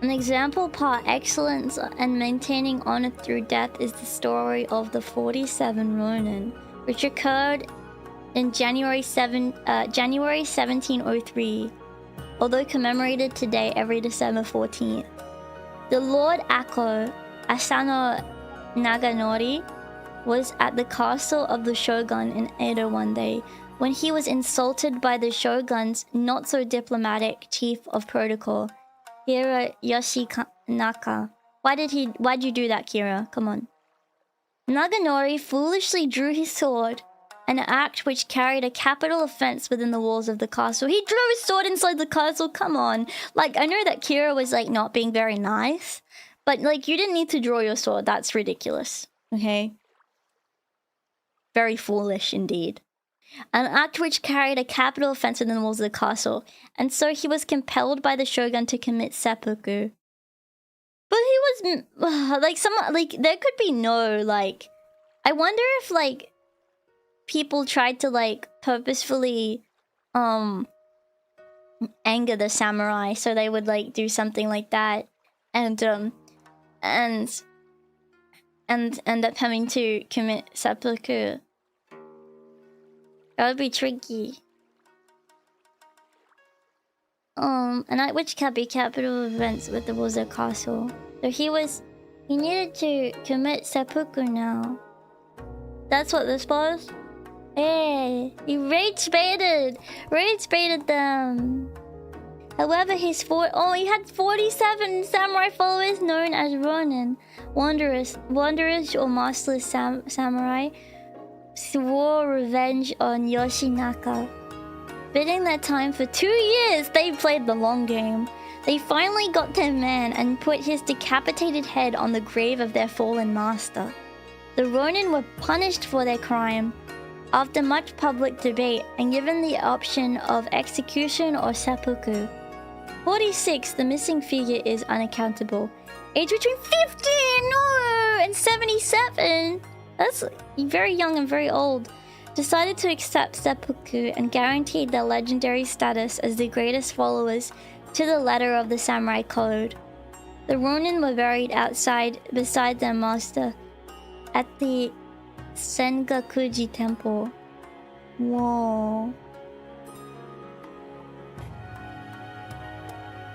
An example par excellence and maintaining honor through death is the story of the 47 Ronin, which occurred in January 1703, although commemorated today every December 14th. The Lord Akko, Asano Naganori, was at the castle of the shogun in Edo one day when he was insulted by the shogun's not-so-diplomatic chief of protocol, Kira Yoshinaka. Why'd you do that, Kira? Come on. Naganori foolishly drew his sword, an act which carried a capital offense within the walls of the castle. He drew his sword inside the castle, come on. Like, I know that Kira was, like, not being very nice, but, like, you didn't need to draw your sword. That's ridiculous, okay? Very foolish indeed. An act which carried a capital offense within the walls of the castle, and so he was compelled by the shogun to commit seppuku. But he was, there could be no, like... I wonder if, like, people tried to, like, purposefully, anger the samurai, so they would, like, do something like that, and end up having to commit seppuku. That would be tricky. An act which can be capital events with the walls of the castle. So he needed to commit seppuku now. That's what this was? Hey, he rage baited them. However, he had 47 samurai followers known as Ronin, wanderers or masterless samurai, swore revenge on Yoshinaka. Bidding their time for 2 years, they played the long game. They finally got their man and put his decapitated head on the grave of their fallen master. The Ronin were punished for their crime. After much public debate and given the option of execution or seppuku. 46, the missing figure, is unaccountable. Age between 50 and 77. That's very young and very old. Decided to accept seppuku and guaranteed their legendary status as the greatest followers to the letter of the samurai code. The Ronin were buried beside their master at the Sengakuji Temple. Whoa.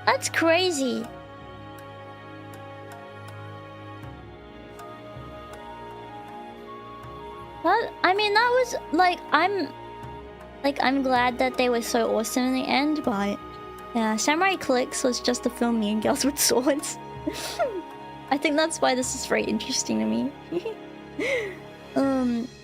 That's crazy. That was like I'm glad that they were so awesome in the end, but yeah, Samurai Clicks was just a film me and girls with swords. I think that's why this is very interesting to me.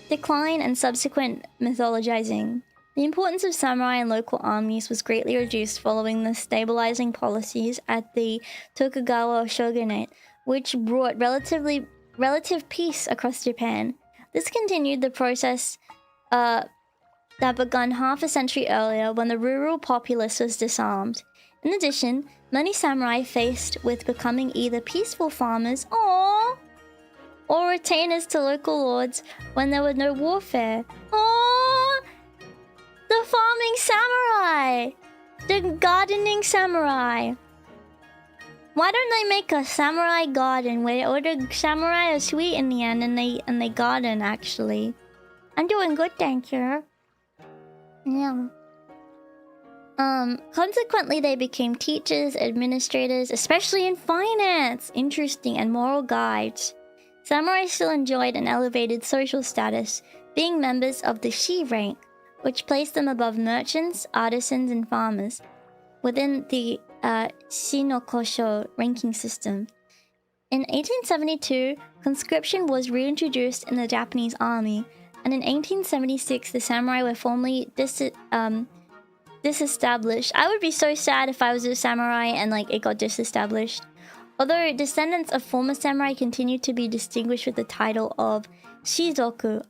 Decline and subsequent mythologizing. The importance of samurai and local armies was greatly reduced following the stabilizing policies at the Tokugawa shogunate, which brought relative peace across Japan. This continued the process that begun half a century earlier when the rural populace was disarmed. In addition, many samurai faced with becoming either peaceful farmers or retainers to local lords when there was no warfare. The farming samurai! The gardening samurai! Why don't they make a samurai garden where all the samurai are sweet in the end and they garden actually? I'm doing good, thank you. Yeah. Consequently, they became teachers, administrators, especially in finance, interesting, and moral guides. Samurai still enjoyed an elevated social status, being members of the Shi rank, which placed them above merchants, artisans, and farmers within the Shinokosho ranking system. In 1872, conscription was reintroduced in the Japanese army, and in 1876, the samurai were formally disestablished. I would be so sad if I was a samurai and like it got disestablished. Although descendants of former samurai continued to be distinguished with the title of Shizoku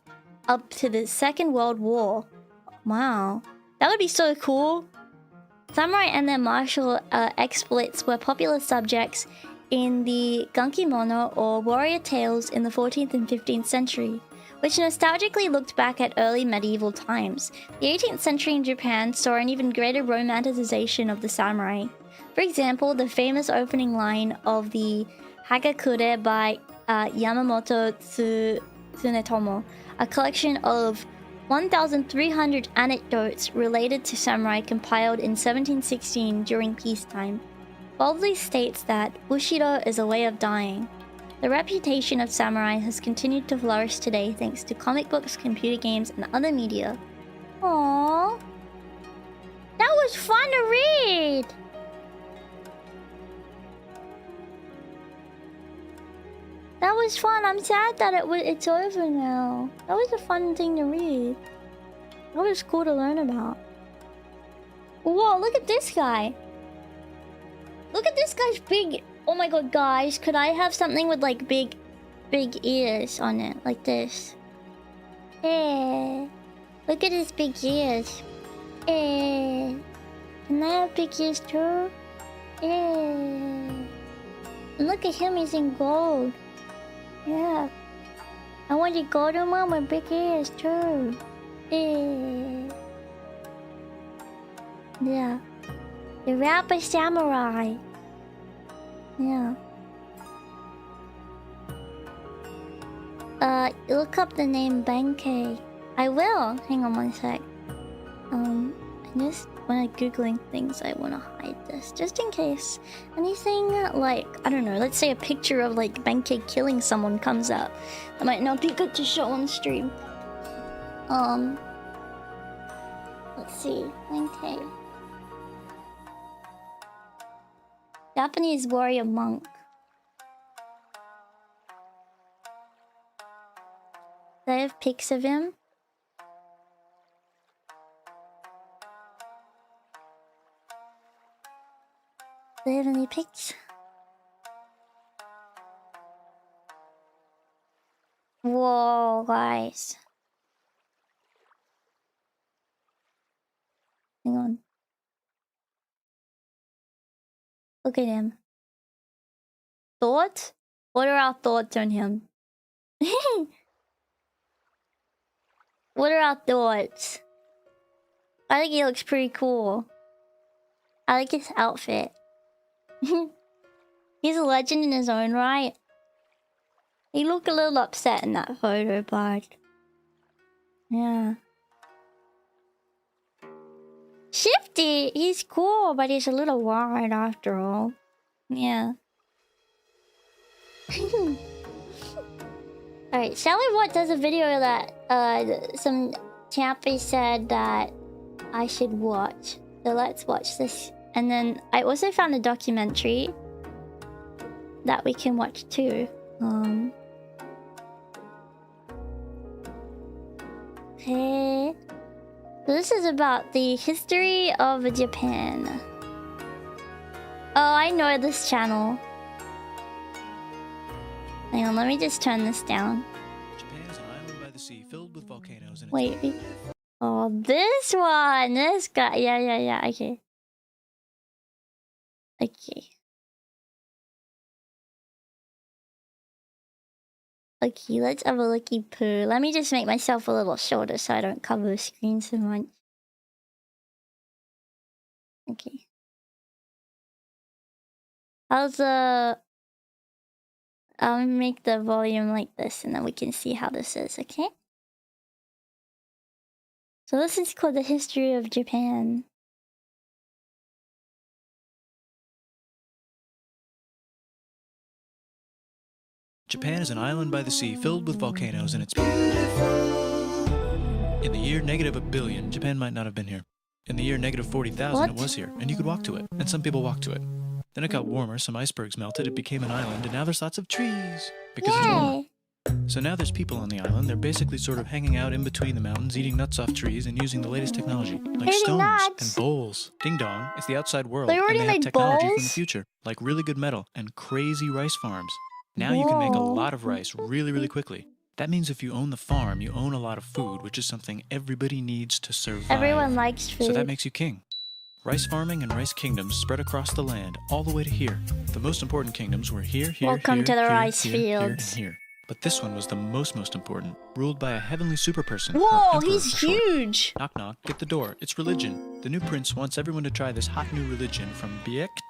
up to the Second World War. Wow, that would be so cool. Samurai and their martial exploits were popular subjects in the Gankimono or warrior tales in the 14th and 15th century, which nostalgically looked back at early medieval times. The 18th century in Japan saw an even greater romanticization of the samurai. For example, the famous opening line of the Hagakure by Yamamoto Tsunetomo, a collection of 1,300 anecdotes related to samurai compiled in 1716 during peacetime, boldly states that Bushido is a way of dying. The reputation of samurai has continued to flourish today thanks to comic books, computer games, and other media. Aww. That was fun to read! That was fun. I'm sad that it's over now. That was a fun thing to read. That was cool to learn about. Whoa, look at this guy. Look at this guy's big... Oh my god, guys. Could I have something with like big ears on it? Like this. Yeah. Look at his big ears. Yeah. Can I have big ears too? Yeah. And look at him, he's in gold. Yeah. I want a golden one with big ears too. Yeah. Yeah. The Rabba Samurai. Yeah. Look up the name Benkei. I will. Hang on one sec. When I'm googling things, I want to hide this just in case anything like, I don't know, let's say a picture of like Benkei killing someone comes up. That might not be good to show on stream. Let's see, Benkei. Japanese warrior monk. Do I have pics of him? Do they have any pics? Whoa, guys. Hang on. Look at him. Thoughts? What are our thoughts on him? What are our thoughts? I think he looks pretty cool. I like his outfit. He's a legend in his own right. He looked a little upset in that photo, but... yeah. Shifty! He's cool, but he's a little wide after all. Yeah. Alright, Sally Watt does a video that some champy said that I should watch. So let's watch this. And then I also found a documentary that we can watch too. Okay. So this is about the history of Japan. Oh, I know this channel. Hang on, let me just turn this down. Japan is an island by the sea filled with volcanoes and wait. Oh, this one! This guy. Yeah, okay. Okay. Okay, let's have a looky poo. Let me just make myself a little shorter so I don't cover the screen so much. Okay. How's the... I'll make the volume like this and then we can see how this is, okay? So this is called the history of Japan. Japan is an island by the sea filled with volcanoes and it's beautiful. In the year -1 billion, Japan might not have been here. In the year -40,000, it was here, and you could walk to it, and some people walked to it. Then it got warmer, some icebergs melted, it became an island, and now there's lots of trees because it's warmer. So now there's people on the island. They're basically sort of hanging out in between the mountains, eating nuts off trees, and using the latest technology, like Eating stones nuts. and bowls. Ding dong, it's the outside world, They already and they have made technology from the bowls? future, like really good metal and crazy rice farms. Now you can make a Whoa. lot of rice really quickly. That means if you own the farm, you own a lot of food, which is something everybody needs to survive. Everyone likes food. So that makes you king. Rice farming and rice kingdoms spread across the land, all the way to here. The most important kingdoms were here, Welcome here, to the here, rice here, here, and fields. here. But this one was the most important, ruled by a heavenly super person. or Whoa, emperor he's for short. huge. Knock knock, get the door. It's religion. The new prince wants everyone to try this hot new religion from Biekt.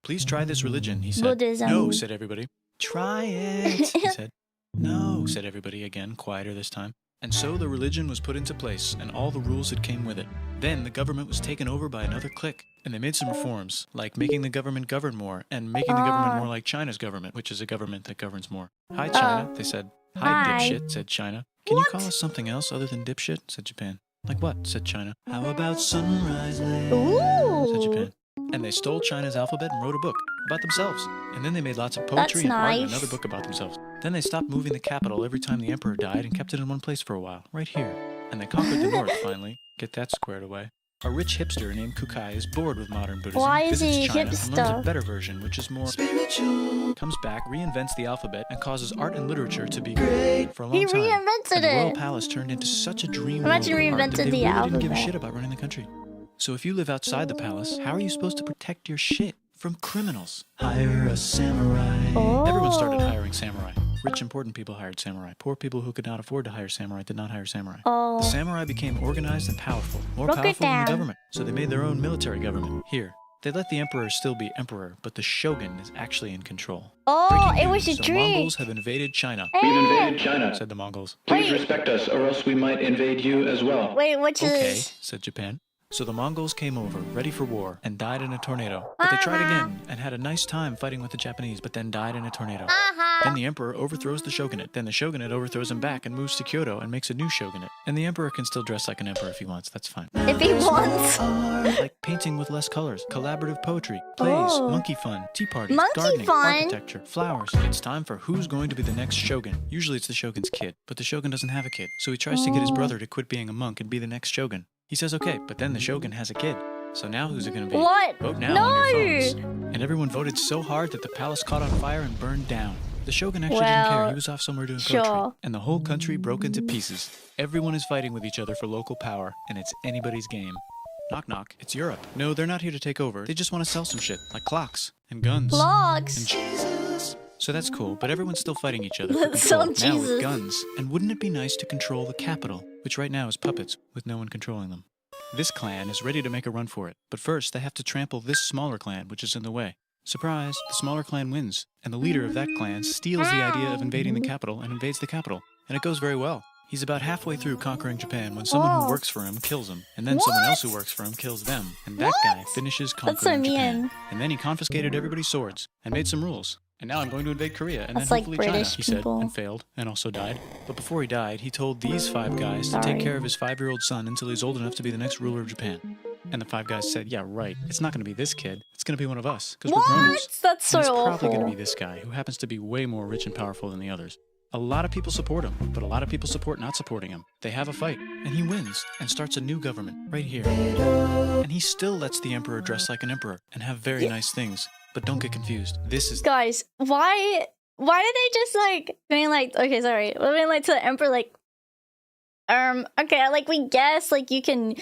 Please try this religion, he said. Buddhism. No, said everybody. Try it, he said. No, said everybody again, quieter this time. And so the religion was put into place, and all the rules that came with it. Then the government was taken over by another clique, and they made some reforms, like making the government govern more, and making the government more like China's government, which is a government that governs more. Hi, China, they said. Hi, Hi. dipshit, said China. Can you call us something else other than dipshit, said Japan. Like what, said China. How about sunrise land, said Ooh. Japan. And they stole China's alphabet and wrote a book about themselves. And then they made lots of poetry That's and art and nice. another book about themselves. Then they stopped moving the capital every time the emperor died and kept it in one place for a while, right here. And they conquered the north finally. Get that squared away. A rich hipster named Kukai is bored with modern Buddhism. Why is visits he a China and learns a hipster? better version, which is more spiritual. Comes back, reinvents the alphabet, and causes art and literature to be great for a long He time. reinvented And the royal it. palace turned into such a dream Imagine world of art reinvented that they the really didn't give a alphabet. shit about running the country. So if you live outside the palace, how are you supposed to protect your shit from criminals? Hire a samurai. Everyone started Oh. hiring samurai. Rich, important people hired samurai. Poor people who could not afford to hire samurai did not hire samurai. Oh. The samurai became organized and powerful, more Broke it powerful than the down. government. So they made their own military government. Here, they let the emperor still be emperor, but the shogun is actually in control. Oh, Breaking it was a news, the trick. Mongols have invaded China, We've invaded China. said the Mongols. Please respect us, or else we might invade you as well. Wait, which Okay, is? said Japan. So the Mongols came over, ready for war, and died in a tornado. But they tried again, and had a nice time fighting with the Japanese, but then died in a tornado. Then the emperor overthrows the shogunate. Then the shogunate overthrows him back and moves to Kyoto and makes a new shogunate. And the emperor can still dress like an emperor if he wants, that's fine. If he wants. Like painting with less colors, collaborative poetry, plays, Oh. monkey fun, tea parties, Monkey gardening, fun? architecture, flowers. It's time for who's going to be the next shogun. Usually it's the shogun's kid, but the shogun doesn't have a kid. So he tries to get his brother to quit being a monk and be the next shogun. He says okay, but then the shogun has a kid. So now who's it going to be? What? Vote now No. on your phones. And everyone voted so hard that the palace caught on fire and burned down. The shogun actually didn't care. Well, He was off somewhere doing poetry. sure. And the whole country broke into pieces. Everyone is fighting with each other for local power, and it's anybody's game. Knock knock, it's Europe. No, they're not here to take over. They just want to sell some shit, like clocks and guns. And Vlogs. Jesus. So that's cool, but everyone's still fighting each other for Let's sell control, now Jesus. with guns. And wouldn't it be nice to control the capital, which right now is puppets, with no one controlling them? This clan is ready to make a run for it, but first they have to trample this smaller clan, which is in the way. Surprise, the smaller clan wins, and the leader of that clan steals the idea of invading the capital and invades the capital. And it goes very well. He's about halfway through conquering Japan when someone Whoa. who works for him kills him, and then someone else who works for him kills them, and that guy What? finishes That's so conquering Japan. mean. And then he confiscated everybody's swords and made some rules. And now I'm going to invade Korea and That's then like hopefully China, British he said, people. and failed, and also died. But before he died, he told these 5 guys to Sorry. take care of his 5-year-old son until he's old enough to be the next ruler of Japan. And the 5 guys said, yeah, right, it's not going to be this kid, it's going to be one of us, because we're grown-ups. What? That's so And it's probably awful. going to be this guy, who happens to be way more rich and powerful than the others. A lot of people support him, but a lot of people support not supporting him. They have a fight, and he wins, and starts a new government, right here. And he still lets the emperor dress like an emperor, and have very nice things. But don't get confused, this is Guys, why did they just like being like, okay, sorry, being like to the emperor like, okay, like we guess like you can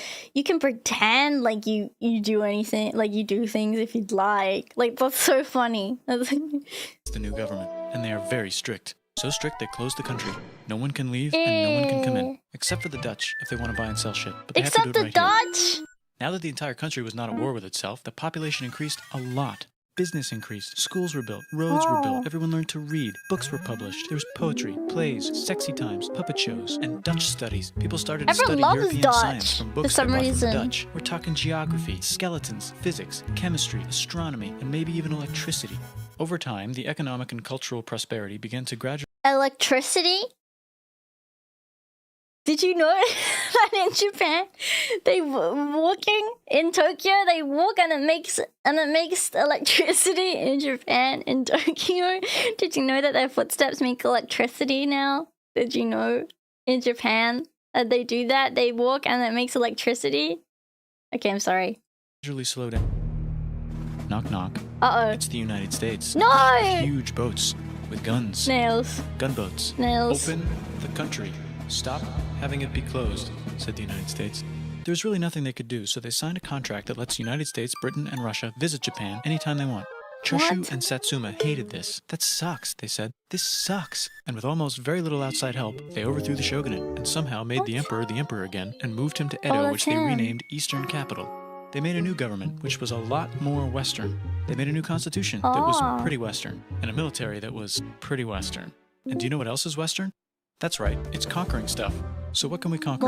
pretend like you do anything, like you do things if you'd like that's so funny. the new government, and they are very strict. So strict they closed the country. No one can leave, and no one can come in. Except for the Dutch, if they want to buy and sell shit. But they have Except to do the it right here. Dutch. Now that the entire country was not at war with itself, the population increased a lot. Business increased, schools were built, roads were built, everyone learned to read, books were published, there was poetry, plays, sexy times, puppet shows, and Dutch studies. People started to Everyone study loves European Dutch science from for books some they bought from the reason. Dutch. We're talking geography, skeletons, physics, chemistry, astronomy, and maybe even electricity. Over time, the economic and cultural prosperity began to gradually Electricity? Did you know that in Japan, walking in Tokyo, they walk and it makes electricity in Japan, in Tokyo? Did you know that their footsteps make electricity now? Did you know in Japan that they do that? They walk and it makes electricity? Okay, I'm sorry. slow down. Knock, knock. Uh-oh. It's the United States. No! Huge boats with guns. Nails. Gunboats. Nails. Open the country. Stop having it be closed, said the United States. There was really nothing they could do, so they signed a contract that lets the United States, Britain, and Russia visit Japan anytime they want. Choshu and Satsuma hated this. That sucks, they said. This sucks. And with almost very little outside help, they overthrew the shogunate and somehow made the emperor again and moved him to Edo, which they renamed Eastern Capital. They made a new government, which was a lot more Western. They made a new constitution that was pretty Western, and a military that was pretty Western. And do you know what else is Western? That's right, it's conquering stuff. So what can we conquer?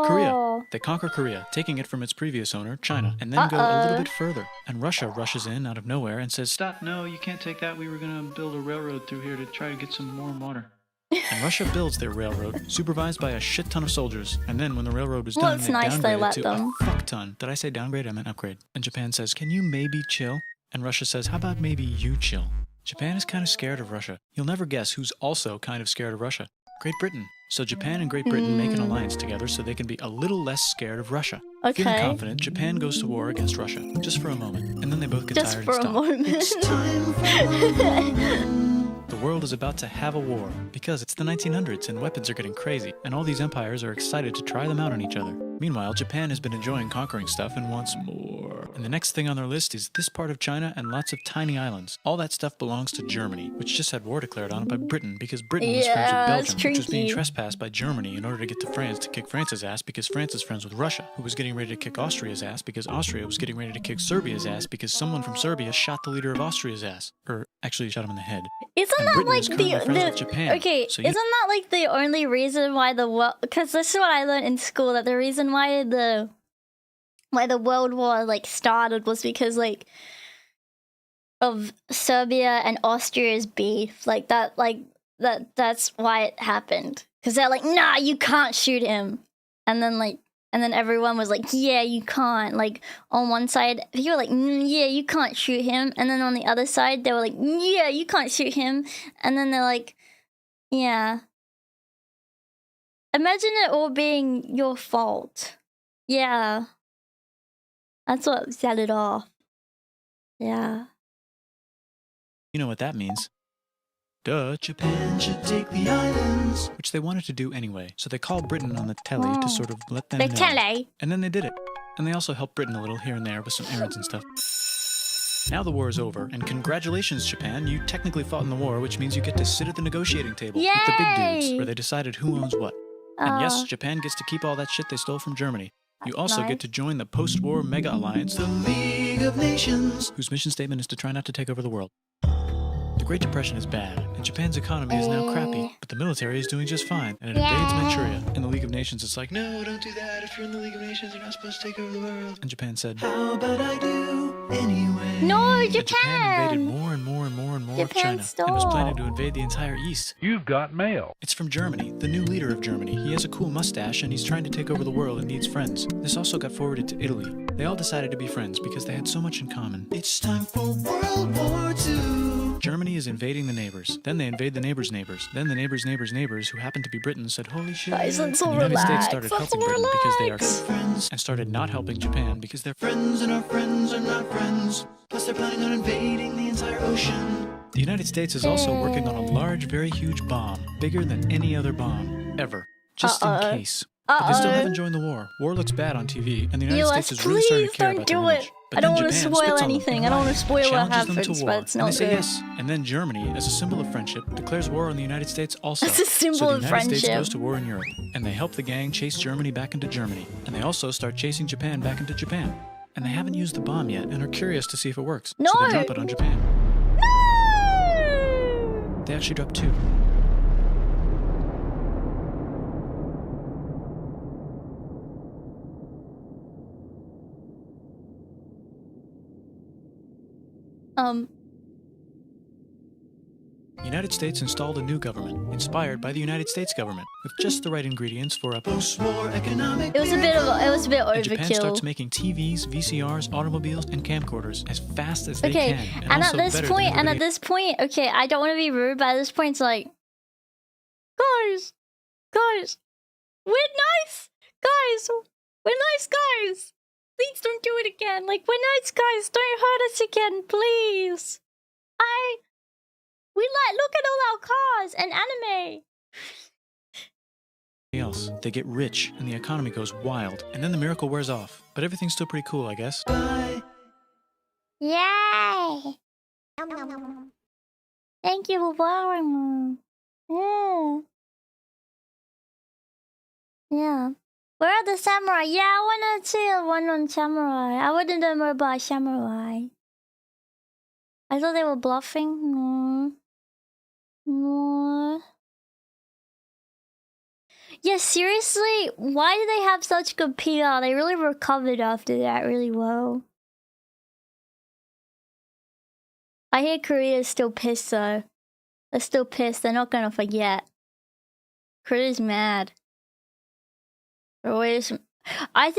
Korea. They conquer Korea, taking it from its previous owner, China, and then go a little bit further. And Russia rushes in out of nowhere and says, "Stop, no, you can't take that. We were going to build a railroad through here to try to get some warm water." And Russia builds their railroad, supervised by a shit ton of soldiers. And then when the railroad was done, they downgraded it to a fuck ton. Did I say downgrade? I meant upgrade. And Japan says, "Can you maybe chill?" And Russia says, "How about maybe you chill?" Japan is kind of scared of Russia. You'll never guess who's also kind of scared of Russia. Great Britain. So Japan and Great Britain make an alliance together so they can be a little less scared of Russia. Okay. Feeling confident, Japan goes to war against Russia, just for a moment, and then they both get tired and stop. Just for a moment. It's time for a moment. The world is about to have a war, because it's the 1900s and weapons are getting crazy, and all these empires are excited to try them out on each other. Meanwhile, Japan has been enjoying conquering stuff and wants more. And the next thing on their list is this part of China and lots of tiny islands. All that stuff belongs to Germany, which just had war declared on it by Britain because Britain was friends with Belgium, which was being trespassed by Germany in order to get to France to kick France's ass because France is friends with Russia, who was getting ready to kick Austria's ass because Austria was getting ready to kick Serbia's ass because someone from Serbia shot the leader of Austria's ass. Or actually shot him in the head. Isn't that like isn't that like the only reason why the world? Because this is what I learned in school, that the reason why the World War like started was because like of Serbia and Austria's beef, that's why it happened. Because they're like, nah, you can't shoot him, and then everyone was like, yeah, you can't. Like, on one side, you were like, yeah, you can't shoot him. And then on the other side, they were like, yeah, you can't shoot him. And then they're like, yeah. Imagine it all being your fault. Yeah. That's what set it off. Yeah. You know what that means. Duh, Japan should take the islands. Which they wanted to do anyway, so they called Britain on the telly to sort of let them know. The telly? And then they did it. And they also helped Britain a little here and there with some errands and stuff. Now the war is over, and congratulations, Japan, you technically fought in the war, which means you get to sit at the negotiating table with the big dudes, where they decided who owns what. And yes, Japan gets to keep all that shit they stole from Germany. You also get to join the post-war mega alliance, the League of Nations, whose mission statement is to try not to take over the world. The Great Depression is bad, and Japan's economy is now crappy, but the military is doing just fine, and it invades Manchuria. And the League of Nations is like, no, don't do that. If you're in the League of Nations, you're not supposed to take over the world. And Japan said, how about I do anyway? No, Japan! And Japan invaded more and more and more and more of China, and was planning to invade the entire East. You've got mail. It's from Germany, the new leader of Germany. He has a cool mustache, and he's trying to take over the world and needs friends. This also got forwarded to Italy. They all decided to be friends because they had so much in common. It's time for World War II. Germany is invading the neighbors. Then they invade the neighbors' neighbors. Then the neighbors' neighbors' neighbors, who happened to be Britain, said, holy shit. Guys, let's all the United relax. States started helping Britain because they are good friends, and started not helping Japan because they're friends and our friends are not friends. Plus they're planning on invading the entire ocean. The United States is also working on a large, very huge bomb, bigger than any other bomb ever, just in case. But they still haven't joined the war. War looks bad on TV, and the United States is really starting to care about their image. But I don't want to spoil anything. I don't want to spoil what happens, but it's not good. They say good. yes, and then Germany, as a symbol of friendship, declares war on the United States also. It's a symbol of friendship. So the United States goes to war in Europe, and they help the gang chase Germany back into Germany, and they also start chasing Japan back into Japan. And they haven't used the bomb yet, and are curious to see if it works. No! So they drop it on Japan. No! They actually dropped 2. United States installed a new government, inspired by the United States government, with just the right ingredients for a post-war economic. It was a bit overkill. And Japan starts making TVs, VCRs, automobiles, and camcorders as fast as they can. And at this point, okay, I don't want to be rude, but at this point, it's like, guys, we're nice, guys. Please don't do it again. Like, we're nice guys. Don't hurt us again, please. We look at all our cars and anime. Else, they get rich and the economy goes wild, and then the miracle wears off. But everything's still pretty cool, I guess. Yay! Thank you for borrowing. Yeah. Where are the samurai? Yeah, I wanna see one on samurai. I wouldn't know more about samurai. I thought they were bluffing. No. Yeah, seriously, why do they have such good PR? They really recovered after that really well. I hear Korea's still pissed though. They're still pissed. They're not gonna forget. Korea's mad. Always. I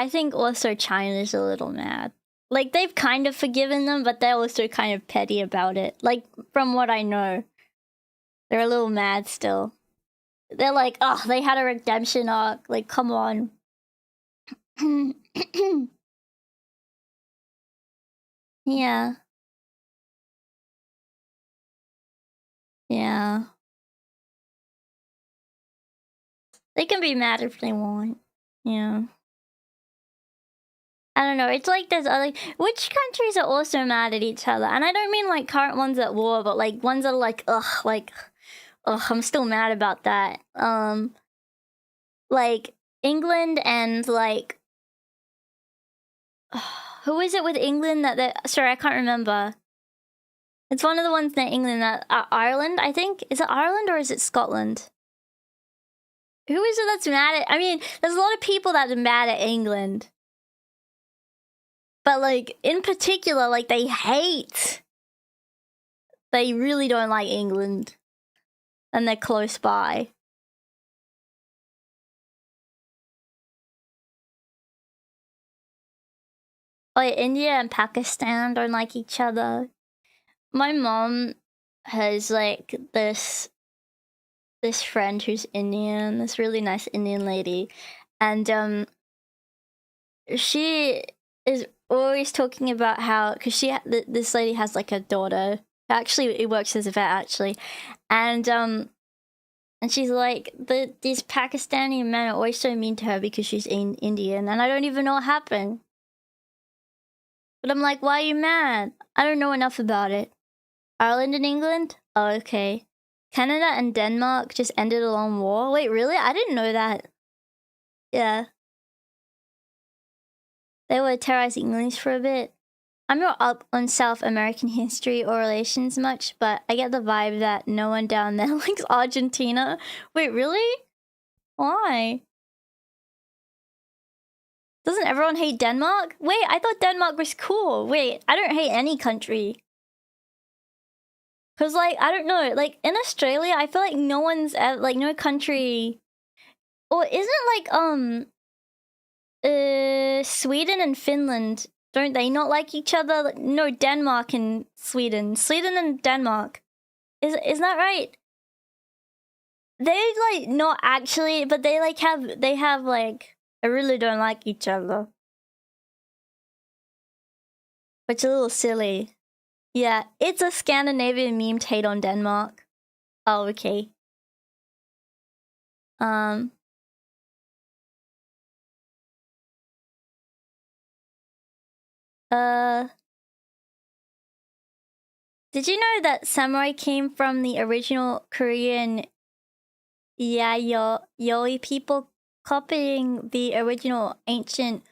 think also China's a little mad. Like, they've kind of forgiven them, but they're also kind of petty about it. Like, from what I know, they're a little mad still. They're like, oh, they had a redemption arc. Like, come on. Yeah. Yeah. They can be mad if they want. Yeah. I don't know. It's like there's other... Which countries are also mad at each other? And I don't mean like current ones at war, but like ones that are like, I'm still mad about that. Like England and like... who is it with England that... Sorry, I can't remember. It's one of the ones in England that... Ireland, I think? Is it Ireland or is it Scotland? Who is it that's mad at... I mean, there's a lot of people that are mad at England. But, like, in particular, like, they hate... They really don't like England. And they're close by. Oh, yeah, India and Pakistan don't like each other. My mom has, like, this friend who's Indian, this really nice Indian lady, and she is always talking about how, because this lady has like a daughter, actually it works as a vet actually, and she's like, these Pakistani men are always so mean to her because she's Indian, and I don't even know what happened. But I'm like, why are you mad? I don't know enough about it. Ireland and England? Oh, okay. Canada and Denmark just ended a long war? Wait, really? I didn't know that. Yeah. They were terrorizing English for a bit. I'm not up on South American history or relations much, but I get the vibe that no one down there likes Argentina. Wait, really? Why? Doesn't everyone hate Denmark? Wait, I thought Denmark was cool. Wait, I don't hate any country. Cause like, I don't know, like in Australia, I feel like no one's like no country, or isn't like Sweden and Finland, don't they not like each other? No, Denmark and Sweden and Denmark, isn't that right? They like not actually, but they like have like, I really don't like each other, which is a little silly. Yeah, it's a Scandinavian meme hate on Denmark. Oh, okay. Did you know that samurai came from the original Korean Yayoi people, copying the original ancient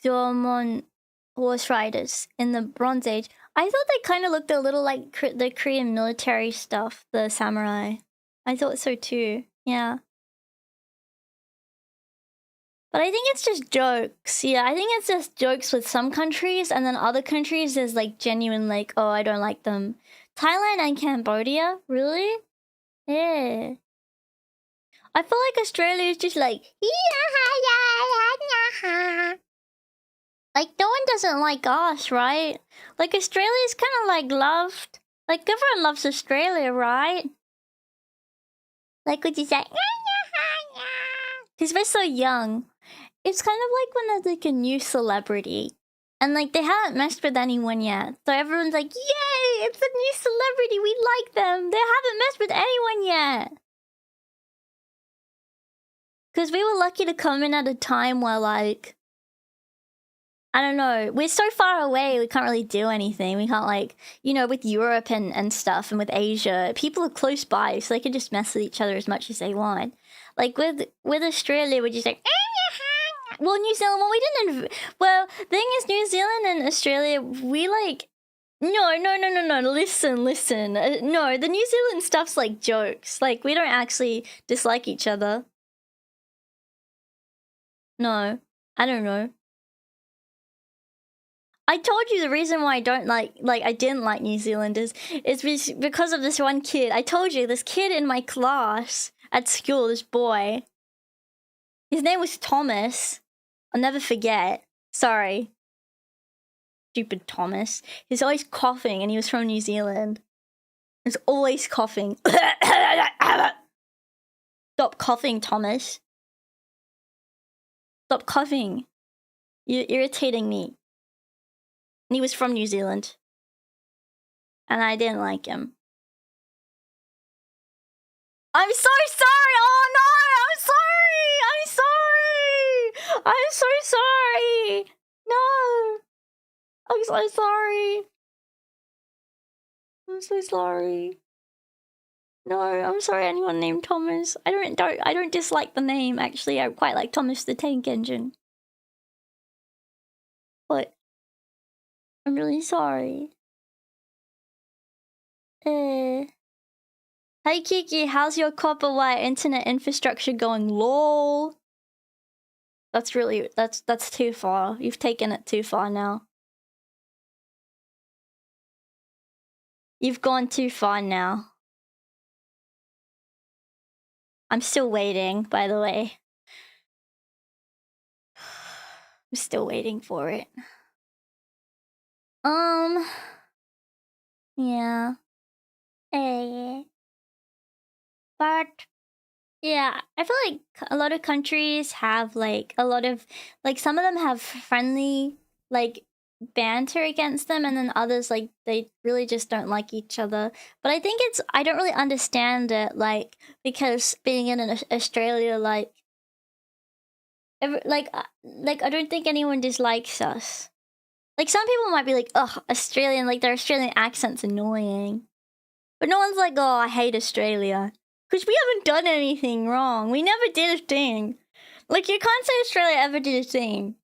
Jomon horse riders in the Bronze Age? I thought they kind of looked a little like the Korean military stuff, the samurai. I thought so too, yeah. But I think it's just jokes. Yeah, I think it's just jokes with some countries, and then other countries there's like genuine like, oh, I don't like them. Thailand and Cambodia? Really? Yeah. I feel like Australia is just like... Like, no one doesn't like us, right? Like, Australia's kind of, like, loved. Like, everyone loves Australia, right? Like, would you say... Because we're so young. It's kind of like when there's, like, a new celebrity. And, like, they haven't messed with anyone yet. So everyone's like, yay, it's a new celebrity, we like them. They haven't messed with anyone yet. Because we were lucky to come in at a time where, like... I don't know, we're so far away, we can't really do anything. We can't, like, you know, with Europe and stuff, and with Asia, people are close by, so they can just mess with each other as much as they want. Like, with Australia, we're just like... Well, New Zealand, well, we didn't... Well, the thing is, New Zealand and Australia, we, like... No, listen. No, the New Zealand stuff's, like, jokes. Like, we don't actually dislike each other. No, I don't know. I told you the reason why I don't I didn't like New Zealand is because of this one kid. I told you, this kid in my class at school, this boy. His name was Thomas. I'll never forget. Sorry. Stupid Thomas. He's always coughing and he was from New Zealand. He's always coughing. Stop coughing, Thomas. Stop coughing. You're irritating me. And he was from New Zealand. And I didn't like him. I'm so sorry! Oh no! I'm so sorry! No! I'm so sorry! I'm so sorry. No, I'm sorry anyone named Thomas. I don't dislike the name, actually. I quite like Thomas the Tank Engine. But I'm really sorry. Hey Kiki, how's your copper wire internet infrastructure going? LOL. That's too far. You've taken it too far now. You've gone too far now. I'm still waiting, by the way. I'm still waiting for it. Yeah. But yeah, I feel like a lot of countries have like a lot of some of them have friendly like banter against them, and then others like they really just don't like each other. But I think I don't really understand it, like, because being in Australia, I don't think anyone dislikes us. Like, some people might be like, ugh, Australian, like, their Australian accent's annoying. But no one's like, oh, I hate Australia. Because we haven't done anything wrong. We never did a thing. Like, you can't say Australia ever did a thing.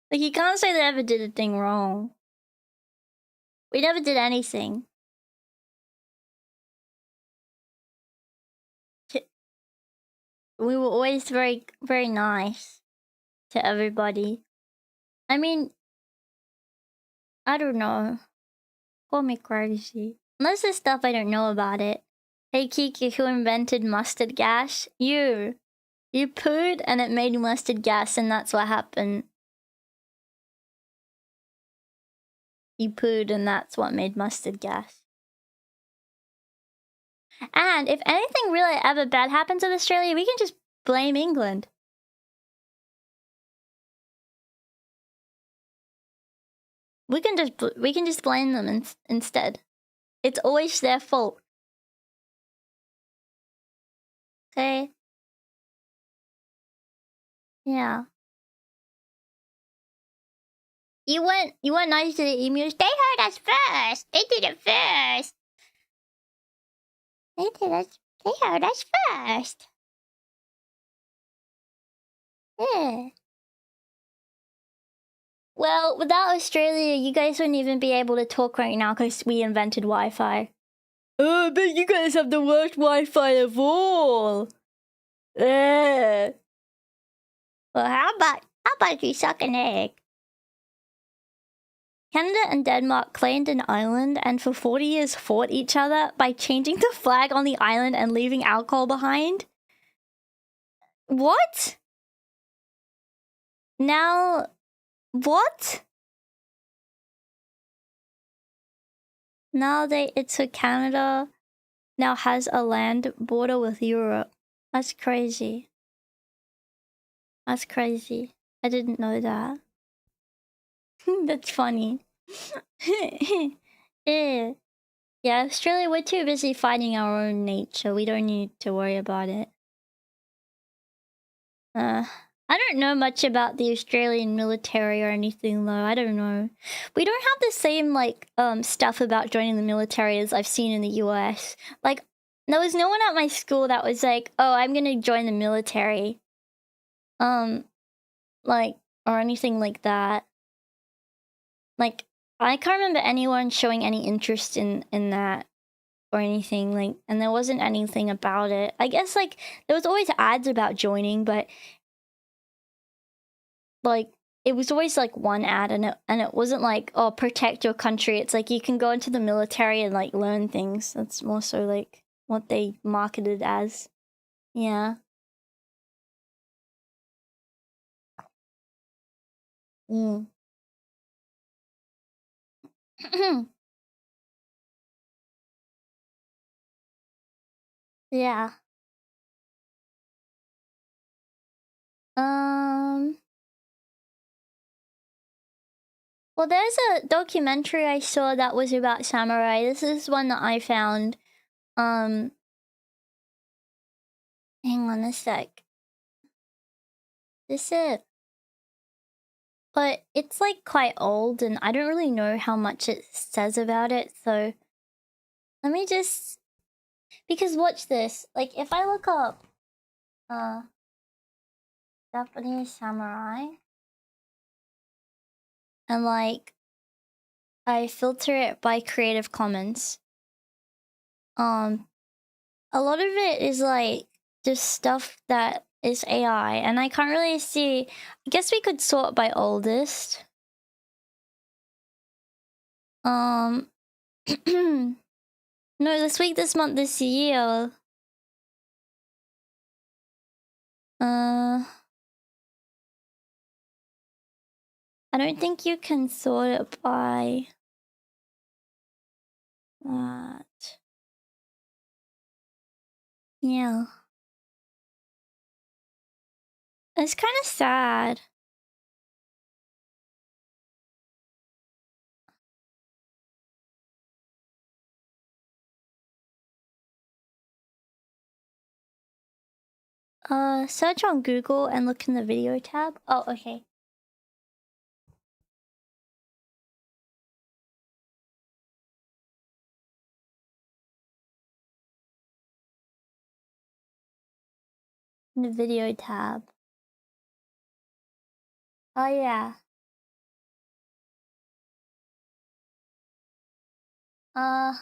Like, you can't say they ever did a thing wrong. We never did anything. We were always very, very nice to everybody. I mean, I don't know. Call me crazy. Most of the stuff I don't know about it. Hey Kiki, who invented mustard gas? You. You pooed and it made mustard gas, and that's what happened. You pooed and that's what made mustard gas. And if anything really ever bad happens in Australia, we can just blame England. We can just blame them instead. It's always their fault. Okay. Yeah. You weren't nice to the emus. They heard us first. They did it first. They heard us first. Yeah. Well, without Australia, you guys wouldn't even be able to talk right now because we invented Wi-Fi. Oh, but you guys have the worst Wi-Fi of all. Well, how about you suck an egg? Canada and Denmark claimed an island and for 40 years fought each other by changing the flag on the island and leaving alcohol behind. What? Now, what? Now it's so Canada now has a land border with Europe. That's crazy. That's crazy. I didn't know that. That's funny. Yeah. Yeah, Australia, we're too busy fighting our own nature. We don't need to worry about it. I don't know much about the Australian military or anything though. I don't know. We don't have the same like stuff about joining the military as I've seen in the US. Like there was no one at my school that was like, "Oh, I'm going to join the military." Like or anything like that. Like I can't remember anyone showing any interest in that or anything like, and there wasn't anything about it. I guess like there was always ads about joining, but like it was always like one ad and it wasn't like, oh, protect your country. It's like you can go into the military and like learn things. That's more so like what they marketed as. Yeah. Yeah. Well, there's a documentary I saw that was about samurai. This is one that I found. Hang on a sec. This is... But it's like quite old and I don't really know how much it says about it, so... Let me just... Because watch this. Like, if I look up... Japanese samurai... And like... I filter it by Creative Commons. A lot of it is like... Just stuff that is AI, and I can't really see... I guess we could sort by oldest. No, this week, this month, this year. I don't think you can sort it by that. Yeah. It's kind of sad. Search on Google and look in the video tab. Oh, okay. In the video tab. Oh, yeah. Can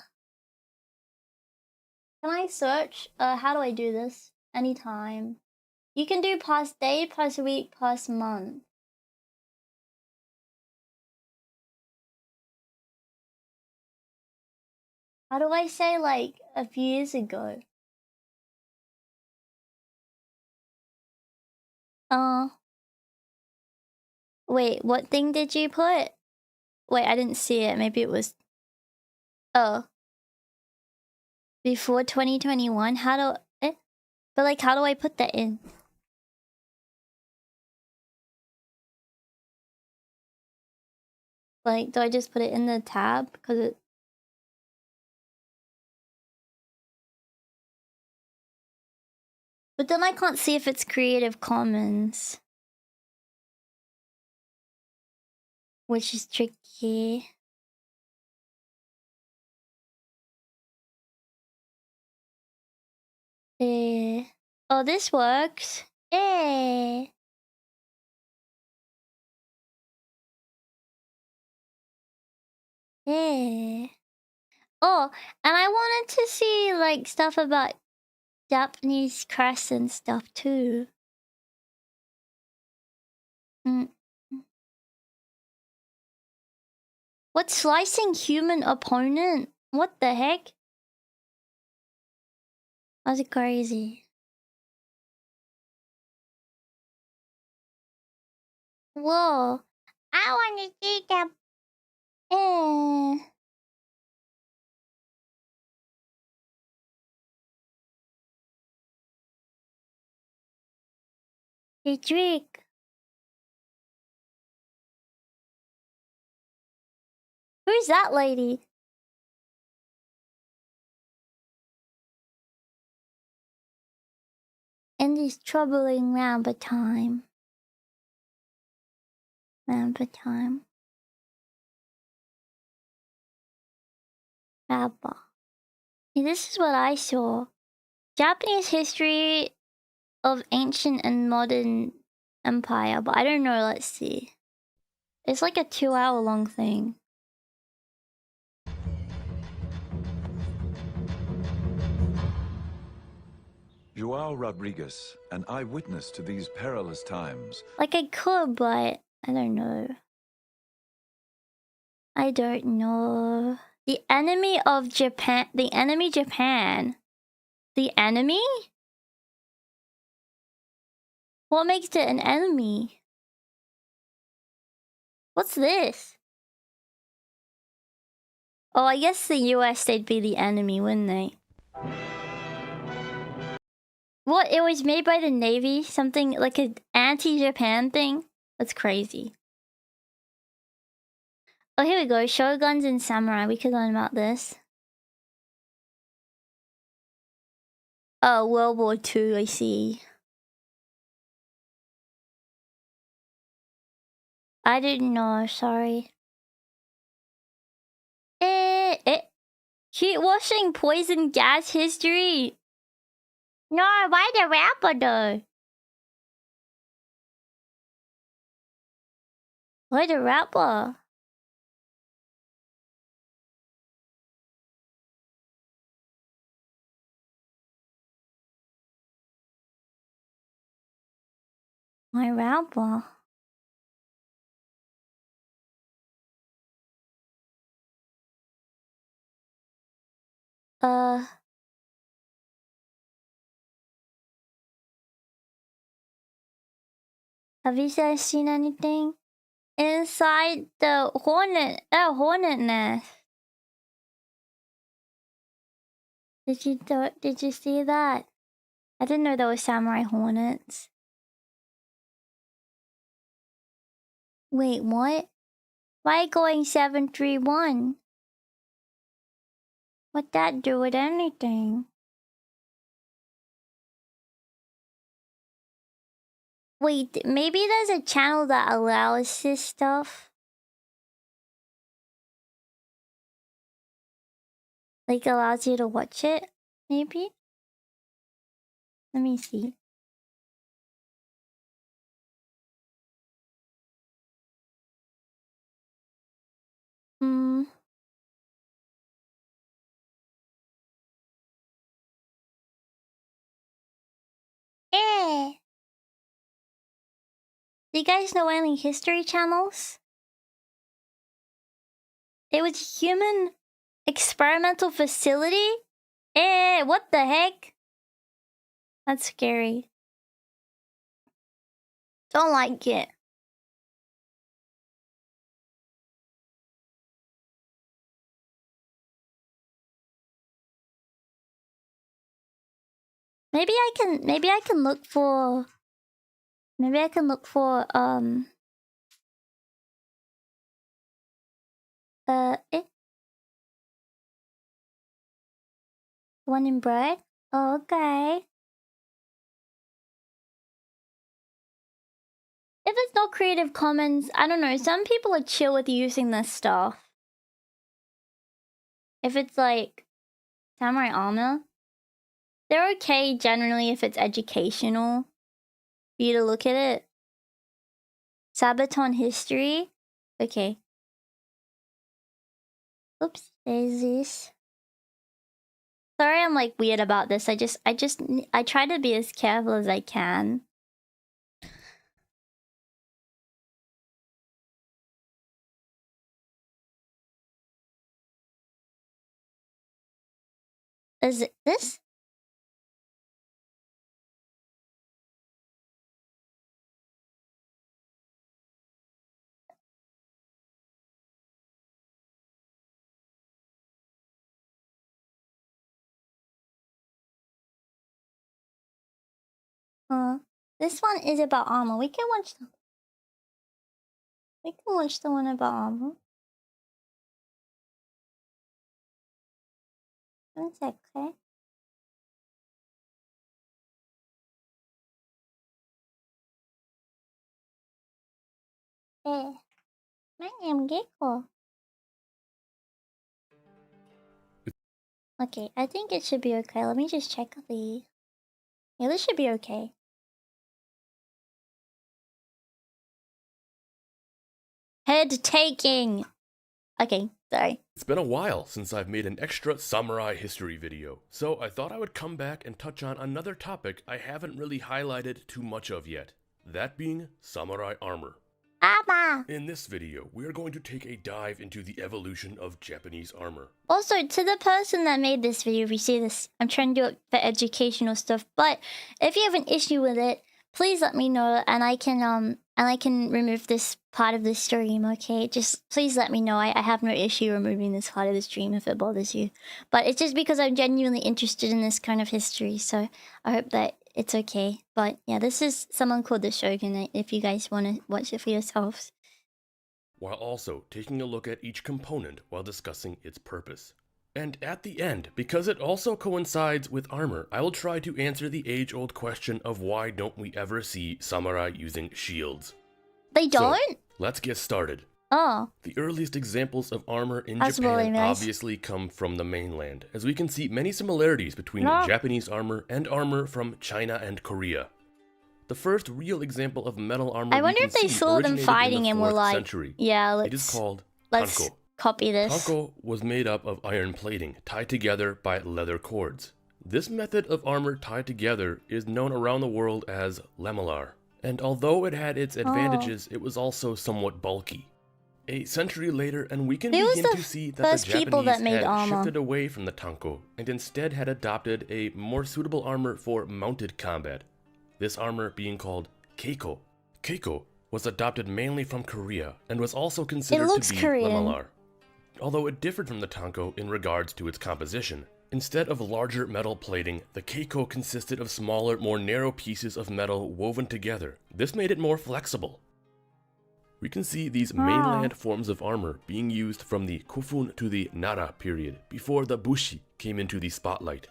I search? How do I do this? Anytime. You can do past day, past week, past month. How do I say, like, a few years ago? Wait, what thing did you put? Wait, I didn't see it. Maybe it was... Oh. Before 2021? How do... But, like, how do I put that in? Like, do I just put it in the tab? Because it... But then I can't see if it's Creative Commons. Which is tricky. Oh, this works. Oh, and I wanted to see, like, stuff about Japanese crests and stuff, too. What, slicing human opponent? What the heck? That's crazy. Whoa. I want to see that. The trick. Who's that lady? In this troubling rabba time. Rabba. Hey, this is what I saw. Japanese history of ancient and modern empire, but I don't know, let's see. It's like a 2-hour long thing. Joao Rodriguez, an eyewitness to these perilous times. Like I could, but I don't know. I don't know. The enemy of Japan. The enemy Japan. The enemy? What makes it an enemy? What's this? Oh, I guess the US, they'd be the enemy, wouldn't they? What? It was made by the Navy? Something like an anti-Japan thing? That's crazy. Oh, here we go. Shoguns and samurai. We could learn about this. Oh, World War II, I see. I didn't know, sorry. Heat washing poison gas history. No, why the rapper though? Why the rapper? My rapper. Have you guys seen anything? Inside the hornet nest. Did you see that? I didn't know there were samurai hornets. Wait, what? Why going 731? What that do with anything? Wait, maybe there's a channel that allows this stuff? Like allows you to watch it, maybe? Let me see. Do you guys know any history channels? It was human experimental facility? What the heck? That's scary. Don't like it. Maybe I can look for one in bread? Oh, okay. If it's not Creative Commons, I don't know. Some people are chill with using this stuff. If it's like samurai armor, they're okay generally if it's educational for you to look at it. Sabaton history? Okay. Oops, there's this. Sorry I'm like weird about this. I try to be as careful as I can. Is it this? This one is about armor. We can watch the one about armor. One sec, okay? My name Gecko. Okay, I think it should be okay. Let me just check the... Yeah, this should be okay. Head taking! Okay, sorry. It's been a while since I've made an extra samurai history video, so I thought I would come back and touch on another topic I haven't really highlighted too much of yet. That being samurai armor. Abba! In this video, we are going to take a dive into the evolution of Japanese armor. Also, to the person that made this video, if you see this, I'm trying to do it for educational stuff, but if you have an issue with it, please let me know and I can remove this part of the stream, okay? Just please let me know. I have no issue removing this part of the stream if it bothers you. But it's just because I'm genuinely interested in this kind of history, so I hope that it's okay. But yeah, this is someone called the Shogun if you guys want to watch it for yourselves. While also taking a look at each component while discussing its purpose. And at the end, because it also coincides with armor, I will try to answer the age-old question of why don't we ever see samurai using shields. They don't? So, let's get started. Oh. The earliest examples of armor in That's Japan really nice. obviously come from the mainland, as we can see many similarities between Japanese armor and armor from China and Korea. The first real example of metal armor I wonder if they saw them fighting and were like, century. Yeah, it is called let's tanko. Copy this. Tanko was made up of iron plating tied together by leather cords. This method of armor tied together is known around the world as lamellar, and although it had its advantages, it was also somewhat bulky. A century later, and we can begin to see that the Japanese had shifted away from the tanko and instead had adopted a more suitable armor for mounted combat. This armor being called keiko. Keiko was adopted mainly from Korea and was also considered to be lamellar. Although it differed from the tanko in regards to its composition. Instead of larger metal plating, the keiko consisted of smaller, more narrow pieces of metal woven together. This made it more flexible. We can see these mainland forms of armor being used from the Kofun to the Nara period, before the Bushi came into the spotlight.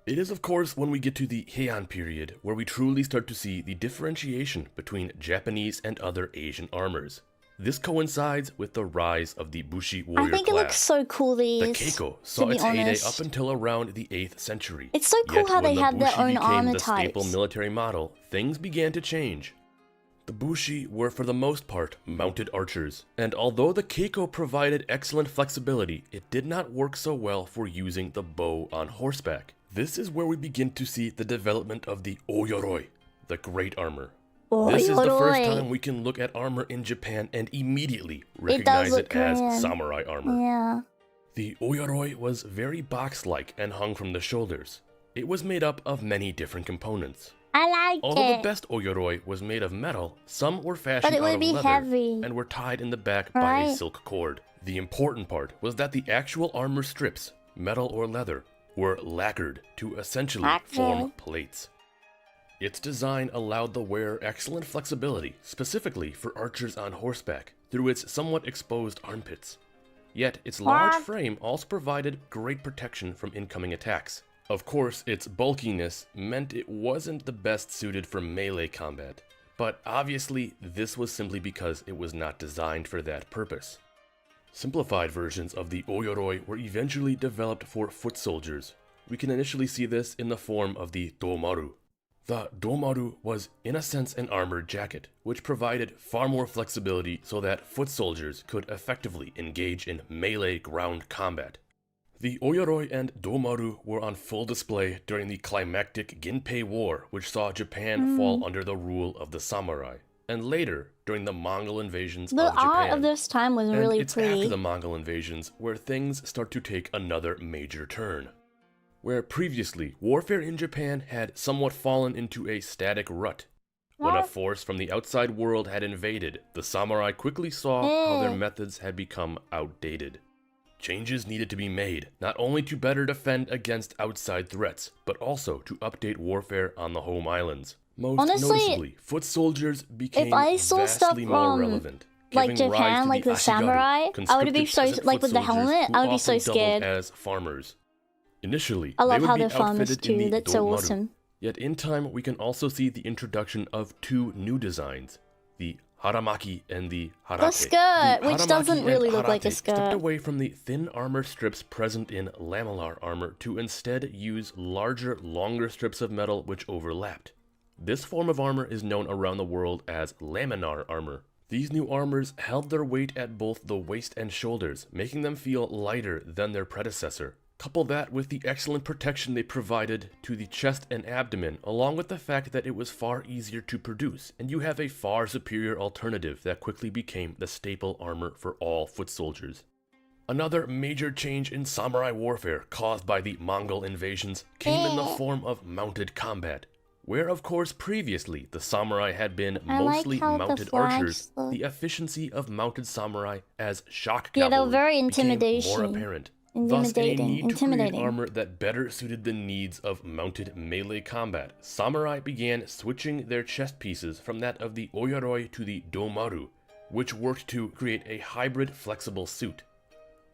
It is of course when we get to the Heian period where we truly start to see the differentiation between Japanese and other Asian armors. This coincides with the rise of the Bushi warrior class. I think it looks so cool, these. The keiko saw its heyday up until around the 8th century. It's so cool how they have their own armor types. When the staple military model, things began to change. The Bushi were for the most part mounted archers, and although the keiko provided excellent flexibility, it did not work so well for using the bow on horseback. This is where we begin to see the development of the oyoroi, the great armor. This is the first time we can look at armor in Japan and immediately recognize it as samurai armor. Yeah. The oyoroi was very box-like and hung from the shoulders. It was made up of many different components. I like Although the best oyoroi was made of metal, some were fashioned out of leather and were tied in the back by a silk cord. The important part was that the actual armor strips, metal or leather, were lacquered to essentially form plates. Its design allowed the wearer excellent flexibility, specifically for archers on horseback, through its somewhat exposed armpits. Yet, its large frame also provided great protection from incoming attacks. Of course, its bulkiness meant it wasn't the best suited for melee combat, but obviously this was simply because it was not designed for that purpose. Simplified versions of the oyoroi were eventually developed for foot soldiers. We can initially see this in the form of the domaru. The domaru was, in a sense, an armored jacket, which provided far more flexibility so that foot soldiers could effectively engage in melee ground combat. The oyoroi and domaru were on full display during the climactic Ginpei War, which saw Japan fall under the rule of the samurai, and later during the Mongol invasions of Japan. The art of this time was really it's pretty. After the Mongol invasions where things start to take another major turn. Where previously, warfare in Japan had somewhat fallen into a static rut. When a force from the outside world had invaded, the samurai quickly saw how their methods had become outdated. Changes needed to be made, not only to better defend against outside threats, but also to update warfare on the home islands. Most noticeably, foot soldiers became vastly more relevant. Like Japan, like the samurai, I would be so, like with the helmet, I would be so scared. As farmers. Initially, I love they would how be they're farmers too, that's so awesome. Yet in time, we can also see the introduction of two new designs, the haramaki and the harate. The skirt, which doesn't really look like a skirt. Stepped away from the thin armor strips present in lamellar armor to instead use larger, longer strips of metal which overlapped. This form of armor is known around the world as laminar armor. These new armors held their weight at both the waist and shoulders, making them feel lighter than their predecessor. Couple that with the excellent protection they provided to the chest and abdomen, along with the fact that it was far easier to produce, and you have a far superior alternative that quickly became the staple armor for all foot soldiers. Another major change in samurai warfare caused by the Mongol invasions came in the form of mounted combat. Where, of course, previously the samurai had been mostly mounted archers, the efficiency of mounted samurai as shock cavalry became more apparent. Thus, in a need to create armor that better suited the needs of mounted melee combat, samurai began switching their chest pieces from that of the oyaroi to the domaru, which worked to create a hybrid flexible suit.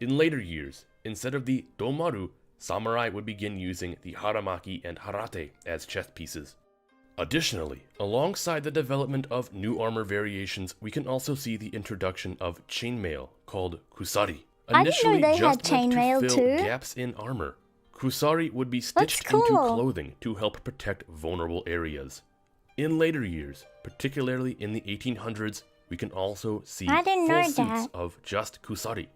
In later years, instead of the domaru, samurai would begin using the haramaki and harate as chest pieces. Additionally, alongside the development of new armor variations, we can also see the introduction of chainmail called kusari. Initially, I didn't know they had chainmail too. Gaps in armor. Kusari would be stitched into clothing to help protect vulnerable areas. In later years, particularly in the 1800s, we can also see full suits of just kusari.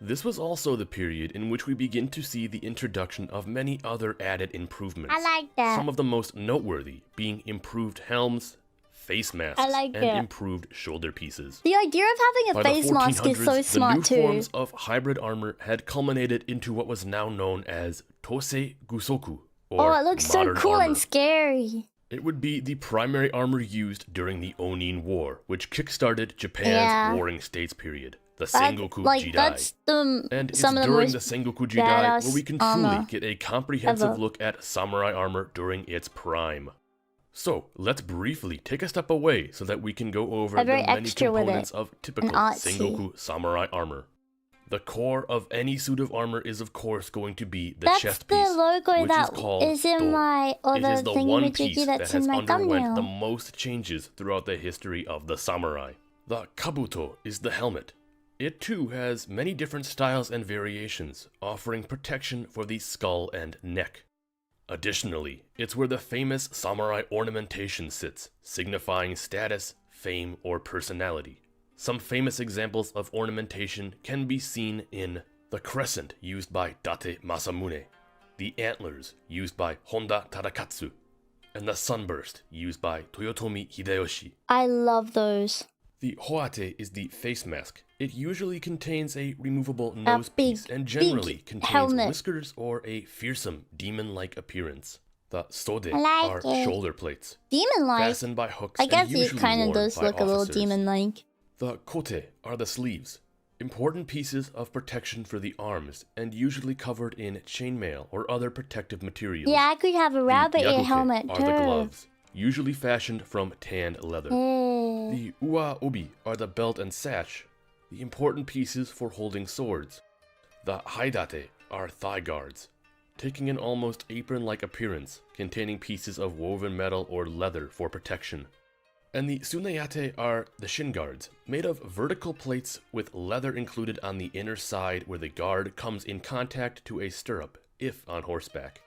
This was also the period in which we begin to see the introduction of many other added improvements. I like that. Some of the most noteworthy being improved helms, face masks, and improved shoulder pieces. The idea of having a face mask is so smart too. The new forms of hybrid armor had culminated into what was now known as Tosei Gusoku, or it looks so cool and scary. It would be the primary armor used during the Onin War, which kickstarted Japan's Warring States period, the Sengoku Jidai. That's and it's during the Sengoku Jidai where we can truly get a comprehensive look at samurai armor during its prime. So, let's briefly take a step away so that we can go over the many components of typical Sengoku samurai armor. The core of any suit of armor is of course going to be the chest piece, which is called in it is the one piece that has underwent the most changes throughout the history of the samurai. The kabuto is the helmet. It too has many different styles and variations, offering protection for the skull and neck. Additionally, it's where the famous samurai ornamentation sits, signifying status, fame, or personality. Some famous examples of ornamentation can be seen in the crescent used by Date Masamune, the antlers used by Honda Tadakatsu, and the sunburst used by Toyotomi Hideyoshi. I love those. The hoate is the face mask. It usually contains a removable nose piece and generally contains whiskers or a fearsome demon-like appearance. The sode are shoulder plates, demon-like, fastened by hooks. I guess and it kind of does look a little demon-like. The kote are the sleeves, important pieces of protection for the arms, and usually covered in chainmail or other protective materials. Yeah, I could have a rabbit ear helmet too. Are the gloves, usually fashioned from tanned leather. The ua obi are the belt and sash, the important pieces for holding swords. The haidate are thigh guards, taking an almost apron-like appearance, containing pieces of woven metal or leather for protection. And the tsuneyate are the shin guards, made of vertical plates with leather included on the inner side where the guard comes in contact to a stirrup, if on horseback.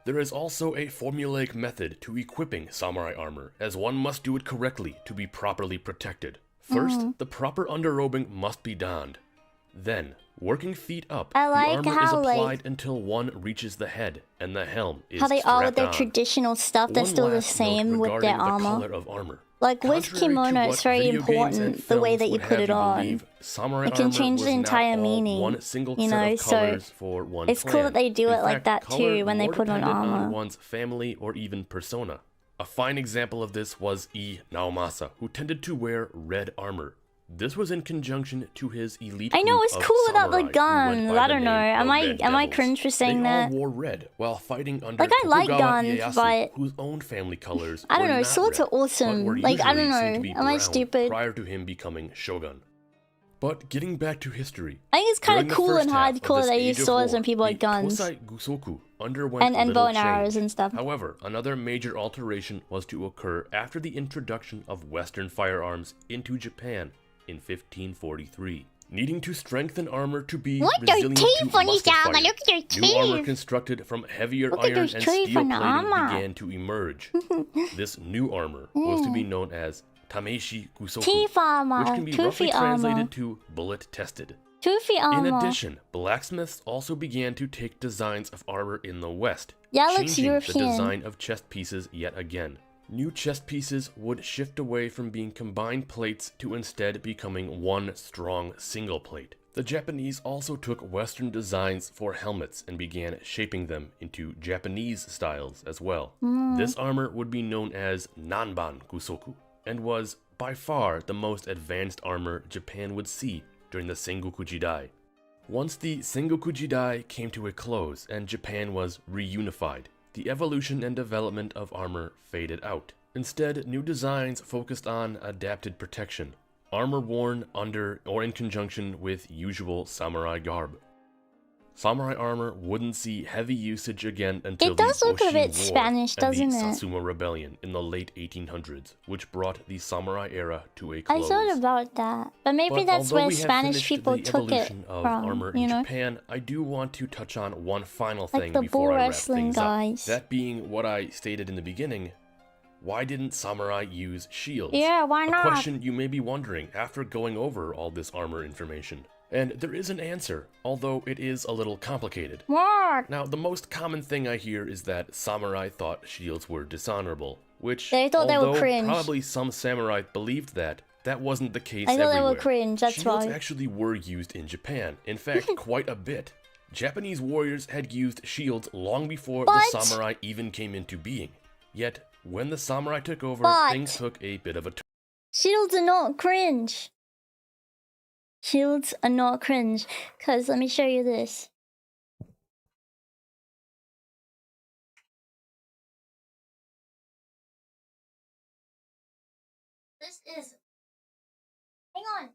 There is also a formulaic method to equipping samurai armor, as one must do it correctly to be properly protected. First, the proper underrobing must be donned. Then, working feet up, the armor is applied until one reaches the head, and the helm is strapped on. How they all with their traditional stuff that's still the same with their armor. The color of armor. Like with kimono, it's very important the way that you put it on. It can change the entire meaning, you know, so it's cool that they do it like that too when they put on armor. One's family or even persona. A fine example of this was Naomasa, who tended to wear red armor. This was in conjunction to his elite I know, it's cool without the guns. I don't know. Am I cringe for saying that? They all wore red while fighting under like I like guns, Ieyasu, but whose own family colors I don't know. were Swords red, are awesome. Like I don't know. Am I stupid? Prior to him becoming shogun. But getting back to history, I think it's kind of cool and hardcore that they use swords when people had guns. And bow and arrows and stuff. However, another major alteration was to occur after the introduction of Western firearms into Japan in 1543. Needing to strengthen armor to be resilient to musket fire, new armor constructed from heavier iron and steel plating began to emerge. This new armor was to be known as Tameshi Kusoku, which can be roughly translated to bullet-tested. In addition, blacksmiths also began to take designs of armor in the West, changing the design of chest pieces yet again. New chest pieces would shift away from being combined plates to instead becoming one strong single plate. The Japanese also took Western designs for helmets and began shaping them into Japanese styles as well. This armor would be known as Nanban Kusoku, and was by far the most advanced armor Japan would see during the Sengoku Jidai. Once the Sengoku Jidai came to a close and Japan was reunified, the evolution and development of armor faded out. Instead, new designs focused on adapted protection, armor worn under or in conjunction with usual samurai garb. Samurai armor wouldn't see heavy usage again until the Oshi War and the Satsuma Rebellion in the late 1800s, which brought the samurai era to a close. I thought about that, but maybe that's where Spanish people took it from, armor in Japan, I do want to touch on one final thing before I wrap things up. That being what I stated in the beginning, why didn't samurai use shields? Yeah, why not? A question you may be wondering after going over all this armor information. And there is an answer, although it is a little complicated. What? Now, the most common thing I hear is that samurai thought shields were dishonorable, which, they thought they were cringe. Probably some samurai believed that wasn't the case I thought everywhere. they were cringe, that's Shields why. actually were used in Japan, in fact, quite a bit. Japanese warriors had used shields long before the samurai even came into being. Yet, when the samurai took over, things took a bit of a turn. Shields are not cringe. Shields are not cringe, because let me show you this. This is... Hang on.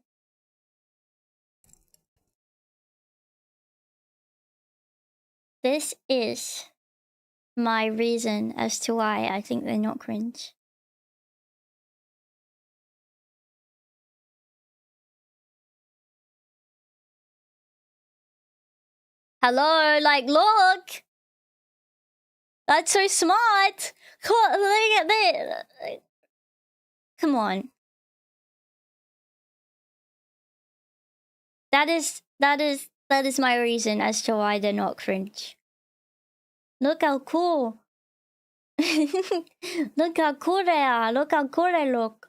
This is my reason as to why I think they're not cringe. Hello, like, look! That's so smart! Look at this! Come on. That is my reason as to why they're not cringe. Look how cool! Look how cool they are! Look how cool they look!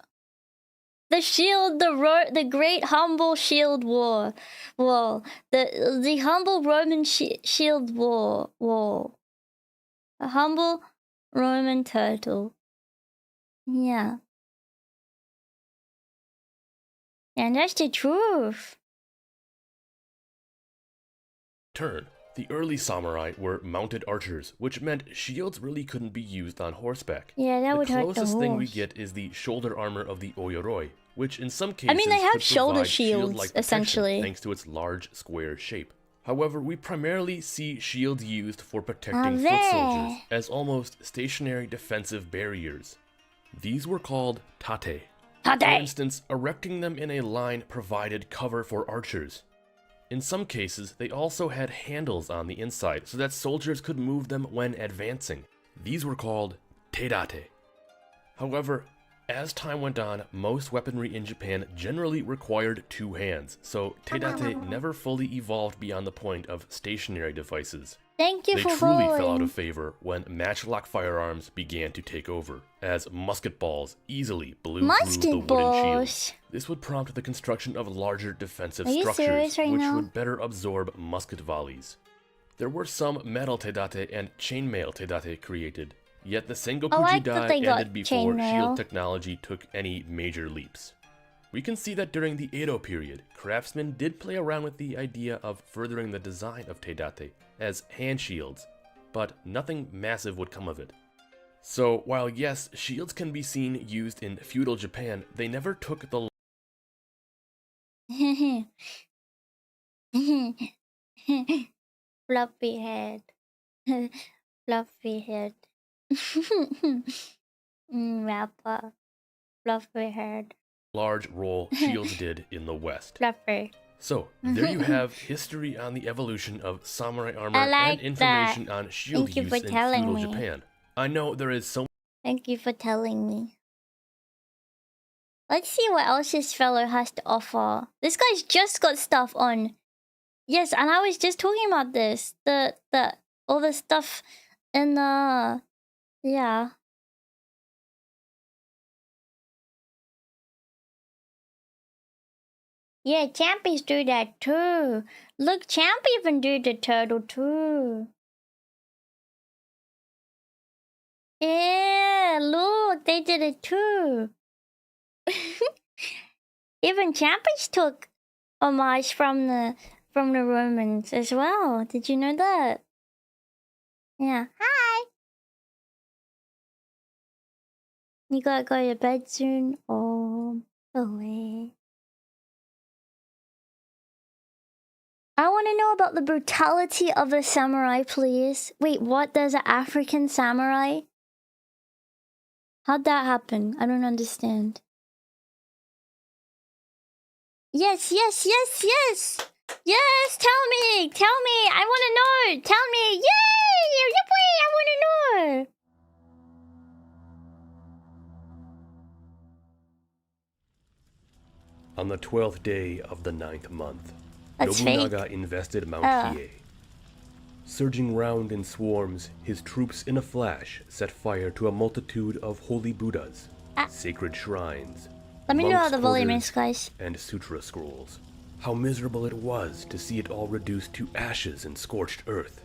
The shield, the great humble shield wall, the humble Roman shield wall, a humble Roman turtle. Yeah, and that's the truth. The early samurai were mounted archers, which meant shields really couldn't be used on horseback. Yeah, that would hurt the horse. The closest thing we get is the shoulder armor of the Oyoroi, which in some cases they have could shoulder provide shields, shield-like essentially, thanks to its large square shape. However, we primarily see shields used for protecting foot soldiers as almost stationary defensive barriers. These were called tate. For instance, erecting them in a line provided cover for archers. In some cases, they also had handles on the inside so that soldiers could move them when advancing. These were called teidate. However, as time went on, most weaponry in Japan generally required two hands, so teidate never fully evolved beyond the point of stationary devices. Thank you they for truly following. fell out of favor when matchlock firearms began to take over, as musket balls easily blew through the wooden shields. This would prompt the construction of larger defensive structures, which would better absorb musket volleys. There were some metal Taidate and chainmail Taidate created, yet the Sengoku Jidai ended before shield technology took any major leaps. We can see that during the Edo period, craftsmen did play around with the idea of furthering the design of Taidate as hand shields, but nothing massive would come of it. So while yes, shields can be seen used in feudal Japan, they never took the Fluffy head. Fluffy head. Rapper. Fluffy head. large role shields did in the West. Fluffer. So, there you have history on the evolution of samurai armor and information on shield use in feudal Japan. I know there is so. Thank you for telling me. Let's see what else this fellow has to offer. This guy's just got stuff on. Yes, and I was just talking about this. All the stuff in the... Yeah. Yeah, Champions do that too. Look, Champ even do the turtle too. Yeah, look, they did it too. Even Champions took homage from the Romans as well. Did you know that? Yeah. Hi. You gotta go to bed soon. Oh, away. I want to know about the brutality of a samurai, please. Wait, what? There's an African samurai? How'd that happen? I don't understand. Yes, yes, yes, yes! Yes, tell me! Tell me! I want to know! Tell me! Yay! Yippee! I want to know! On the 12th day of the 9th month, Nobunaga invested Mount Hiei. Surging round in swarms, his troops in a flash set fire to a multitude of holy Buddhas, sacred shrines, let me know how the volume is, guys. And sutra scrolls. How miserable it was to see it all reduced to ashes and scorched earth.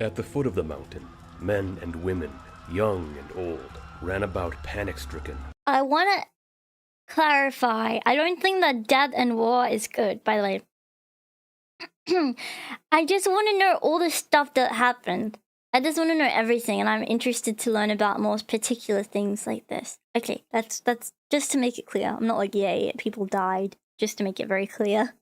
At the foot of the mountain, men and women, young and old, ran about panic-stricken. I want to clarify. I don't think that death and war is good, by the way. I just want to know all the stuff that happened. I just want to know everything, and I'm interested to learn about more particular things like this. Okay, that's just to make it clear. I'm not like, yay, people died. Just to make it very clear.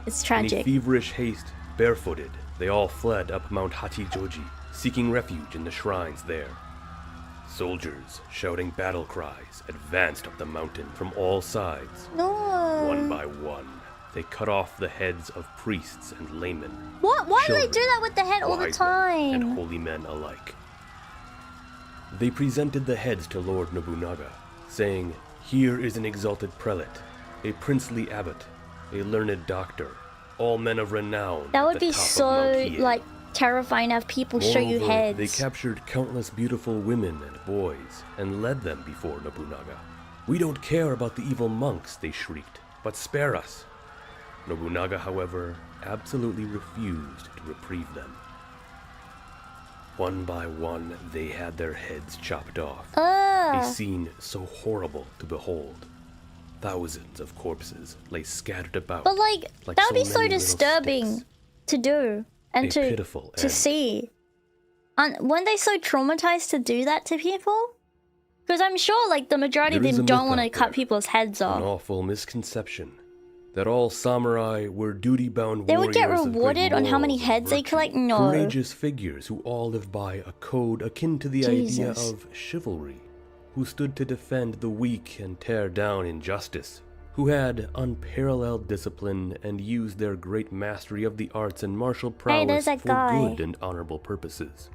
It's tragic. In feverish haste, barefooted, they all fled up Mount Hachijoji, seeking refuge in the shrines there. Soldiers, shouting battle cries, advanced up the mountain from all sides. No. One by one, they cut off the heads of priests and laymen. What? Why do they do that with the head all the time? And holy men alike. They presented the heads to Lord Nobunaga, saying, "Here is an exalted prelate, a princely abbot, a learned doctor, all men of renown." That would be so, like, terrifying to have people show you heads. They captured countless beautiful women and boys and led them before Nobunaga. "We don't care about the evil monks," they shrieked, "but spare us." Nobunaga, however, absolutely refused to reprieve them. One by one, they had their heads chopped off. A scene so horrible to behold. Thousands of corpses lay scattered about. But like that would be so disturbing to do and to see. And weren't they so traumatized to do that to people? Because I'm sure like the majority of them don't want to cut people's heads off. An awful misconception that all samurai were duty-bound warriors. They would get rewarded on how many heads they collect? No. Courageous figures who all live by a code akin to the idea of chivalry, who stood to defend the weak and tear down injustice, who had unparalleled discipline and used their great mastery of the arts and martial prowess for good and honorable purposes.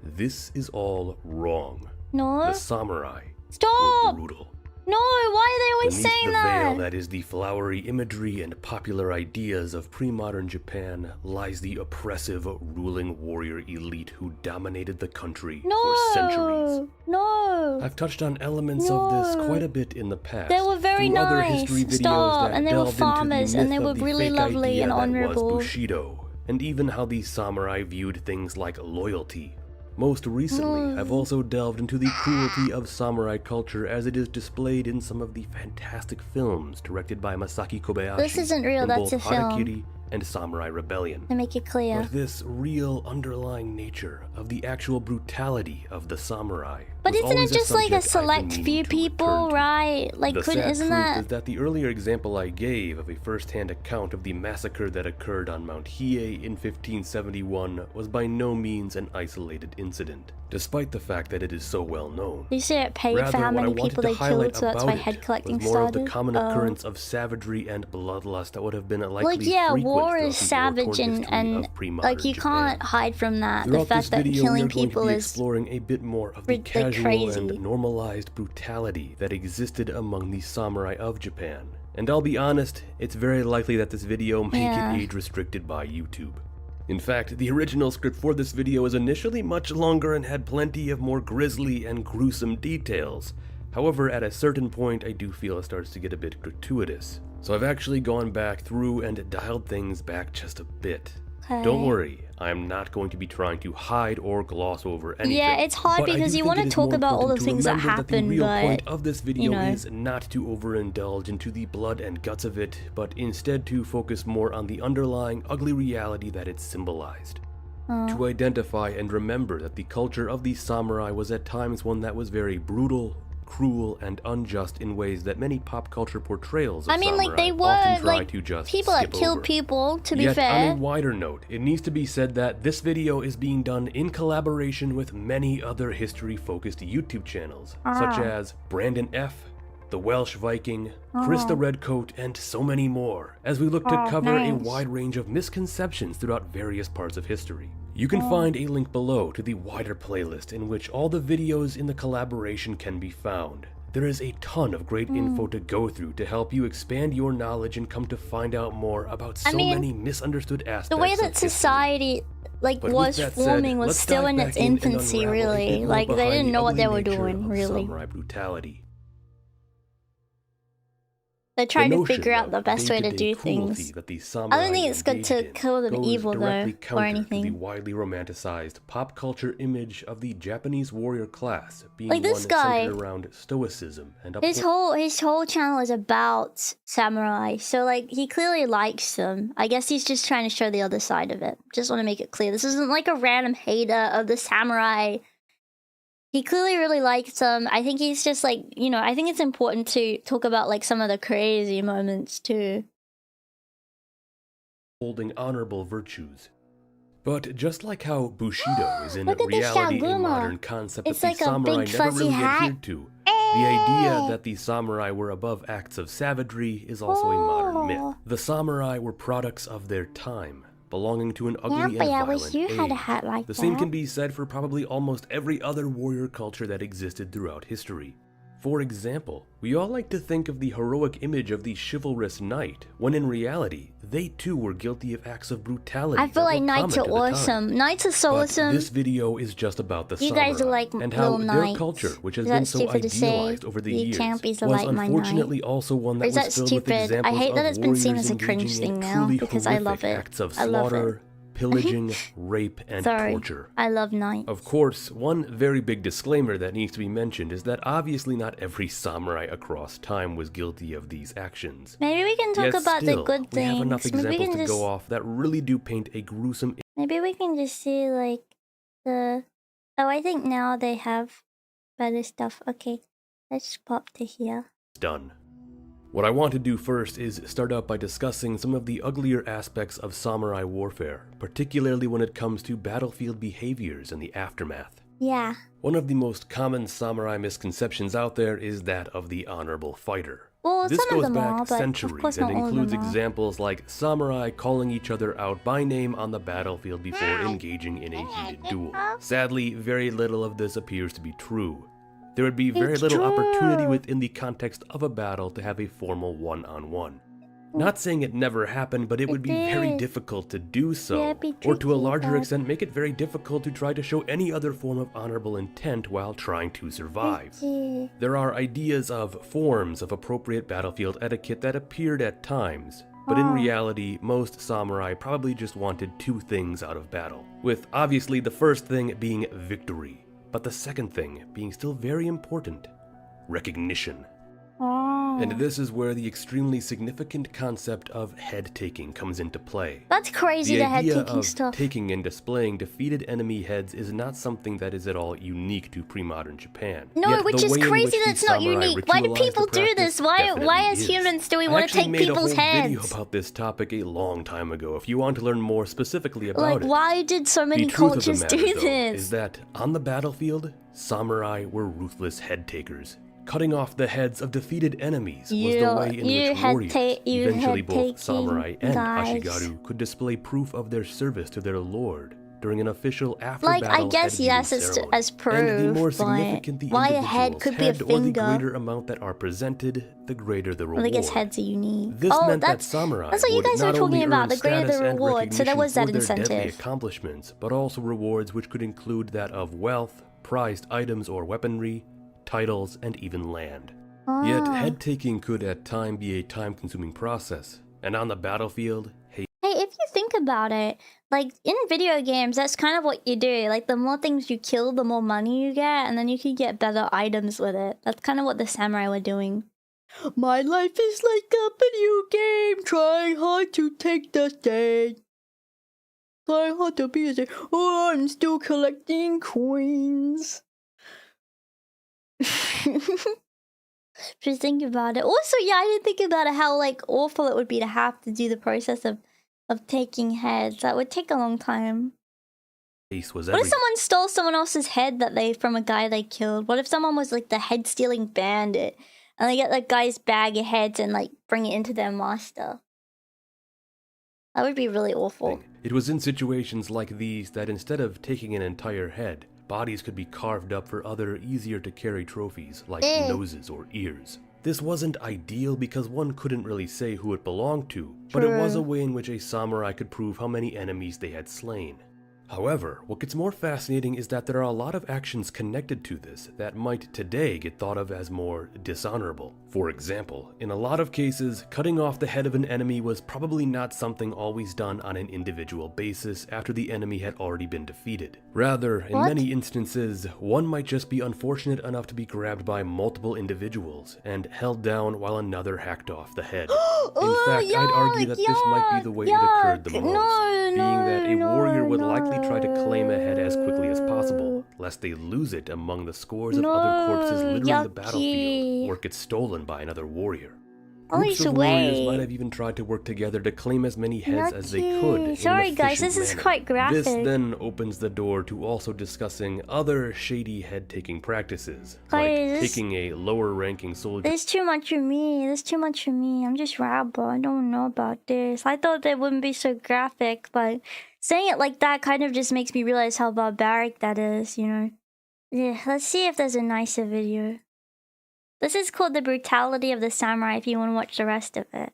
This is all wrong. No. The samurai were brutal. No, why are they always Beneath saying the that? veil that is the flowery imagery and popular ideas of pre-modern Japan lies the oppressive ruling warrior elite who dominated the country for centuries. No. I've touched on elements of this quite a bit in the past. They were very through other nice. history videos Stop. that And they were delved farmers, into the and they myth were of the really fake lovely idea and that was honorable. Bushido, and even how the samurai viewed things like loyalty. Most recently, I've also delved into the cruelty of samurai culture as it is displayed in some of the fantastic films directed by Masaki Kobayashi. This isn't real, from that's both a film. Harakiri and Samurai Rebellion. To make it clear. But this real underlying nature of the actual brutality of the samurai. But was isn't always it just like a subject I've been select meaning few to people, return to. right? Like, The sad isn't truth that... is that the earlier example I gave of a first-hand account of the massacre that occurred on Mount Hiei in 1571 was by no means an isolated incident, despite the fact that it is so well known. You say it paid Rather, for how what I many wanted people to they highlight killed, so that's about why it head collecting was more started? of the common occurrence of savagery and bloodlust that would have been likely Like, yeah, frequent war throughout is the savage war-torn history and of pre-modern like, you Japan. can't hide from that. The Throughout fact this that video, killing we are going people to be is... exploring a bit more of the like, casual crazy. and normalized brutality that existed among the samurai of Japan. And I'll be honest, it's very likely that this video may get age restricted by YouTube. In fact, the original script for this video was initially much longer and had plenty of more grisly and gruesome details. However, at a certain point, I do feel it starts to get a bit gratuitous. So I've actually gone back through and dialed things back just a bit. Don't worry, I'm not going to be trying to hide or gloss over anything. Yeah, it's hard because you want to talk about all the things that happened, the real but, point of this video you know. is not to overindulge into the blood and guts of it, but instead to focus more on the underlying ugly reality that it symbolized. To identify and remember that the culture of the samurai was at times one that was very brutal, cruel, and unjust in ways that many pop culture portrayals of samurai like, they were, often try like, to just people that skip killed over. people, to be Yet, fair. on a wider note, it needs to be said that this video is being done in collaboration with many other history-focused YouTube channels, such as Brandon F., The Welsh Viking, Chris the Redcoat, and so many more, as we look to cover a wide range of misconceptions throughout various parts of history. You can find a link below to the wider playlist in which all the videos in the collaboration can be found. There is a ton of great info to go through to help you expand your knowledge and come to find out more about so many misunderstood aspects The way of that history. society, like, But was with that forming said, was let's still dive in back its in and infancy, unravel a bit really. more Like, they behind didn't the know what ugly they were nature doing, of really. samurai brutality. They're trying to figure notion out the of best way to day-to-day do cruelty things. that the I samurai don't think it's good to engaged in kill them goes evil, though, directly or counter to the anything. widely romanticized pop culture image of the Japanese warrior class being Like, this one guy, centered around stoicism and His whole channel is about samurai, so, like, he clearly likes them. I guess he's just trying to show the other side of it. Just want to make it clear. This isn't like a random hater of the samurai. He clearly really likes them. I think he's just like, you know, I think it's important to talk about, like, some of the crazy moments, too. holding honorable virtues. But just like how Bushido is in Look at this reality a Shaguma. modern concept It's that like the a samurai big never fuzzy really hat. adhered to, the idea that the samurai were above acts of savagery is also a modern myth. The samurai were products of their time, belonging to an ugly and I violent wish you had a age. hat like The same that. can be said for probably almost every other warrior culture that existed throughout history. For example, we all like to think of the heroic image of the chivalrous knight, when in reality, they too were guilty of acts of brutality. I feel like knights are common to the time. awesome. Knights are so But awesome. this video is just about the You samurai guys are like and how little their knights. culture, which has Is been that so stupid to say? idealized over the You years, can't be was like my unfortunately knight. also one Or that is that was filled with stupid? I examples hate that of it's been seen as a warriors cringe engaging thing in now, truly because I love horrific it. acts of I love it. slaughter, pillaging, rape, and Sorry. torture. I love knights. Of course, one very big disclaimer that needs to be mentioned is that obviously not every samurai across time was guilty of these actions. Maybe we can talk Yet about still, the good we have enough things. Maybe we examples can to just go off that really do paint a gruesome maybe we can just see like the I think now they have better stuff. Okay. Let's pop to here. done. What I want to do first is start out by discussing some of the uglier aspects of samurai warfare, particularly when it comes to battlefield behaviors and the aftermath. Yeah. One of the most common samurai misconceptions out there is that of the honorable fighter. Well, This some of goes them back are, but of centuries course and not all of includes them are. examples like samurai calling each other out by name on the battlefield before engaging in a heated duel. Sadly, very little of this appears to be true. There would be very little opportunity within the context of a battle to have a formal one-on-one. Not saying it never happened, but it would be very difficult to do so, or to a larger extent make it very difficult to try to show any other form of honorable intent while trying to survive. There are ideas of forms of appropriate battlefield etiquette that appeared at times, but in reality, most samurai probably just wanted two things out of battle, with obviously the first thing being victory, but the second thing being still very important, recognition. And this is where the extremely significant concept of head-taking comes into play. That's crazy, the head-taking stuff. Taking and displaying defeated enemy heads is not something that is at all unique to pre-modern Japan. No, which is crazy that's not unique. Why do people do this? Why as humans do we want to take people's heads? I actually made a whole video about this topic a long time ago, if you want to learn more specifically about it. Why did so many cultures do this? Is that on the battlefield, samurai were ruthless head-takers. Cutting off the heads of defeated enemies was the way in which warriors, eventually both samurai and ashigaru, could display proof of their service to their lord during an official after-battle I guess yes, as proof, and the more significant the why a head could be a finger, or the greater amount that are presented, the greater the reward. Well, I guess heads are unique. This meant that samurai that's what you guys were talking about, the greater the reward, so there was that incentive. Deadly accomplishments, but also rewards which could include that of wealth, prized items or weaponry, titles, and even land. Yet, head-taking could at times be a time-consuming process, and on the battlefield, hey, if you think about it, like, in video games, that's kind of what you do. Like, the more things you kill, the more money you get, and then you can get better items with it. That's kind of what the samurai were doing. My life is like a video game, trying hard to take the stage. Trying hard to be a stage. Oh, I'm still collecting coins. Just think about it. Also, yeah, I didn't think about it, how like awful it would be to have to do the process of taking heads. That would take a long time. What if someone stole someone else's head from a guy they killed? What if someone was like the head stealing bandit and they get that guy's bag of heads and like bring it into their master? That would be really awful. It was in situations like these that instead of taking an entire head, bodies could be carved up for other, easier-to-carry trophies, like noses or ears. This wasn't ideal because one couldn't really say who it belonged to, but it was a way in which a samurai could prove how many enemies they had slain. However, what gets more fascinating is that there are a lot of actions connected to this that might today get thought of as more dishonorable. For example, in a lot of cases, cutting off the head of an enemy was probably not something always done on an individual basis after the enemy had already been defeated. Rather, in many instances, one might just be unfortunate enough to be grabbed by multiple individuals and held down while another hacked off the head. In fact, I'd argue that this might be the way it occurred the most, being that a warrior would likely try to claim a head as quickly as possible, lest they lose it among the scores of other corpses littering the battlefield, or get stolen by another warrior. Groups of warriors might have even tried to work together to claim as many heads as they could. Sorry guys, this is quite graphic. This then opens the door to also discussing other shady head-taking practices, like taking a lower-ranking soldier. There's too much for me. I'm just rabba. I don't know about this. I thought they wouldn't be so graphic, but saying it like that kind of just makes me realize how barbaric that is, you know? Yeah, let's see if there's a nicer video. This is called The Brutality of the Samurai if you want to watch the rest of it.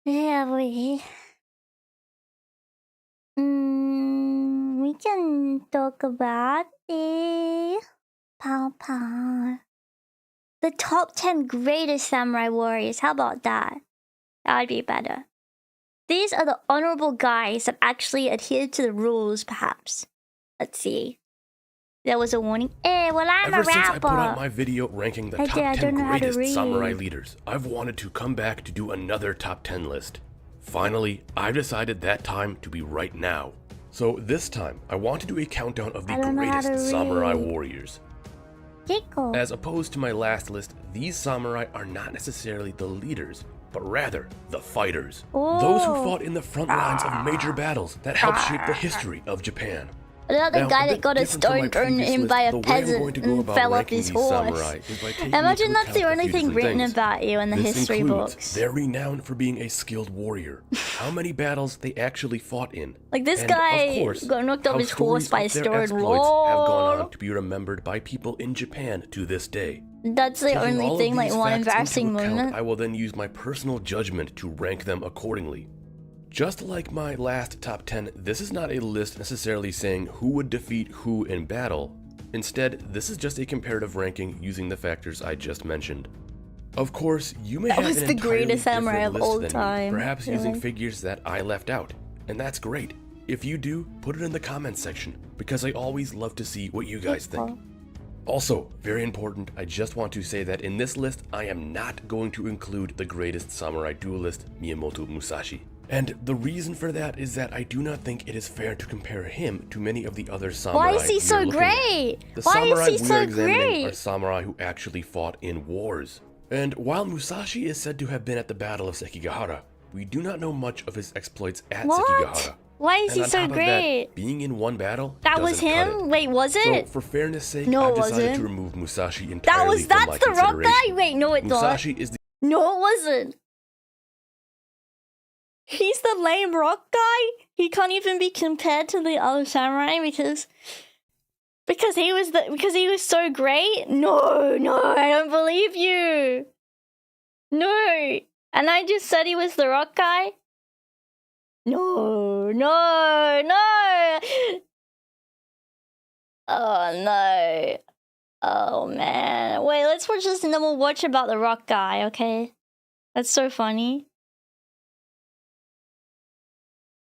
Yeah, we can talk about the top 10 greatest samurai warriors. How about that? That would be better. These are the honorable guys that actually adhered to the rules, perhaps. Let's see. There was a warning. Well, I'm Ever since I put out my video ranking the top 10 greatest samurai leaders, I've wanted to come back to do another top 10 list. Finally, I've decided that time to be right now. So this time, I want to do a countdown of the greatest samurai warriors. As opposed to my last list, these samurai are not necessarily the leaders, but rather the fighters. Those who fought in the front lines of major battles that helped shape the history of Japan. Another guy that got a stone thrown at him by a peasant and fell off his horse. Imagine that's the only thing written about you in the history books. They're renowned for being a skilled warrior. How many battles they actually fought in. Like this guy got knocked off his horse by a stone. Have gone on to be remembered by people in Japan to this day. That's the only thing, like one embarrassing moment. I will then use my personal judgment to rank them accordingly. Just like my last top 10, this is not a list necessarily saying who would defeat who in battle. Instead, this is just a comparative ranking using the factors I just mentioned. Of course, you may have an entirely different list than me, perhaps using figures that I left out, and that's great. If you do, put it in the comments section, because I always love to see what you guys think. Also, very important, I just want to say that in this list, I am not going to include the greatest samurai duelist, Miyamoto Musashi. And the reason for that is that I do not think it is fair to compare him to many of the other samurai. Why is he so great? The samurai we are examining are samurai who actually fought in wars. And while Musashi is said to have been at the Battle of Sekigahara, we do not know much of his exploits at Sekigahara. Why is he so great? That, being in one battle that was him? Wait, was it? So for fairness sake, I decided to remove Musashi entirely that's the rock guy? Wait, no it's not. Musashi is the No, it wasn't. He's the lame rock guy? He can't even be compared to the other samurai because he was so great? No, I don't believe you. No. And I just said he was the rock guy? No. Oh no. Oh man. Wait, let's watch this and then we'll watch about the rock guy, okay? That's so funny.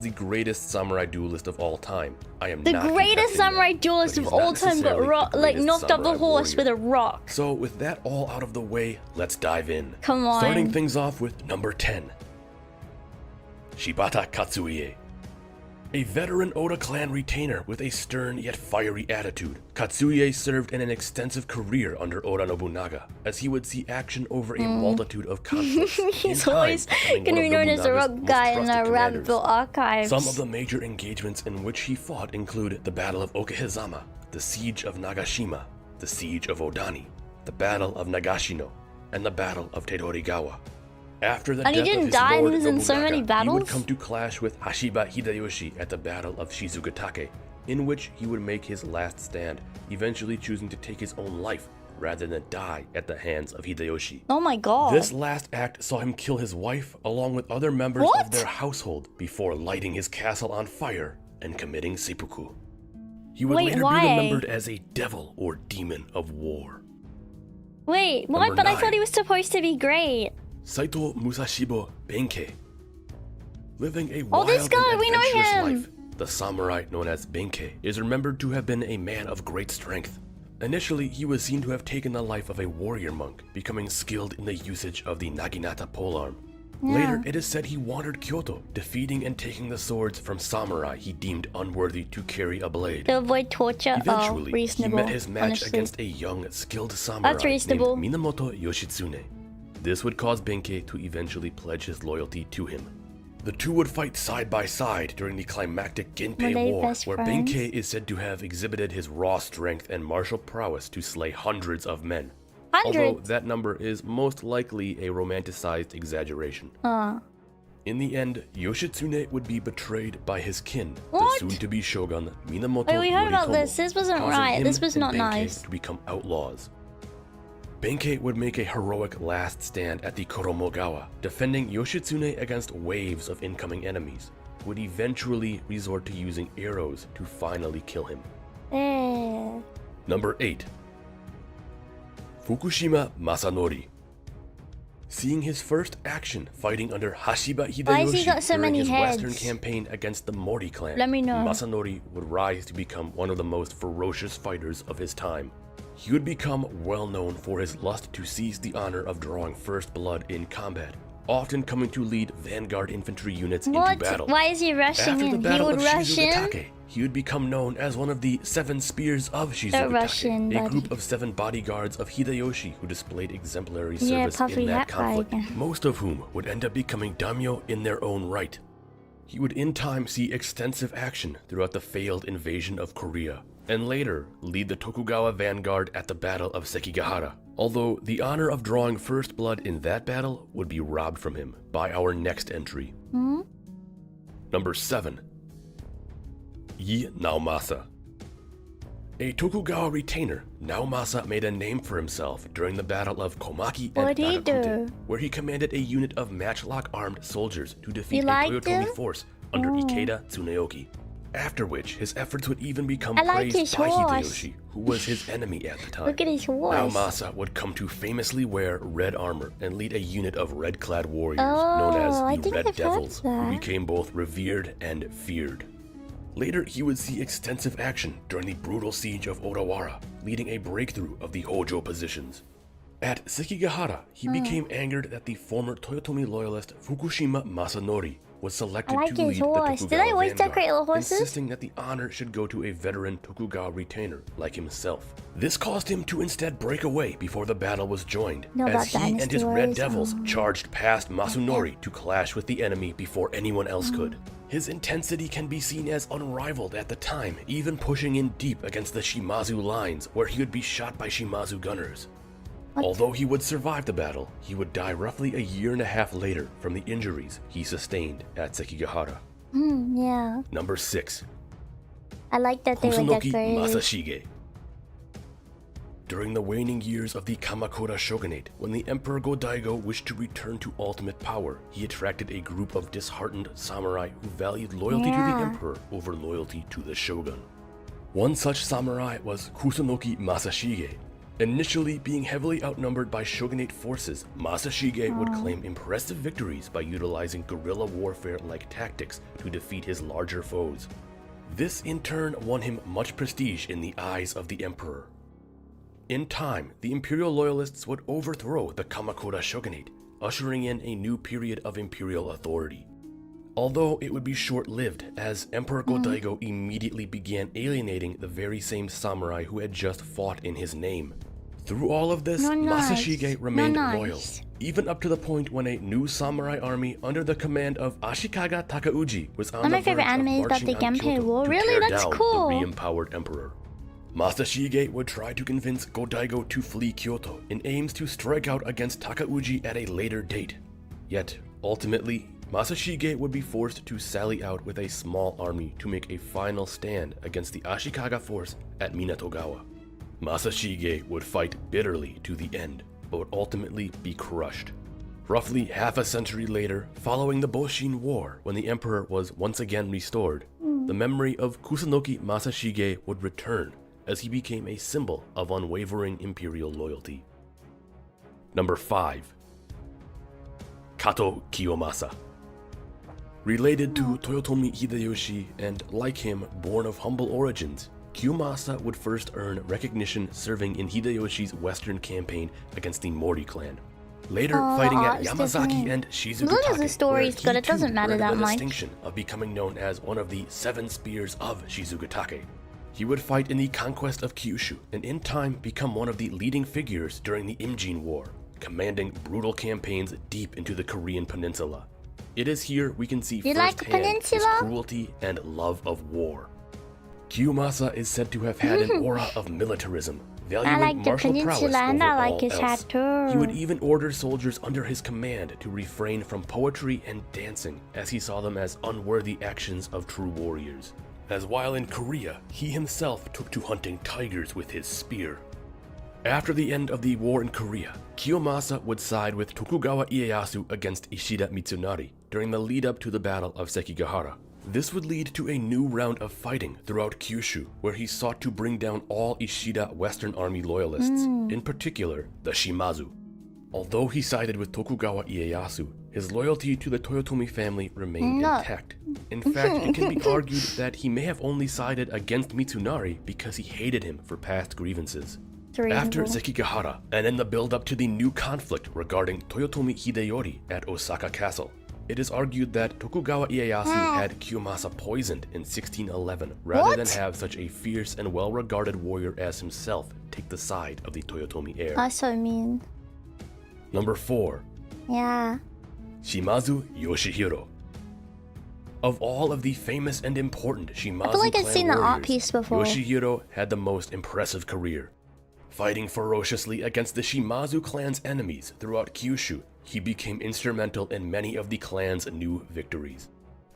The greatest samurai duelist of all time. I am the greatest samurai duelist of all time, but knocked off the horse with a rock. So with that all out of the way, let's dive in. Come on. Starting things off with number 10. Shibata Katsuie. A veteran Oda clan retainer with a stern yet fiery attitude, Katsuie served in an extensive career under Oda Nobunaga, as he would see action over a multitude of conflicts. He's always going to be known as the rock guy in the Rabbitville archives. Some of the major engagements in which he fought include the Battle of Okehizama, the Siege of Nagashima, the Siege of Odani, the Battle of Nagashino, and the Battle of Teidorigawa. After the death of his lord Nobunaga, he would come to clash with Hashiba Hideyoshi at the Battle of Shizugatake, in which he would make his last stand, eventually choosing to take his own life rather than die at the hands of Hideyoshi. Oh my god. This last act saw him kill his wife along with other members of their household before lighting his castle on fire and committing seppuku. He would later be remembered as a devil or demon of war. Wait, what? But I thought he was supposed to be great. Saito Musashibo Benkei. Living a wild this guy, and we know adventurous him. life, the samurai known as Benkei is remembered to have been a man of great strength. Initially, he was seen to have taken the life of a warrior monk, becoming skilled in the usage of the Naginata polearm. Yeah. Later, it is said he wandered Kyoto, defeating and taking the swords from samurai he deemed unworthy to carry a blade. To avoid torture. Eventually, he met his match against a young, skilled samurai named Minamoto Yoshitsune. This would cause Benkei to eventually pledge his loyalty to him. The two would fight side by side during the climactic Ginpei War, where Benkei is said to have exhibited his raw strength and martial prowess to slay hundreds of men. Although that number is most likely a romanticized exaggeration. In the end, Yoshitsune would be betrayed by his kin, the soon-to-be shogun Minamoto Yoritomo, we heard about this. This wasn't right. This was not nice. To become outlaws. Benkei would make a heroic last stand at the Koromogawa, defending Yoshitsune against waves of incoming enemies, would eventually resort to using arrows to finally kill him. Number 8. Fukushima Masanori. Seeing his first action fighting under Hashiba Hideyoshi during his western campaign against the Mori clan, Masanori would rise to become one of the most ferocious fighters of his time. He would become well known for his lust to seize the honor of drawing first blood in combat, often coming to lead vanguard infantry units into battle. Why is he rushing in? After the battle of Shizugatake, he would become known as one of the 7 Spears of Shizugatake, a group of 7 bodyguards of Hideyoshi who displayed exemplary service in that conflict, most of whom would end up becoming daimyo in their own right. He would in time see extensive action throughout the failed invasion of Korea, and later lead the Tokugawa vanguard at the Battle of Sekigahara, although the honor of drawing first blood in that battle would be robbed from him by our next entry. Number 7. Yi Naomasa. A Tokugawa retainer, Naomasa made a name for himself during the Battle of Komaki and Nakakute, where he commanded a unit of matchlock-armed soldiers to defeat a Toyotomi force under Ikeda Tsuneoki. After which, his efforts would even become praised by Hideyoshi, who was his enemy at the time. Look at his horse. Naomasa would come to famously wear red armor and lead a unit of red-clad warriors known as the Red Devils, who became both revered and feared. Later, he would see extensive action during the brutal siege of Odawara, leading a breakthrough of the Hojo positions. At Sekigahara, he became angered that the former Toyotomi loyalist Fukushima Masanori was selected to lead the Tokugawa vanguard, insisting that the honor should go to a veteran Tokugawa retainer like himself. This caused him to instead break away before the battle was joined, as he and his Red Devils charged past Masanori to clash with the enemy before anyone else could. His intensity can be seen as unrivaled at the time, even pushing in deep against the Shimazu lines, where he would be shot by Shimazu gunners. Although he would survive the battle, he would die roughly a year and a half later from the injuries he sustained at Sekigahara. Yeah. Number 6. I like that they were Kusunoki decorated. Masashige. During the waning years of the Kamakura shogunate, when the Emperor Go-Daigo wished to return to ultimate power, he attracted a group of disheartened samurai who valued loyalty to the Emperor over loyalty to the shogun. One such samurai was Kusunoki Masashige. Initially being heavily outnumbered by shogunate forces, Masashige would claim impressive victories by utilizing guerrilla warfare-like tactics to defeat his larger foes. This in turn won him much prestige in the eyes of the Emperor. In time, the imperial loyalists would overthrow the Kamakura shogunate, ushering in a new period of imperial authority. Although it would be short-lived, as Emperor Go-Daigo immediately began alienating the very same samurai who had just fought in his name. Through all of this, Masashige remained loyal, even up to the point when a new samurai army under the command of Ashikaga Takauji was on the verge of marching on Kyoto to tear down the re-empowered emperor. Masashige would try to convince Go-Daigo to flee Kyoto in aims to strike out against Takauji at a later date. Yet, ultimately, Masashige would be forced to sally out with a small army to make a final stand against the Ashikaga force at Minatogawa. Masashige would fight bitterly to the end, but would ultimately be crushed. Roughly half a century later, following the Boshin War, when the emperor was once again restored, the memory of Kusunoki Masashige would return, as he became a symbol of unwavering imperial loyalty. Number 5. Kato Kiyomasa. Related to Toyotomi Hideyoshi and, like him, born of humble origins, Kiyomasa would first earn recognition serving in Hideyoshi's western campaign against the Mori clan. Later, fighting at Yamazaki and Shizugutake, the story's good, it doesn't matter that much. The distinction of becoming known as one of the 7 spears of Shizugutake. He would fight in the conquest of Kyushu, and in time become one of the leading figures during the Imjin War, commanding brutal campaigns deep into the Korean peninsula. It is here we can see firsthand his cruelty and love of war. Kiyomasa is said to have had an aura of militarism, valuing martial prowess over all else. He would even order soldiers under his command to refrain from poetry and dancing, as he saw them as unworthy actions of true warriors. As while in Korea, he himself took to hunting tigers with his spear. After the end of the war in Korea, Kiyomasa would side with Tokugawa Ieyasu against Ishida Mitsunari during the lead-up to the Battle of Sekigahara. This would lead to a new round of fighting throughout Kyushu, where he sought to bring down all Ishida Western Army loyalists, in particular the Shimazu. Although he sided with Tokugawa Ieyasu, his loyalty to the Toyotomi family remained intact. In fact, it can be argued that he may have only sided against Mitsunari because he hated him for past grievances. After Sekigahara, and in the build-up to the new conflict regarding Toyotomi Hideyori at Osaka Castle, it is argued that Tokugawa Ieyasu had Kiyomasa poisoned in 1611 rather than have such a fierce and well-regarded warrior as himself take the side of the Toyotomi heir. That's so mean. Number 4. Yeah. Shimazu Yoshihiro. Of all of the famous and important Shimazu I feel like I've seen the art piece before. Yoshihiro had the most impressive career. Fighting ferociously against the Shimazu clan's enemies throughout Kyushu, he became instrumental in many of the clan's new victories.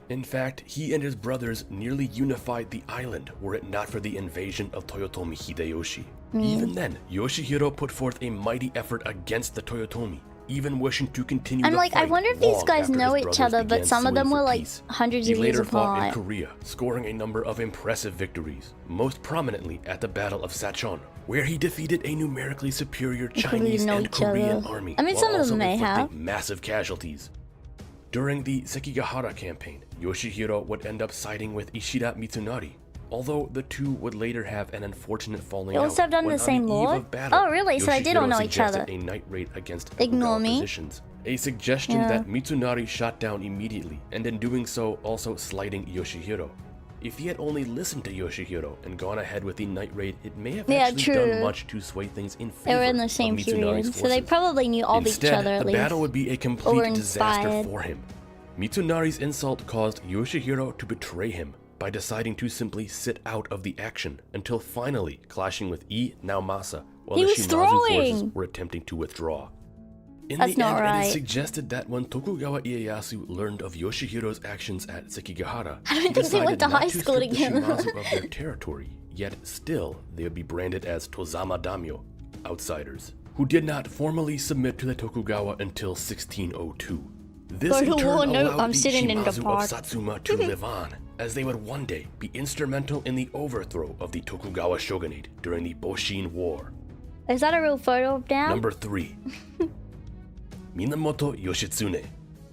In fact, he and his brothers nearly unified the island were it not for the invasion of Toyotomi Hideyoshi. Even then, Yoshihiro put forth a mighty effort against the Toyotomi, even wishing to continue I'm the like, fight I wonder if these guys know each other, but some of them were like hundreds of years apart. He later fought in apart. Korea, scoring a number of impressive victories, most prominently at the Battle of Sachon, where he defeated a numerically superior Chinese and Korean army. I mean, some of them may have massive casualties. During the Sekigahara campaign, Yoshihiro would end up siding with Ishida Mitsunari, although the two would later have an unfortunate falling out. They also have done the same lord? Oh, really? So they don't know each other. A night raid against Ignore me. positions, a suggestion that Mitsunari shot down immediately, and in doing so also slighting Yoshihiro. If he had only listened to Yoshihiro and gone ahead with the night raid, it may have actually done much to sway things in favor. They were in the same period, so they probably knew all each other at least. The battle would be a complete disaster for him. Mitsunari's insult caused Yoshihiro to betray him by deciding to simply sit out of the action until finally clashing with Naomasa while the Shimazu forces were attempting to withdraw. In the end, it is suggested that when Tokugawa Ieyasu learned of Yoshihiro's actions at Sekigahara, he decided not to strip the Shimazu of their territory, yet still they would be branded as Tozama Daimyo, outsiders, who did not formally submit to the Tokugawa until 1602. This in turn allowed the Shimazu of Satsuma to live on, as they would one day be instrumental in the overthrow of the Tokugawa shogunate during the Boshin War. Is that a real photo of them? Number 3. Minamoto Yoshitsune.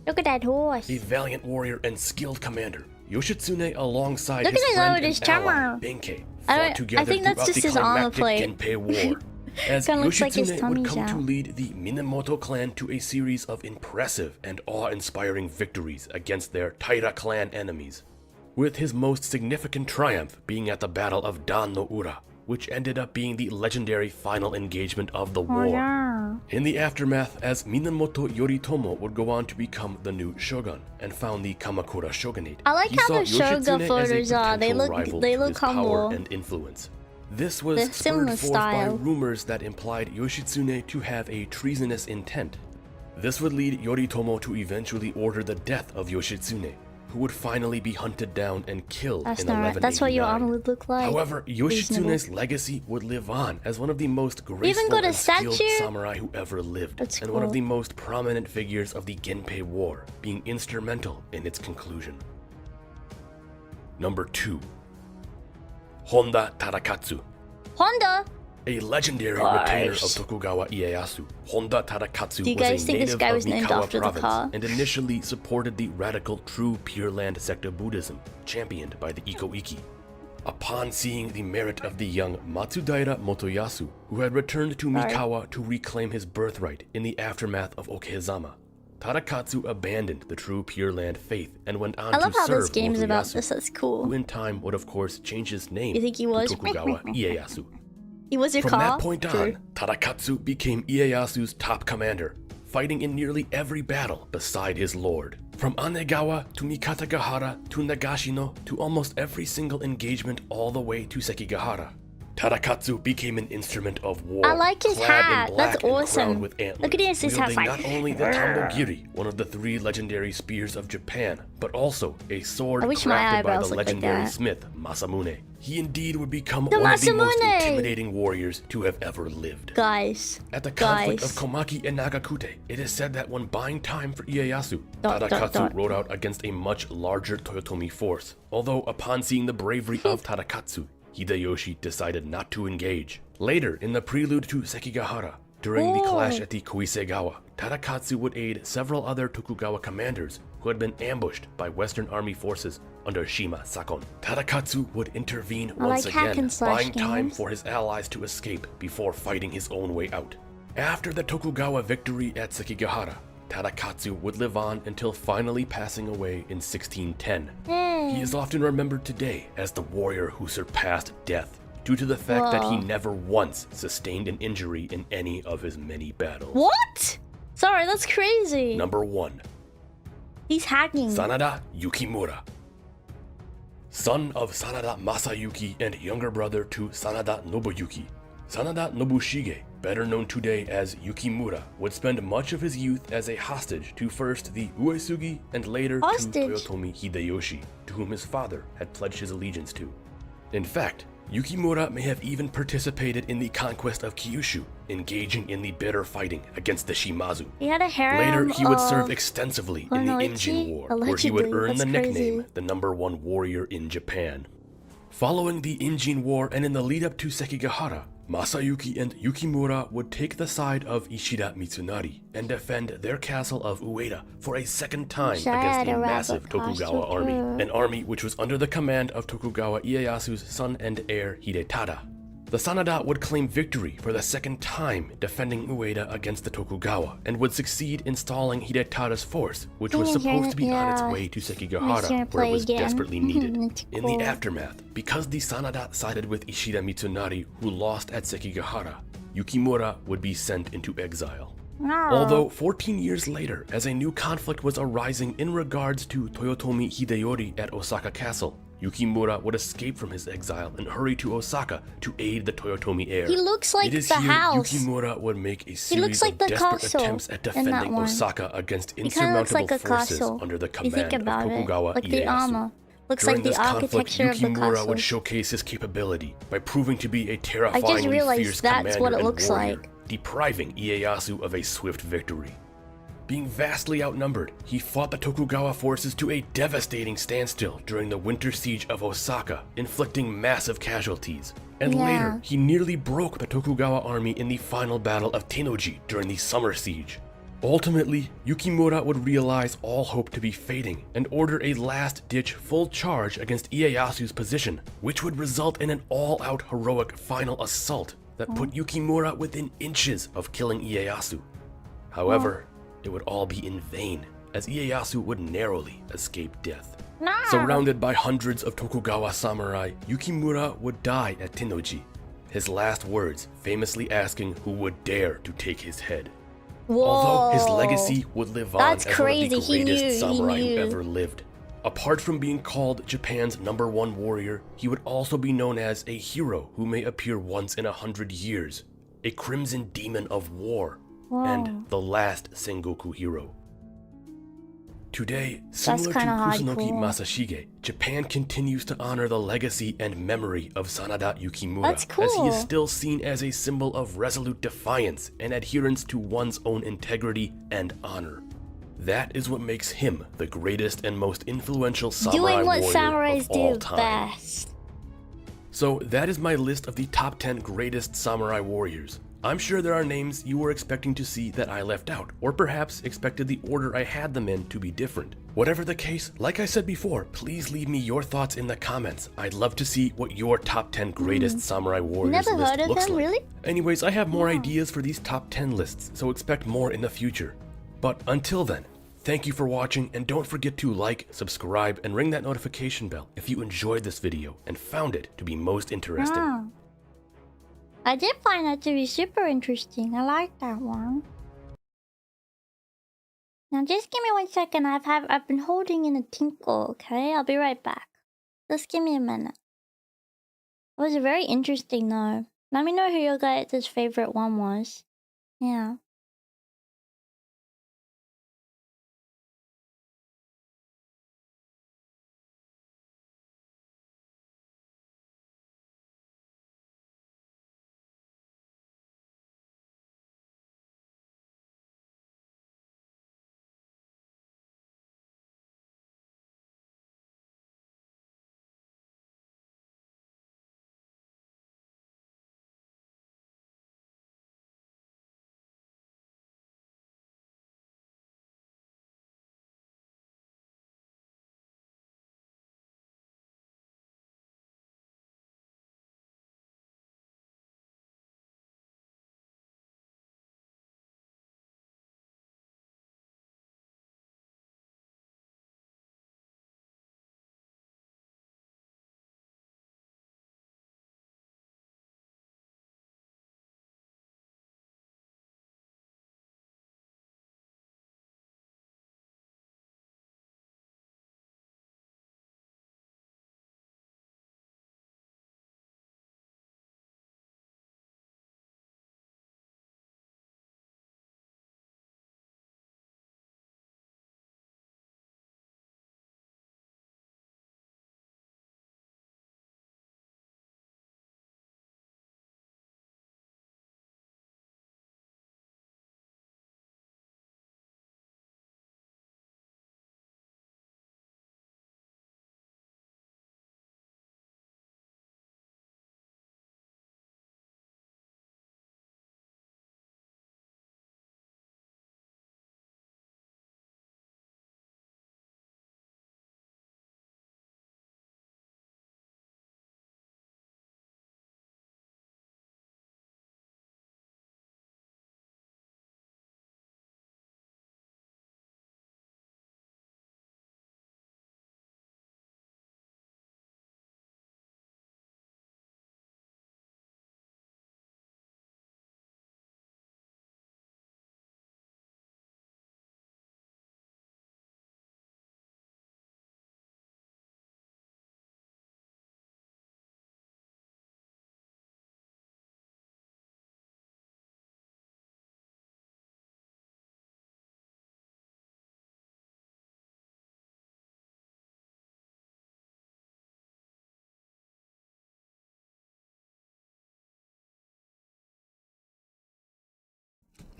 Look at that horse. A valiant warrior and skilled commander, Yoshitsune alongside his friend and ally Benkei fought together throughout the climactic Genpei War. As Yoshitsune would come to lead the Minamoto clan to a series of impressive and awe-inspiring victories against their Taira clan enemies, with his most significant triumph being at the Battle of Dan no Ura, which ended up being the legendary final engagement of the war. In the aftermath, as Minamoto Yoritomo would go on to become the new shogun and found the Kamakura shogunate, I like how the shogun photos are. They look humble and influence. This was spurred forth by rumors that implied Yoshitsune to have a treasonous intent. This would lead Yoritomo to eventually order the death of Yoshitsune, who would finally be hunted down and killed in 1189. That's what your arm would look like. However, Yoshitsune's legacy would live on as one of the most graceful and skilled samurai who ever lived, and one of the most prominent figures of the Genpei War, being instrumental in its conclusion. Number 2. Honda Tadakatsu. Honda? A legendary retainer of Tokugawa Ieyasu, Honda Tadakatsu was a native of Mikawa province and initially supported the radical True Pure Land sect of Buddhism, championed by the Iko-Iki. Upon seeing the merit of the young Matsudaira Motoyasu, who had returned to Mikawa to reclaim his birthright in the aftermath of Okehazama, Tadakatsu abandoned the True Pure Land faith and went on to serve this game is about this. That's cool. Who in time would of course change his name to Tokugawa Ieyasu. He was your From that point on, Tadakatsu became Ieyasu's top commander, fighting in nearly every battle beside his lord. From Anegawa to Mikatagahara to Nagashino to almost every single engagement all the way to Sekigahara, Tadakatsu became an instrument of war. I like his hat. That's awesome. With antlers, look at his hat. Not only the Tambogiri, one of the 3 legendary spears of Japan, but also a sword crafted by the legendary smith Masamune. He indeed would become one of the most intimidating warriors to have ever lived. At the conflict of Komaki and Nagakute, it is said that when buying time for Ieyasu, Tadakatsu rode out against a much larger Toyotomi force. Although upon seeing the bravery of Tadakatsu, Hideyoshi decided not to engage. Later, in the prelude to Sekigahara, during the clash at the Koisegawa, Tadakatsu would aid several other Tokugawa commanders who had been ambushed by Western Army forces under Shima Sakon. Tadakatsu would intervene once again, buying time for his allies to escape before fighting his own way out. After the Tokugawa victory at Sekigahara, Tadakatsu would live on until finally passing away in 1610. He is often remembered today as the warrior who surpassed death due to the fact that he never once sustained an injury in any of his many battles. What? Sorry, that's crazy. Number 1. He's hacking. Sanada Yukimura. son of Sanada Masayuki and younger brother to Sanada Nobuyuki. Sanada Nobushige, better known today as Yukimura, would spend much of his youth as a hostage to first the Uesugi and later to Toyotomi Hideyoshi, to whom his father had pledged his allegiance to. In fact, Yukimura may have even participated in the conquest of Kyushu, engaging in the bitter fighting against the Shimazu. He had a harem. Later, he would serve extensively in the Imjin War, where he would earn the nickname the #1 warrior in Japan. Following the Imjin War and in the lead-up to Sekigahara, Masayuki and Yukimura would take the side of Ishida Mitsunari and defend their castle of Ueda for a second time against a massive Tokugawa army, an army which was under the command of Tokugawa Ieyasu's son and heir Hidetada. The Sanada would claim victory for the second time defending Ueda against the Tokugawa and would succeed in stalling Hidetada's force, which was supposed to be on its way to Sekigahara, where it was desperately needed. In the aftermath, because the Sanada sided with Ishida Mitsunari, who lost at Sekigahara, Yukimura would be sent into exile. Although 14 years later, as a new conflict was arising in regards to Toyotomi Hideyori at Osaka Castle, Yukimura would escape from his exile and hurry to Osaka to aid the Toyotomi heir. He looks like the house. Yukimura would make a series of desperate attempts at defending Osaka against insurmountable forces under the command of Tokugawa like Ieyasu. The armor. Looks During like the this conflict, architecture of the Yukimura castle. would showcase his capability by proving to be a terrifyingly I just realized fierce that's commander what it and looks warrior, like. depriving Ieyasu of a swift victory. Being vastly outnumbered, he fought the Tokugawa forces to a devastating standstill during the winter siege of Osaka, inflicting massive casualties. And later, he nearly broke the Tokugawa army in the final battle of Tennoji during the summer siege. Ultimately, Yukimura would realize all hope to be fading and order a last-ditch full charge against Ieyasu's position, which would result in an all-out heroic final assault that put Yukimura within inches of killing Ieyasu. However, it would all be in vain, as Ieyasu would narrowly escape death. Surrounded by hundreds of Tokugawa samurai, Yukimura would die at Tennoji, his last words famously asking who would dare to take his head. Although his legacy would live on as one of the greatest samurai who ever lived. Apart from being called Japan's #1 warrior, he would also be known as a hero who may appear once in 100 years, a crimson demon of war, and the last Sengoku hero. Today, similar to Kusunoki Masashige, Japan continues to honor the legacy and memory of Sanada Yukimura, as he is still seen as a symbol of resolute defiance and adherence to one's own integrity and honor. That is what makes him the greatest and most influential samurai warrior of all time. So that is my list of the top 10 greatest samurai warriors. I'm sure there are names you were expecting to see that I left out, or perhaps expected the order I had them in to be different. Whatever the case, like I said before, please leave me your thoughts in the comments. I'd love to see what your top 10 greatest samurai warriors list looks like. Really? Anyways, I have more ideas for these top 10 lists, so expect more in the future. But until then, thank you for watching, and don't forget to like, subscribe, and ring that notification bell if you enjoyed this video and found it to be most interesting. I did find that to be super interesting. I like that one. Now just give me 1 second. I've been holding in a tinkle, okay? I'll be right back. Just give me a minute. It was very interesting though. Let me know who your guys' favorite one was. Yeah.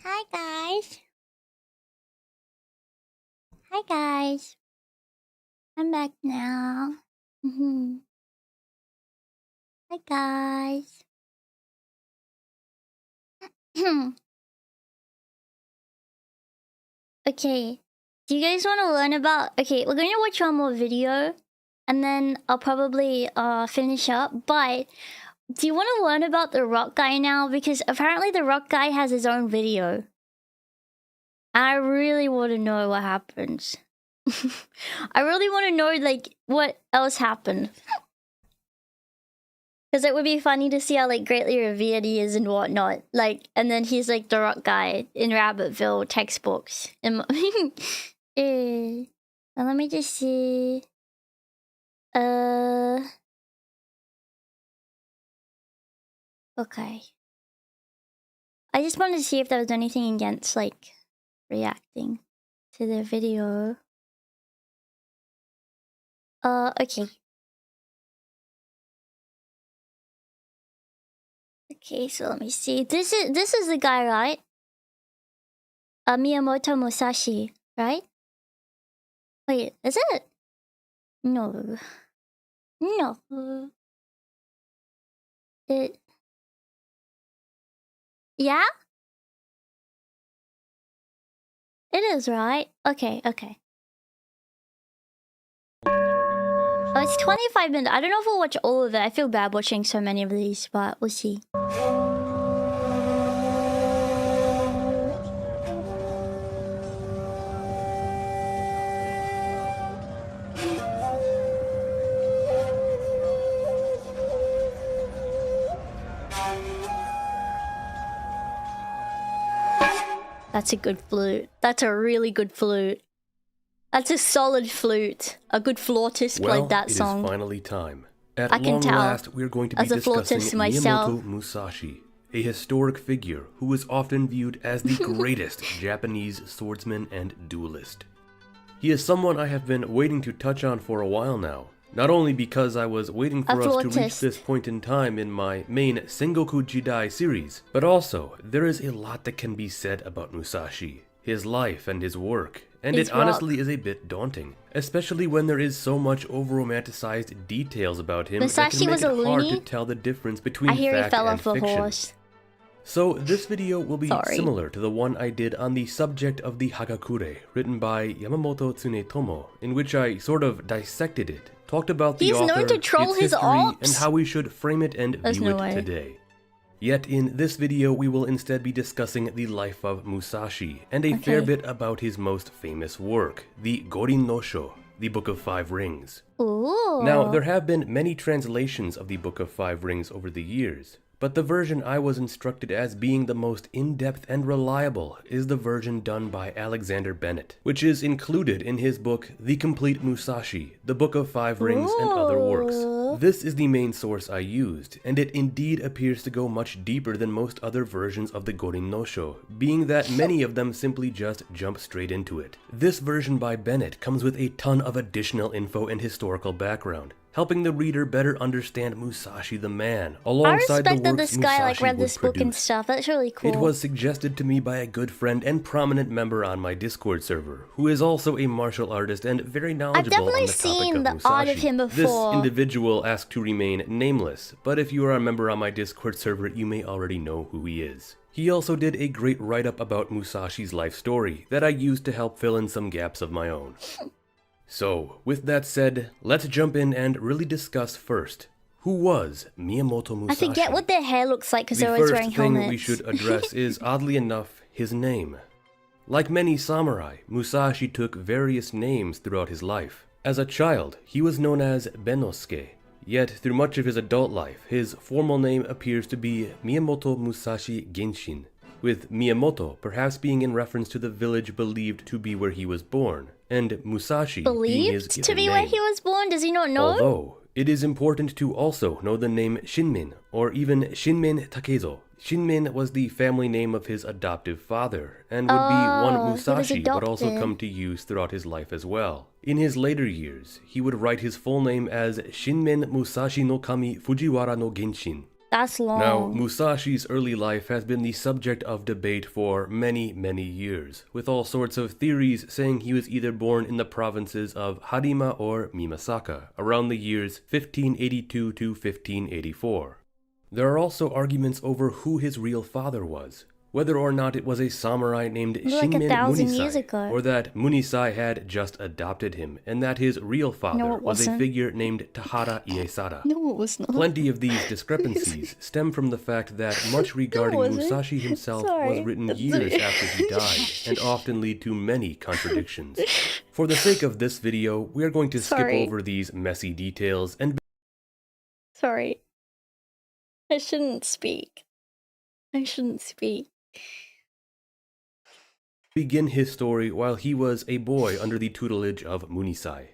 Hi guys. Hi guys. I'm back now. Hi guys. Okay. Do you guys want to learn about... Okay, we're going to watch one more video. And then I'll probably finish up. But do you want to learn about the rock guy now? Because apparently the rock guy has his own video. I really want to know what happens. I really want to know, like, what else happened. Because it would be funny to see how, like, greatly revered he is and whatnot. Like, and then he's, like, the rock guy in Rabbitville textbooks. Now, let me just see... Okay. I just wanted to see if there was anything against, like, reacting to the video. Okay. Okay, so let me see. This is the guy, right? Miyamoto Musashi, right? Wait, is it? No. No. Yeah? It is, right? Okay, okay. Oh, it's 25 minutes. I don't know if we'll watch all of it. I feel bad watching so many of these, but we'll see. That's a good flute. That's a really good flute. That's a solid flute. A good flautist played that song. It is finally time. At I can long tell. last, we're going to be discussing Miyamoto Musashi, a historic figure who is often viewed as the greatest Japanese swordsman and duelist. He is someone I have been waiting to touch on for a while now. Not only because I was waiting for us to reach this point in time in my main Sengoku Jidai series, but also, there is a lot that can be said about Musashi, his life and his work, and it honestly is a bit daunting, especially when there is so much over-romanticized details about him that can make it hard to tell the difference between fact and fiction. So this video will be similar to the one I did on the subject of the Hagakure, written by Yamamoto Tsunetomo, in which I sort of dissected it, talked about the author, its history, and how we should frame it and view it today. Yet in this video we will instead be discussing the life of Musashi, and a fair bit about his most famous work, the Gorin no Sho, the Book of Five Rings. Ooh. Now, there have been many translations of the Book of Five Rings over the years, but the version I was instructed as being the most in-depth and reliable is the version done by Alexander Bennett, which is included in his book The Complete Musashi, the Book of Five Rings and Other Works. This is the main source I used, and it indeed appears to go much deeper than most other versions of the Gorin no Sho, being that many of them simply just jump straight into it. This version by Bennett comes with a ton of additional info and historical background, helping the reader better understand Musashi the man, alongside the works that this guy read this book and stuff. That's really cool. It was suggested to me by a good friend and prominent member on my Discord server, who is also a martial artist and very knowledgeable on the topic of Musashi. I've definitely seen the art of him before. This individual asked to remain nameless, but if you are a member on my Discord server, you may already know who he is. He also did a great write-up about Musashi's life story that I used to help fill in some gaps of my own. So, with that said, let's jump in and really discuss first, who was Miyamoto Musashi? I forget what their hair looks like because they're always wearing helmets. The first thing we should address is, oddly enough, his name. Like many samurai, Musashi took various names throughout his life. As a child, he was known as Bennosuke, yet through much of his adult life, his formal name appears to be Miyamoto Musashi Genshin, with Miyamoto perhaps being in reference to the village believed to be where he was born, and Musashi being his given name. Where he was born? Does he not know? Although, it is important to also know the name Shinmin, or even Shinmin Takezo. Shinmin was the family name of his adoptive father, and would be one Musashi would also come to use throughout his life as well. In his later years, he would write his full name as Shinmin Musashi no Kami Fujiwara no Genshin, That's long. Now, Musashi's early life has been the subject of debate for many, many years, with all sorts of theories saying he was either born in the provinces of Harima or Mimasaka, around the years 1582 to 1584. There are also arguments over who his real father was, whether or not it was a samurai named Shinmin Munisai, or that Munisai had just adopted him, and that his real father was a figure named Tahara Iesada. No, it was not. Plenty of these discrepancies stem from the fact that much regarding Musashi himself was written years after he died, and often lead to many contradictions. For the sake of this video, we are going to skip over these messy details and... Sorry. I shouldn't speak. Begin his story while he was a boy under the tutelage of Munisai.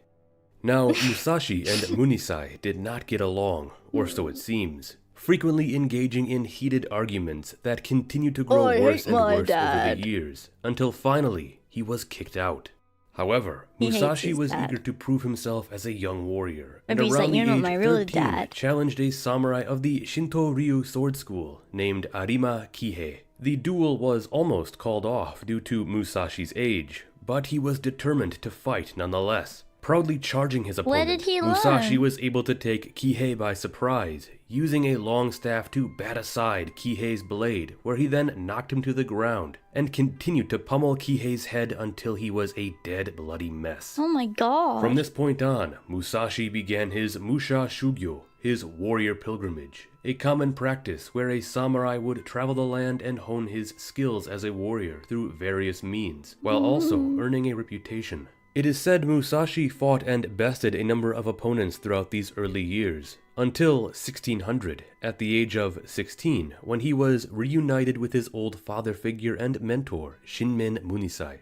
Now, Musashi and Munisai did not get along, or so it seems, frequently engaging in heated arguments that continued to grow worse and worse over the years, until finally he was kicked out. However, Musashi was eager to prove himself as a young warrior, and around the age 13 challenged a samurai of the Shinto-ryu sword school named Arima Kihei. The duel was almost called off due to Musashi's age, but he was determined to fight nonetheless. Proudly charging his opponent, Musashi was able to take Kihei by surprise, using a long staff to bat aside Kihei's blade, where he then knocked him to the ground, and continued to pummel Kihei's head until he was a dead, bloody mess. Oh my god. From this point on, Musashi began his Musha Shugyo, his warrior pilgrimage, a common practice where a samurai would travel the land and hone his skills as a warrior through various means, while also earning a reputation. It is said Musashi fought and bested a number of opponents throughout these early years, until 1600, at the age of 16, when he was reunited with his old father figure and mentor, Shinmin Munisai.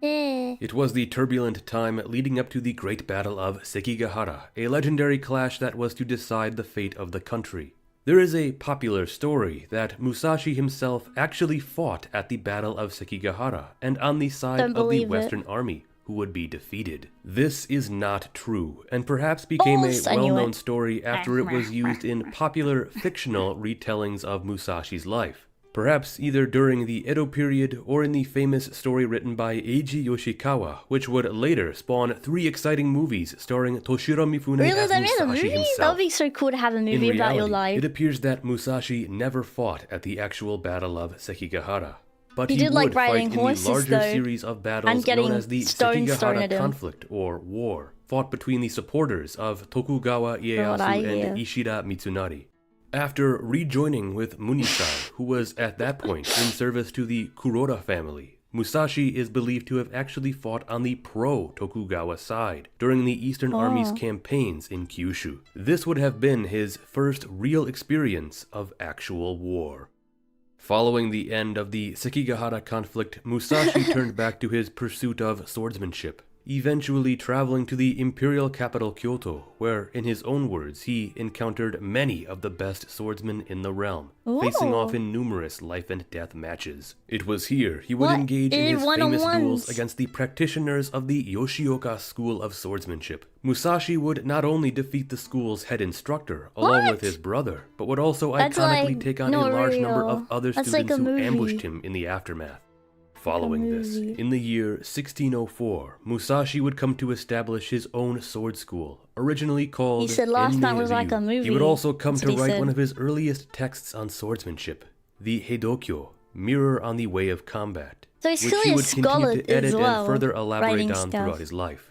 It was the turbulent time leading up to the Great Battle of Sekigahara, a legendary clash that was to decide the fate of the country. There is a popular story that Musashi himself actually fought at the Battle of Sekigahara and on the side of the Western Army, who would be defeated. This is not true, and perhaps became a well-known story after it was used in popular fictional retellings of Musashi's life. Perhaps either during the Edo period or in the famous story written by Eiji Yoshikawa, which would later spawn 3 exciting movies starring Toshiro Mifune as Musashi himself. That would be so cool to have a movie about your life. It appears that Musashi never fought at the actual Battle of Sekigahara. But he did would like riding fight in horses, the larger series of battles known as the Sekigahara conflict, or war, fought between the supporters of Tokugawa Ieyasu and Ishida Mitsunari. After rejoining with Munisai, who was at that point in service to the Kuroda family, Musashi is believed to have actually fought on the pro-Tokugawa side during the Eastern Army's campaigns in Kyushu. This would have been his first real experience of actual war. Following the end of the Sekigahara conflict, Musashi turned back to his pursuit of swordsmanship, eventually traveling to the imperial capital Kyoto, where, in his own words, he encountered many of the best swordsmen in the realm, facing off in numerous life and death matches. It was here he would engage in his famous duels against the practitioners of the Yoshioka school of swordsmanship. Musashi would not only defeat the school's head instructor, along with his brother, but would also iconically take on a large number of other students who ambushed him in the aftermath. Following this, in the year 1604, Musashi would come to establish his own sword school, originally called He said last night was like a movie. He would also come to write one of his earliest texts on swordsmanship, the Heidokyo, Mirror on the Way of Combat, so he's which he would continue to edit and further writing elaborate on stuff. throughout his life.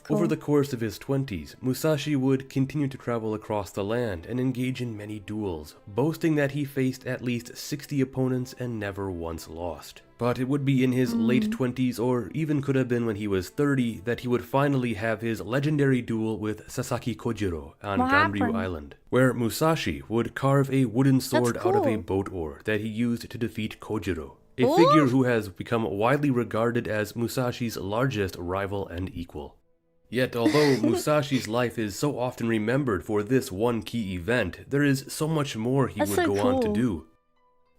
Cool. Over the course of his 20s, Musashi would continue to travel across the land and engage in many duels, boasting that he faced at least 60 opponents and never once lost. But it would be in his late 20s, or even could have been when he was 30, that he would finally have his legendary duel with Sasaki Kojiro on Ganryu Island, where Musashi would carve a wooden sword out of a boat oar that he used to defeat Kojiro, a figure who has become widely regarded as Musashi's largest rival and equal. Yet, although Musashi's life is so often remembered for this one key event, there is so much more he would go on to do.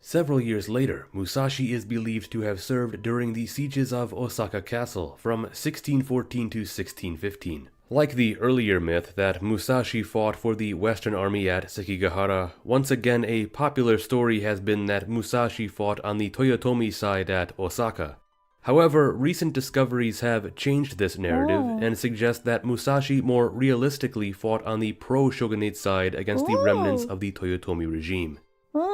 Several years later, Musashi is believed to have served during the sieges of Osaka Castle from 1614 to 1615, Like the earlier myth that Musashi fought for the Western Army at Sekigahara, once again a popular story has been that Musashi fought on the Toyotomi side at Osaka. However, recent discoveries have changed this narrative and suggest that Musashi more realistically fought on the pro-shogunate side against the remnants of the Toyotomi regime.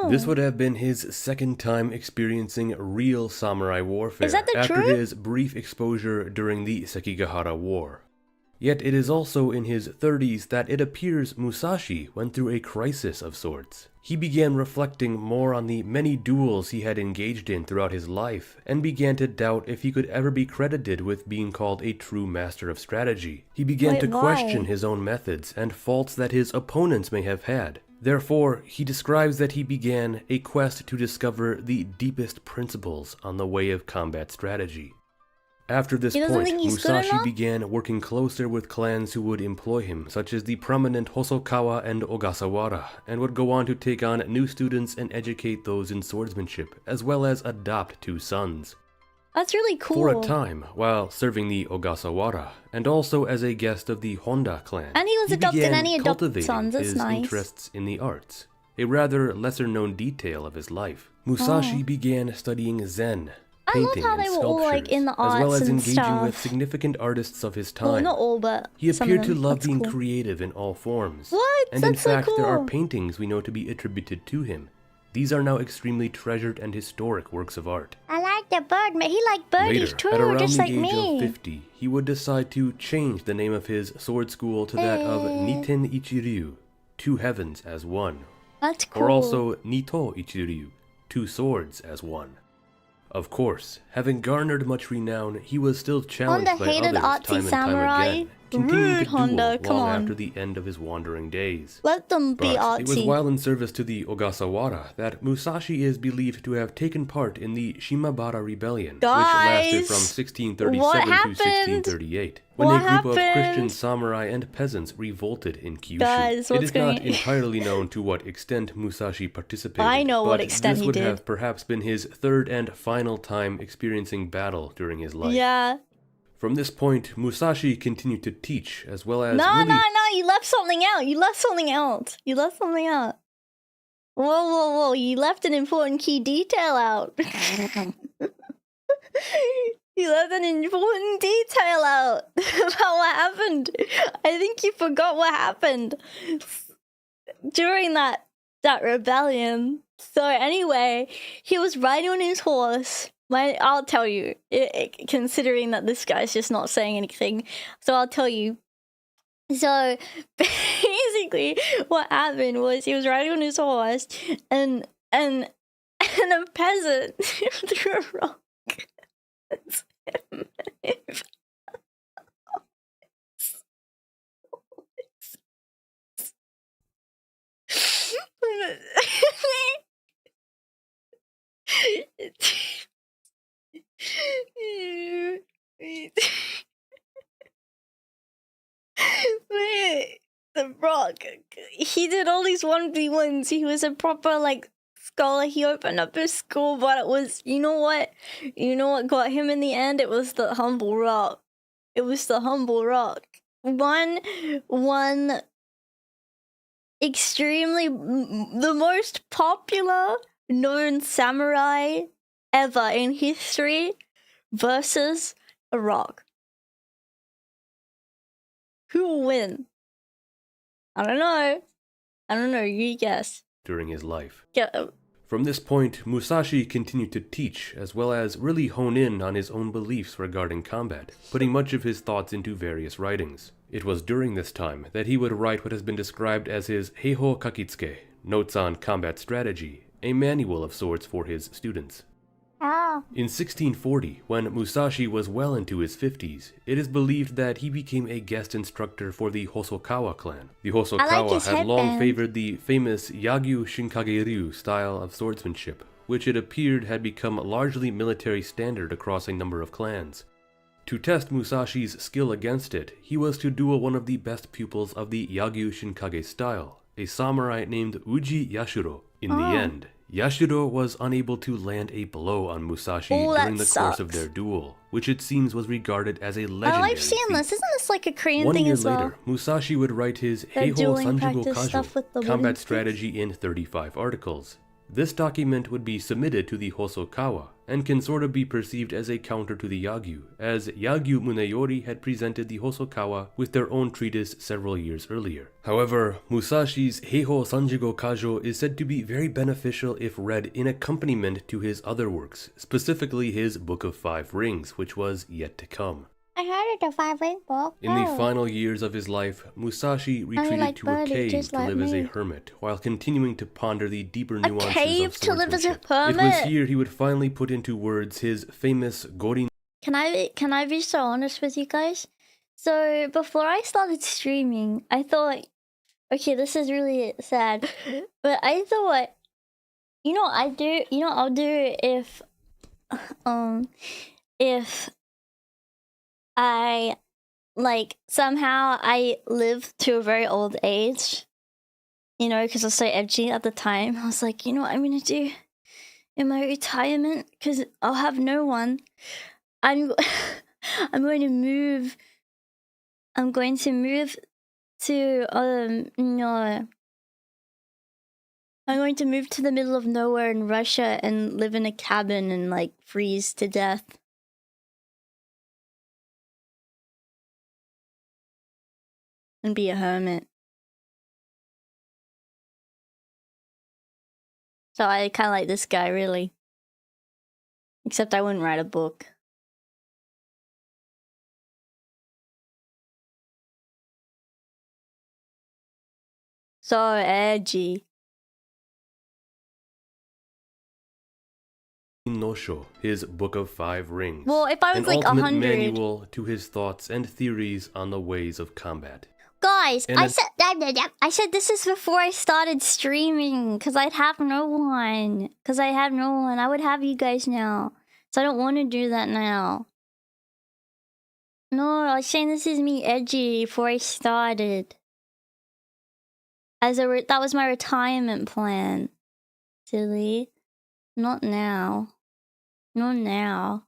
This would have been his second time experiencing real samurai warfare after his brief exposure during the Sekigahara War. Yet it is also in his 30s that it appears Musashi went through a crisis of sorts. He began reflecting more on the many duels he had engaged in throughout his life, and began to doubt if he could ever be credited with being called a true master of strategy. He began to question his own methods and faults that his opponents may have had. Therefore, he describes that he began a quest to discover the deepest principles on the way of combat strategy. After this point, Musashi began working closer with clans who would employ him, such as the prominent Hosokawa and Ogasawara, and would go on to take on new students and educate those in swordsmanship, as well as adopt 2 sons. That's really cool. For a time, while serving the Ogasawara, and also as a guest of the Honda clan, and he was adopted and he adopted sons. That's his nice. Interests in the arts, a rather lesser-known detail of his life. Musashi began studying Zen, painting and sculptures, in the arts, as well as engaging stuff. with significant artists of his time. Well, not all, but he appeared to love That's being cool. creative in all forms. What? And That's in fact, so cool. there are paintings we know to be attributed to him. These are now extremely treasured and historic works of art. I like the bird, man. He liked birdies Later, too, at around just the like age me. of 50, he would decide to change the name of his sword school to that of Niten Ichiryu, 2 heavens as one. That's cool. Or also Nito Ichiryu, 2 swords as one. Of course, having garnered much renown, he was still challenged Honda by hated others artsy time and samurai. time again, continuing to duel Honda, come long on. after the end of his wandering days. Let them be But artsy. it was while in service to the Ogasawara that Musashi is believed to have taken part in the Shimabara Rebellion, which lasted from 1637 to 1638, when a group of Christian samurai and peasants revolted in Kyushu. Guys, it is not entirely known to what extent Musashi participated, I know but what extent this he would did. have perhaps been his 3rd and final time experiencing battle during his life. Yeah. From this point, Musashi continued to teach, as well as No, you left something out. You left something out. Whoa, you left an important key detail out. You left an important detail out about what happened. I think you forgot what happened during that rebellion. So anyway, he was riding on his horse. I'll tell you, considering that this guy's just not saying anything, so I'll tell you. So basically, what happened was he was riding on his horse, and a peasant threw a rock. The rock. He did all these 1v1s. He was a proper scholar. He opened up his school, but it was, you know what got him in the end? It was the humble rock. One extremely, the most popular known samurai ever in history versus a rock. Who will win? I don't know, you guess. During his life. Yeah. From this point, Musashi continued to teach, as well as really hone in on his own beliefs regarding combat, putting much of his thoughts into various writings. It was during this time that he would write what has been described as his Heiho Kakitsuke, Notes on Combat Strategy, a manual of sorts for his students. In 1640, when Musashi was well into his 50s, it is believed that he became a guest instructor for the Hosokawa clan. The Hosokawa had long favored the famous Yagyu Shinkage-ryu style of swordsmanship, which it appeared had become largely military standard across a number of clans. To test Musashi's skill against it, he was to duel one of the best pupils of the Yagyu Shinkage style, a samurai named Uji Yashiro. In the end, Yashiro was unable to land a blow on Musashi during the course of their duel, which it seems was regarded as a legendary I've seen feat. this. Isn't this like a Korean 1 thing year as well? later, Musashi would write his Heiho Sanjugo Kajo, combat strategy in 35 articles. This document would be submitted to the Hosokawa, and can sort of be perceived as a counter to the Yagyu, as Yagyu Muneyori had presented the Hosokawa with their own treatise several years earlier. However, Musashi's Heiho Sanjugo Kajo is said to be very beneficial if read in accompaniment to his other works, specifically his Book of Five Rings, which was yet to come. I heard it, a 5-ring book. In the final years of his life, Musashi retreated to a cave to live as a hermit, while continuing to ponder the deeper nuances of swordsmanship. A cave to live as a hermit? It was here he would finally put into words his famous Gorin. Can I be so honest with you guys? So before I started streaming, I thought, okay, this is really sad, but I thought, I'll do if I, somehow I lived to a very old age, because I was so edgy at the time. I was like, what I'm going to do in my retirement, because I'll have no one. I'm going to move to, I'm going to move to the middle of nowhere in Russia and live in a cabin and, freeze to death. And be a hermit. So I kind of like this guy, really. Except I wouldn't write a book. So edgy. Nosho, his Book of Five Rings. Well, if I was an like ultimate 100... manual to his thoughts and theories on the ways of combat. Guys, I said this is before I started streaming, because I'd have no one. I would have you guys now. So I don't want to do that now. No, I was saying this is me edgy before I started. That was my retirement plan. Silly. Not now. Not now.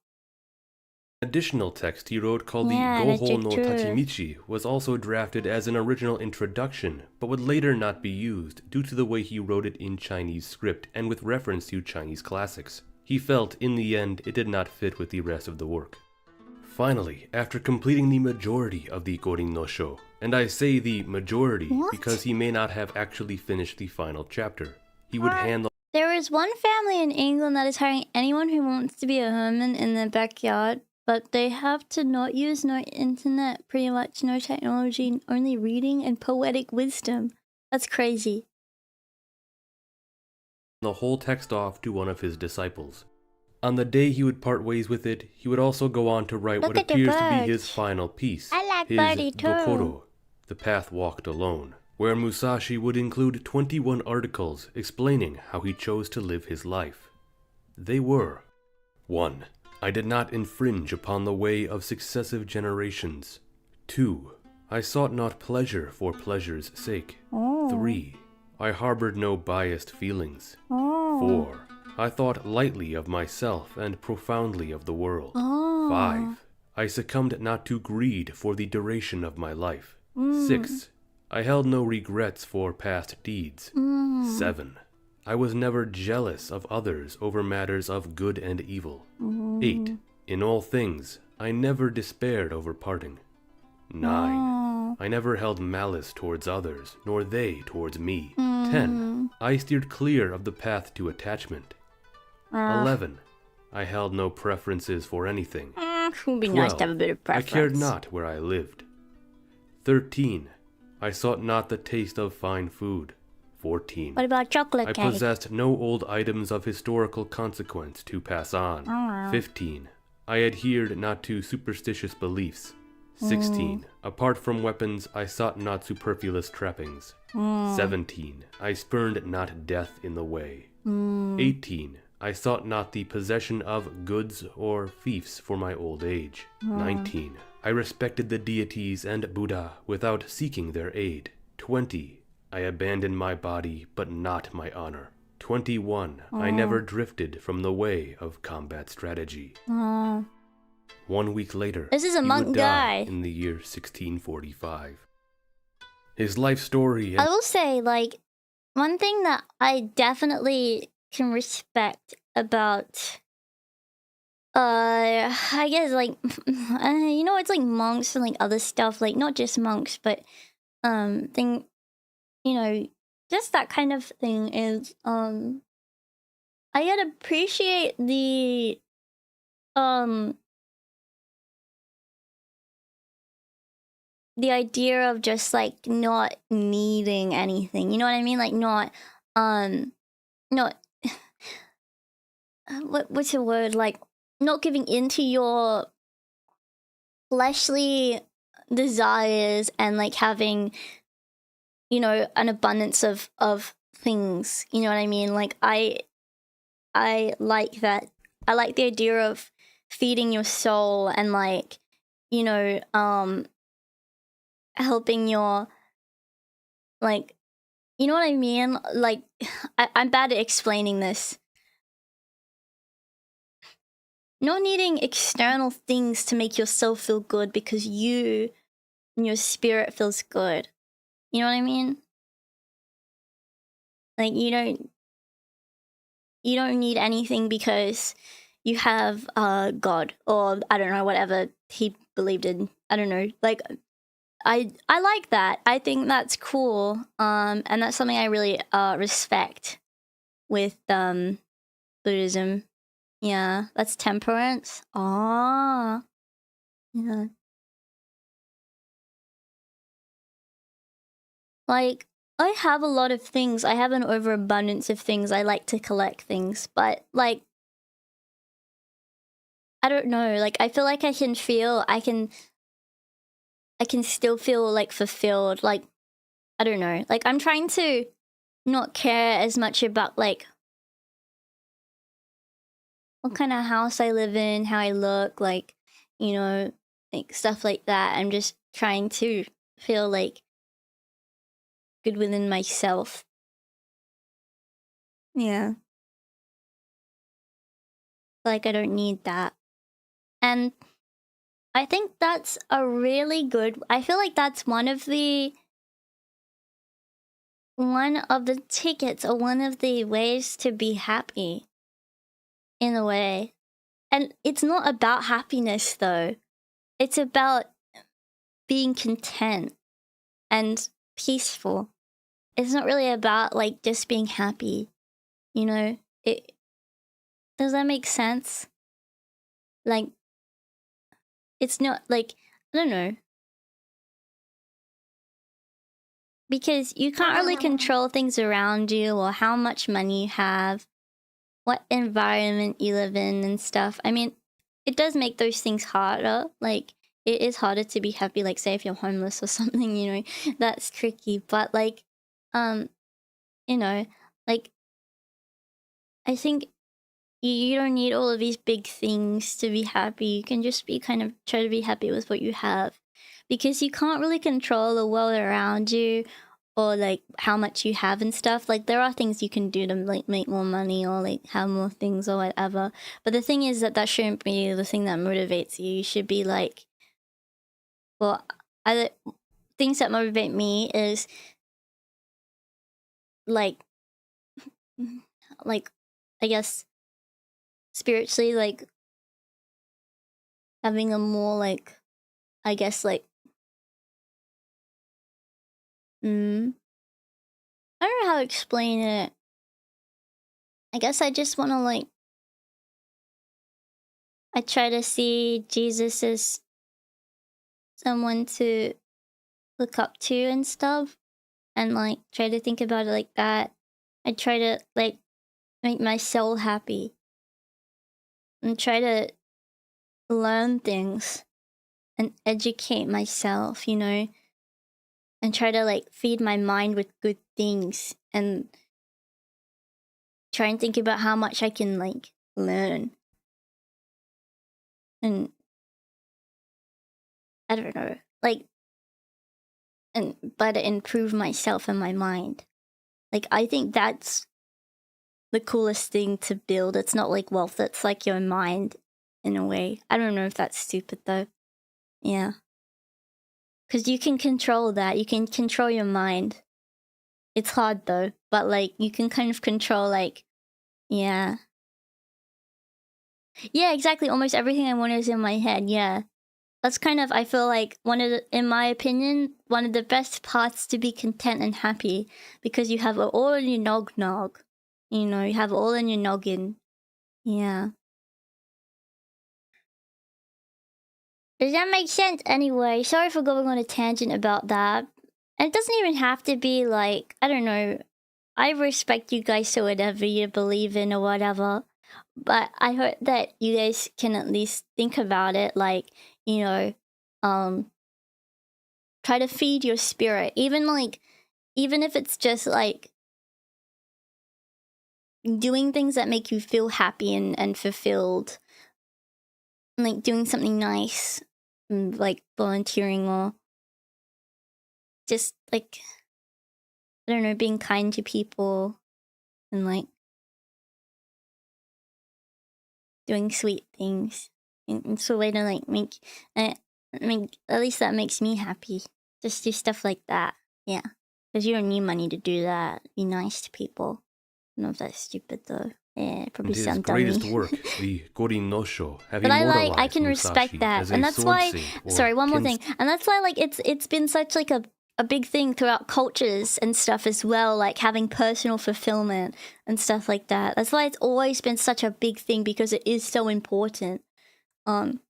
Additional text he wrote called the Goho no Tachimichi was also drafted as an original introduction, but would later not be used due to the way he wrote it in Chinese script and with reference to Chinese classics. He felt, in the end, it did not fit with the rest of the work. Finally, after completing the majority of the Gorin no Sho, and I say the majority because he may not have actually finished the final chapter, he would hand the... There is one family in England that is hiring anyone who wants to be a hermit in their backyard. But they have to not use no internet, pretty much no technology, only reading and poetic wisdom. That's crazy. The whole text off to one of his disciples. On the day he would part ways with it, he would also go on to write what appears to be his final piece, his Dokoro, The Path Walked Alone, where Musashi would include 21 articles explaining how he chose to live his life. They were: 1. I did not infringe upon the way of successive generations. 2. I sought not pleasure for pleasure's sake. 3. I harbored no biased feelings. 4. I thought lightly of myself and profoundly of the world. 5. I succumbed not to greed for the duration of my life. 6. I held no regrets for past deeds. 7. I was never jealous of others over matters of good and evil. 8. In all things, I never despaired over parting. 9. I never held malice towards others, nor they towards me. 10. I steered clear of the path to attachment. 11. I held no preferences for anything. It would be nice to have a bit of preference. I cared not where I lived. 13. I sought not the taste of fine food. 14. What about chocolate cake? I possessed no old items of historical consequence to pass on. 15. I adhered not to superstitious beliefs. 16. Apart from weapons, I sought not superfluous trappings. 17. I spurned not death in the way. 18. I sought not the possession of goods or fiefs for my old age. 19. I respected the deities and Buddha without seeking their aid. 20. I abandoned my body, but not my honor. 21. I never drifted from the way of combat strategy. 1 week later, this is a he monk would guy. die in the year 1645. His life story... I will say, like, one thing that I definitely can respect about, I guess, like, you know, it's like monks and like other stuff, like not just monks, but, thing, you know, just that kind of thing is, I gotta appreciate the, the idea of just like not needing anything, you know what I mean? Like not what's the word, like not giving into your fleshly desires and like having, you know, an abundance of things, you know what I mean? Like I like that. I like the idea of feeding your soul and like, you know, helping your, like, you know what I mean? Like, I'm bad at explaining this. Not needing external things to make yourself feel good because you and your spirit feels good. You know what I mean? Like, you don't need anything because you have God or I don't know, whatever he believed in. I don't know. Like, I like that. I think that's cool. And that's something I really respect with Buddhism. Yeah, that's temperance. Ah, yeah. Like, I have a lot of things. I have an overabundance of things. I like to collect things, but like, I don't know. Like, I feel like I can still feel like fulfilled. Like, I don't know. Like, I'm trying to not care as much about like what kind of house I live in, how I look, like, you know, like stuff like that. I'm just trying to feel like good within myself. Yeah. Like, I don't need that. And I think that's a really good, I feel like that's one of the tickets or one of the ways to be happy in a way. And it's not about happiness though. It's about being content and peaceful. It's not really about like just being happy, you know? Does that make sense? Like, it's not like, I don't know. Because you can't really control things around you or how much money you have, what environment you live in and stuff. I mean, it does make those things harder. Like, it is harder to be happy, like, say, if you're homeless or something, you know, that's tricky. But, like, you know, like, I think you don't need all of these big things to be happy. You can just be kind of try to be happy with what you have. Because you can't really control the world around you or like how much you have and stuff. Like there are things you can do to like make more money or like have more things or whatever. But the thing is that shouldn't be the thing that motivates you. You should be like, well, things that motivate me is like I guess spiritually, like having a more like, I guess like, I don't know how to explain it. I guess I just want to like, I try to see Jesus as someone to look up to and stuff, and like try to think about it like that. I try to like make my soul happy and try to learn things and educate myself, you know, and try to like feed my mind with good things and try and think about how much I can like learn and I don't know, like, and but improve myself and my mind. Like I think that's the coolest thing to build. It's not like wealth, it's like your mind in a way. I don't know if that's stupid though. Yeah. Because you can control that. You can control your mind. It's hard though, but like you can kind of control like, yeah. Yeah, exactly. Almost everything I want is in my head, yeah. That's kind of, I feel like, in my opinion, one of the best paths to be content and happy, because you have it all in your nog. You know, you have it all in your noggin. Yeah. Does that make sense? Anyway, sorry for going on a tangent about that. And it doesn't even have to be like, I don't know, I respect you guys to whatever you believe in or whatever. But I hope that you guys can at least think about it, like, you know, try to feed your spirit. Even if it's just like doing things that make you feel happy and fulfilled. Like doing something nice, like volunteering or just like, I don't know, being kind to people and like doing sweet things. It's a way to like make, at least that makes me happy. Just do stuff like that. Yeah. Because you don't need money to do that. Be nice to people. I don't know if that's stupid though. Yeah, it probably sounds dummy. His greatest work, the Gorin no Sho, have but I can respect that. And that's why, sorry, one more thing. And that's why like it's been such like a big thing throughout cultures and stuff as well, like having personal fulfillment and stuff like that. That's why it's always been such a big thing, because it is so important. And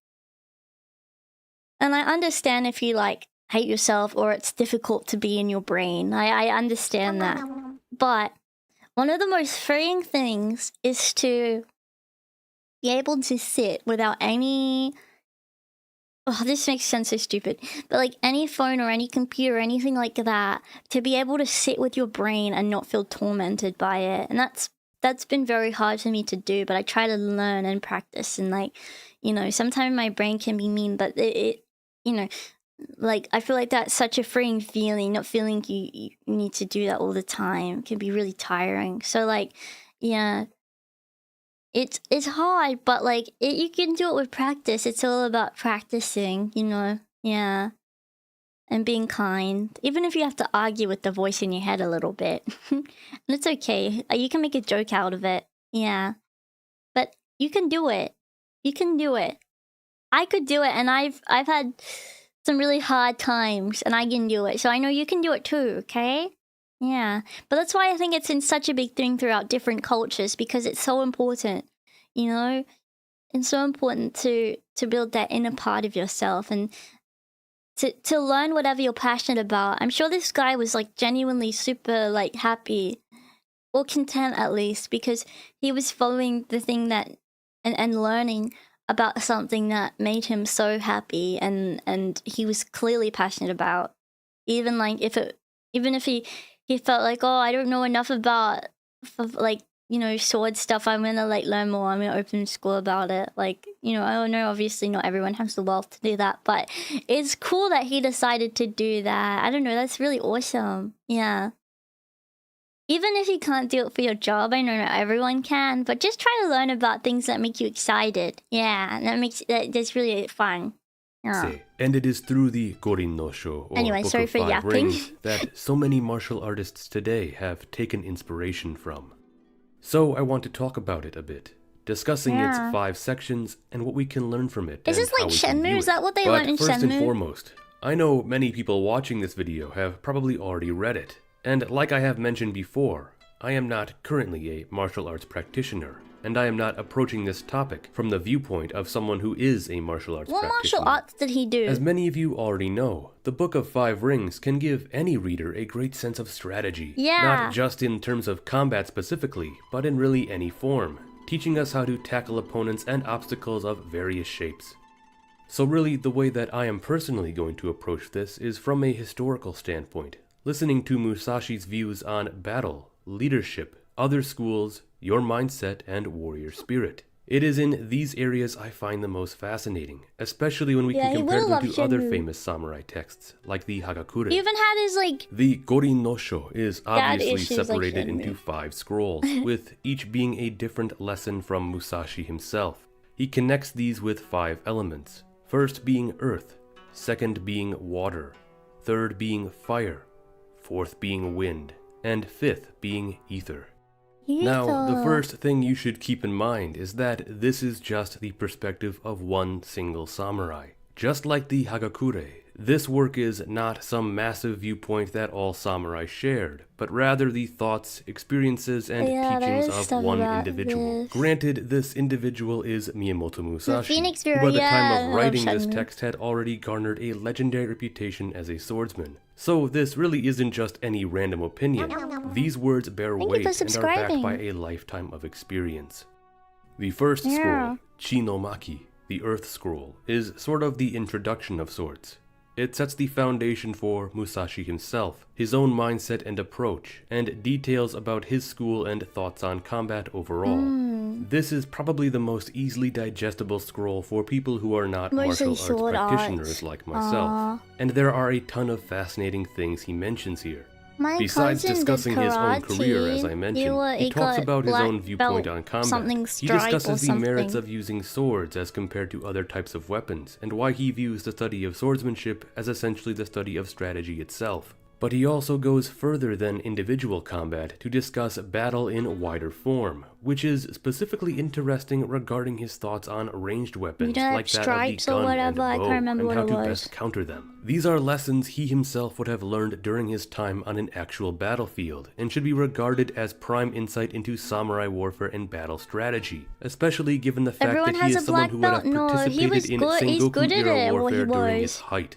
I understand if you like hate yourself or it's difficult to be in your brain. I understand that. But one of the most freeing things is to be able to sit without any... Oh, this makes sense so stupid. But like any phone or any computer or anything like that, to be able to sit with your brain and not feel tormented by it. And that's been very hard for me to do, but I try to learn and practice. And like, you know, sometimes my brain can be mean, but it you know, like I feel like that's such a freeing feeling, not feeling you need to do that all the time. It can be really tiring. So like, yeah, it's hard, but like you can do it with practice. It's all about practicing, you know. Yeah, and being kind, even if you have to argue with the voice in your head a little bit. And it's okay. You can make a joke out of it. Yeah, but you can do it. You can do it. I could do it, and I've had some really hard times, and I can do it. So I know you can do it too, okay? Yeah. But that's why I think it's in such a big thing throughout different cultures, because it's so important, you know? It's so important to build that inner part of yourself and to learn whatever you're passionate about. I'm sure this guy was like genuinely super like happy or content at least, because he was following the thing that and learning about something that made him so happy and he was clearly passionate about. Even if he felt like, oh, I don't know enough about like, you know, sword stuff, I'm gonna like learn more, I'm gonna open school about it. Like, you know, I don't know, obviously not everyone has the wealth to do that, but it's cool that he decided to do that. I don't know, that's really awesome. Yeah. Even if you can't do it for your job, I know not everyone can, but just try to learn about things that make you excited. Yeah, that's really fun. Yeah. And it is through the Gorin no Sho, or anyway, Book sorry of for Five yapping. Rings, that so many martial artists today have taken inspiration from. So I want to talk about it a bit, discussing its 5 sections and what we can learn from it. Is this like Shenmue? Is that what they learned in Shenmue? But first and foremost, I know many people watching this video have probably already read it. And like I have mentioned before, I am not currently a martial arts practitioner, and I am not approaching this topic from the viewpoint of someone who is a martial arts practitioner. What martial arts did he do? As many of you already know, the Book of Five Rings can give any reader a great sense of strategy. Yeah. Not just in terms of combat specifically, but in really any form, teaching us how to tackle opponents and obstacles of various shapes. So really, the way that I am personally going to approach this is from a historical standpoint, listening to Musashi's views on battle, leadership, other schools, your mindset, and warrior spirit. It is in these areas I find the most fascinating, especially when we can compare them to other famous samurai texts, like the Hagakure. He even had his, like... The Gorin no Sho is obviously separated into 5 scrolls, with each being a different lesson from Musashi himself. He connects these with 5 elements, first being earth, second being water, third being fire, fourth being wind, and fifth being ether. Now, the first thing you should keep in mind is that this is just the perspective of one single samurai. Just like the Hagakure, this work is not some massive viewpoint that all samurai shared, but rather the thoughts, experiences, and teachings of one individual. Granted, this individual is Miyamoto Musashi, who by the time of writing this text had already garnered a legendary reputation as a swordsman. So this really isn't just any random opinion. These words bear weight and are backed by a lifetime of experience. The first scroll, Chi no Maki, the Earth Scroll, is sort of the introduction of sorts. It sets the foundation for Musashi himself, his own mindset and approach, and details about his school and thoughts on combat overall. This is probably the most easily digestible scroll for people who are not martial arts practitioners like myself. And there are a ton of fascinating things he mentions here. Besides discussing his own career, as I mentioned, he talks about his own viewpoint on combat. He discusses the merits of using swords as compared to other types of weapons, and why he views the study of swordsmanship as essentially the study of strategy itself. But he also goes further than individual combat to discuss battle in wider form, which is specifically interesting regarding his thoughts on ranged weapons like that of the gun and bow, and how to best counter them. These are lessons he himself would have learned during his time on an actual battlefield, and should be regarded as prime insight into samurai warfare and battle strategy, especially given the fact that he is someone who would have participated in Sengoku-era warfare during his height.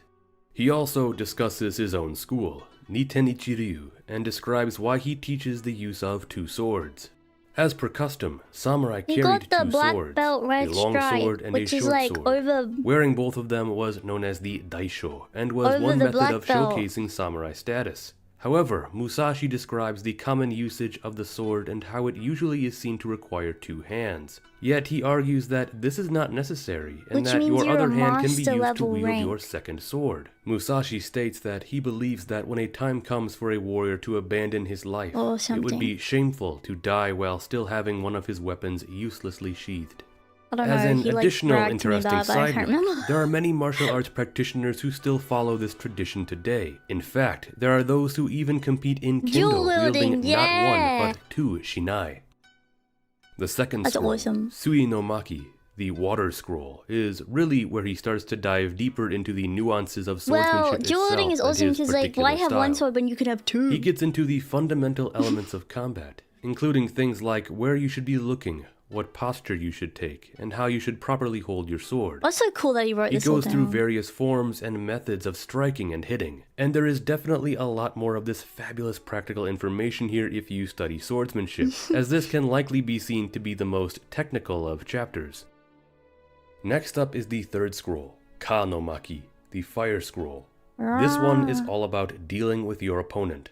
He also discusses his own school, Nitenichi-ryu, and describes why he teaches the use of 2 swords. As per custom, samurai carried 2 swords, a long sword and a short sword. Wearing both of them was known as the daisho, and was one method of showcasing samurai status. However, Musashi describes the common usage of the sword and how it usually is seen to require 2 hands. Yet he argues that this is not necessary, and that your other hand can be used to wield your second sword. Musashi states that he believes that when a time comes for a warrior to abandon his life, it would be shameful to die while still having one of his weapons uselessly sheathed. As an additional interesting side note, there are many martial arts practitioners who still follow this tradition today. In fact, there are those who even compete in Kendo, wielding not 1 but 2 shinai. The second scroll, Sui no Maki, the Water Scroll, is really where he starts to dive deeper into the nuances of swordsmanship itself and his particular why have 1 sword when you could have 2? He gets into the fundamental elements of combat, including things like where you should be looking, what posture you should take, and how you should properly hold your sword. That's so cool that he wrote this all down. He goes through various forms and methods of striking and hitting, and there is definitely a lot more of this fabulous practical information here if you study swordsmanship, as this can likely be seen to be the most technical of chapters. Next up is the third scroll, Ka no Maki, the Fire Scroll. This one is all about dealing with your opponent.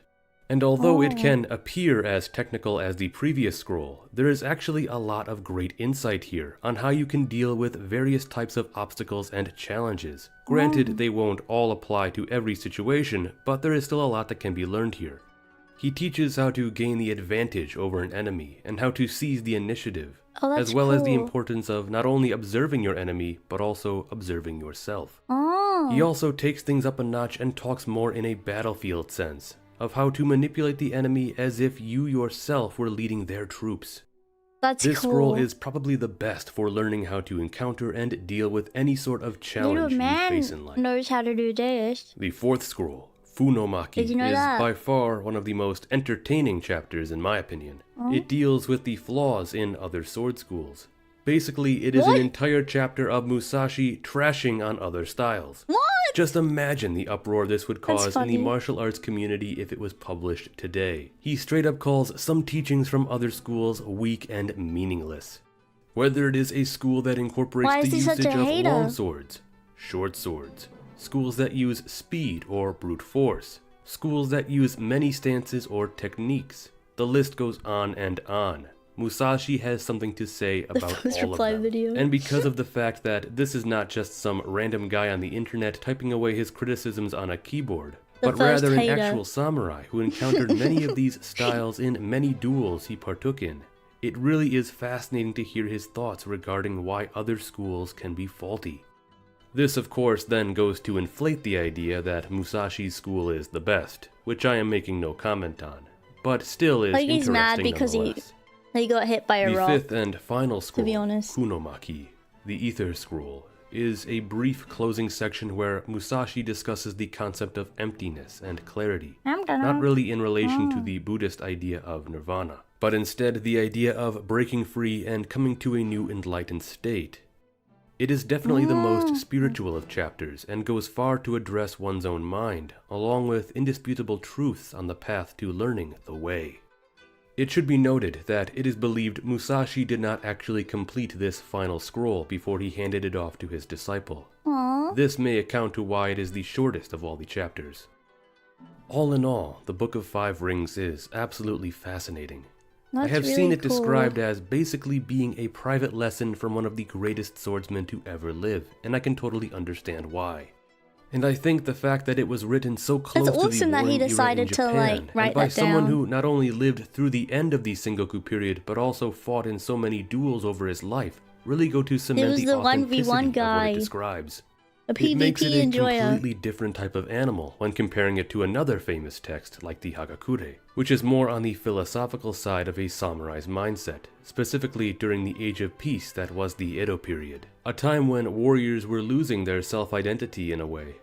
And although it can appear as technical as the previous scroll, there is actually a lot of great insight here on how you can deal with various types of obstacles and challenges. Granted, they won't all apply to every situation, but there is still a lot that can be learned here. He teaches how to gain the advantage over an enemy, and how to seize the initiative, as well as the importance of not only observing your enemy, but also observing yourself. He also takes things up a notch and talks more in a battlefield sense, of how to manipulate the enemy as if you yourself were leading their troops. This scroll is probably the best for learning how to encounter and deal with any sort of challenge you face in life. Knows how to do this. The fourth scroll, Fu no Maki, is by far one of the most entertaining chapters in my opinion. It deals with the flaws in other sword schools. Basically, it is an entire chapter of Musashi trashing on other styles. Just imagine the uproar this would cause in the martial arts community if it was published today. He straight up calls some teachings from other schools weak and meaningless. Whether it is a school that incorporates the usage of long swords, short swords, schools that use speed or brute force, schools that use many stances or techniques, the list goes on and on. Musashi has something to say about all of them. Video. And because of the fact that this is not just some random guy on the internet typing away his criticisms on a keyboard, but rather an actual samurai who encountered many of these styles in many duels he partook in, it really is fascinating to hear his thoughts regarding why other schools can be faulty. This, of course, then goes to inflate the idea that Musashi's school is the best, which I am making no comment on, but still is interesting he's mad because he got hit by a rock. The fifth and final scroll, to be honest. Kunomaki, the Ether Scroll, is a brief closing section where Musashi discusses the concept of emptiness and clarity, not really in relation to the Buddhist idea of nirvana, but instead the idea of breaking free and coming to a new enlightened state. It is definitely the most spiritual of chapters and goes far to address one's own mind, along with indisputable truths on the path to learning the way. It should be noted that it is believed Musashi did not actually complete this final scroll before he handed it off to his disciple. This may account to why it is the shortest of all the chapters. All in all, the Book of Five Rings is absolutely fascinating. I have seen it described as basically being a private lesson from one of the greatest swordsmen to ever live, and I can totally understand why. And I think the fact that it was written so close to the warring era in Japan, and by someone who not only lived through the end of the Sengoku period, but also fought in so many duels over his life, really go to cement the authenticity of what it describes. It makes it a completely different type of animal when comparing it to another famous text like the Hagakure, which is more on the philosophical side of a samurai's mindset, specifically during the Age of Peace that was the Edo period, a time when warriors were losing their self-identity in a way.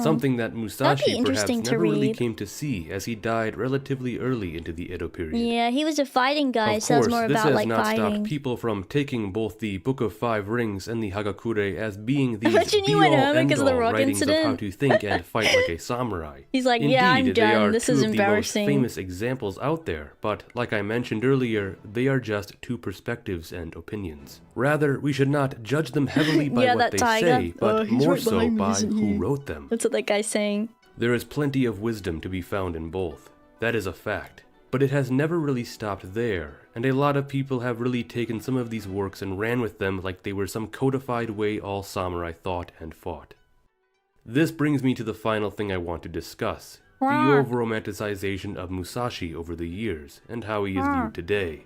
Something that Musashi perhaps never really came to see, as he died relatively early into the Edo period. Yeah, he was a fighting guy, so it's more about like fighting. This has not stopped people from taking both the Book of Five Rings and the Hagakure as being the be-all, end-all writings of how to think and fight like a samurai. He's like, Indeed, yeah, I'm done. This is embarrassing. They are two of the most famous examples out there, but like I mentioned earlier, they are just two perspectives and opinions. Rather, we should not judge them heavily by what they say, but more so by who wrote them. That's what that guy's saying. There is plenty of wisdom to be found in both. That is a fact. But it has never really stopped there, and a lot of people have really taken some of these works and ran with them like they were some codified way all samurai thought and fought. This brings me to the final thing I want to discuss, the over-romanticization of Musashi over the years, and how he is viewed today.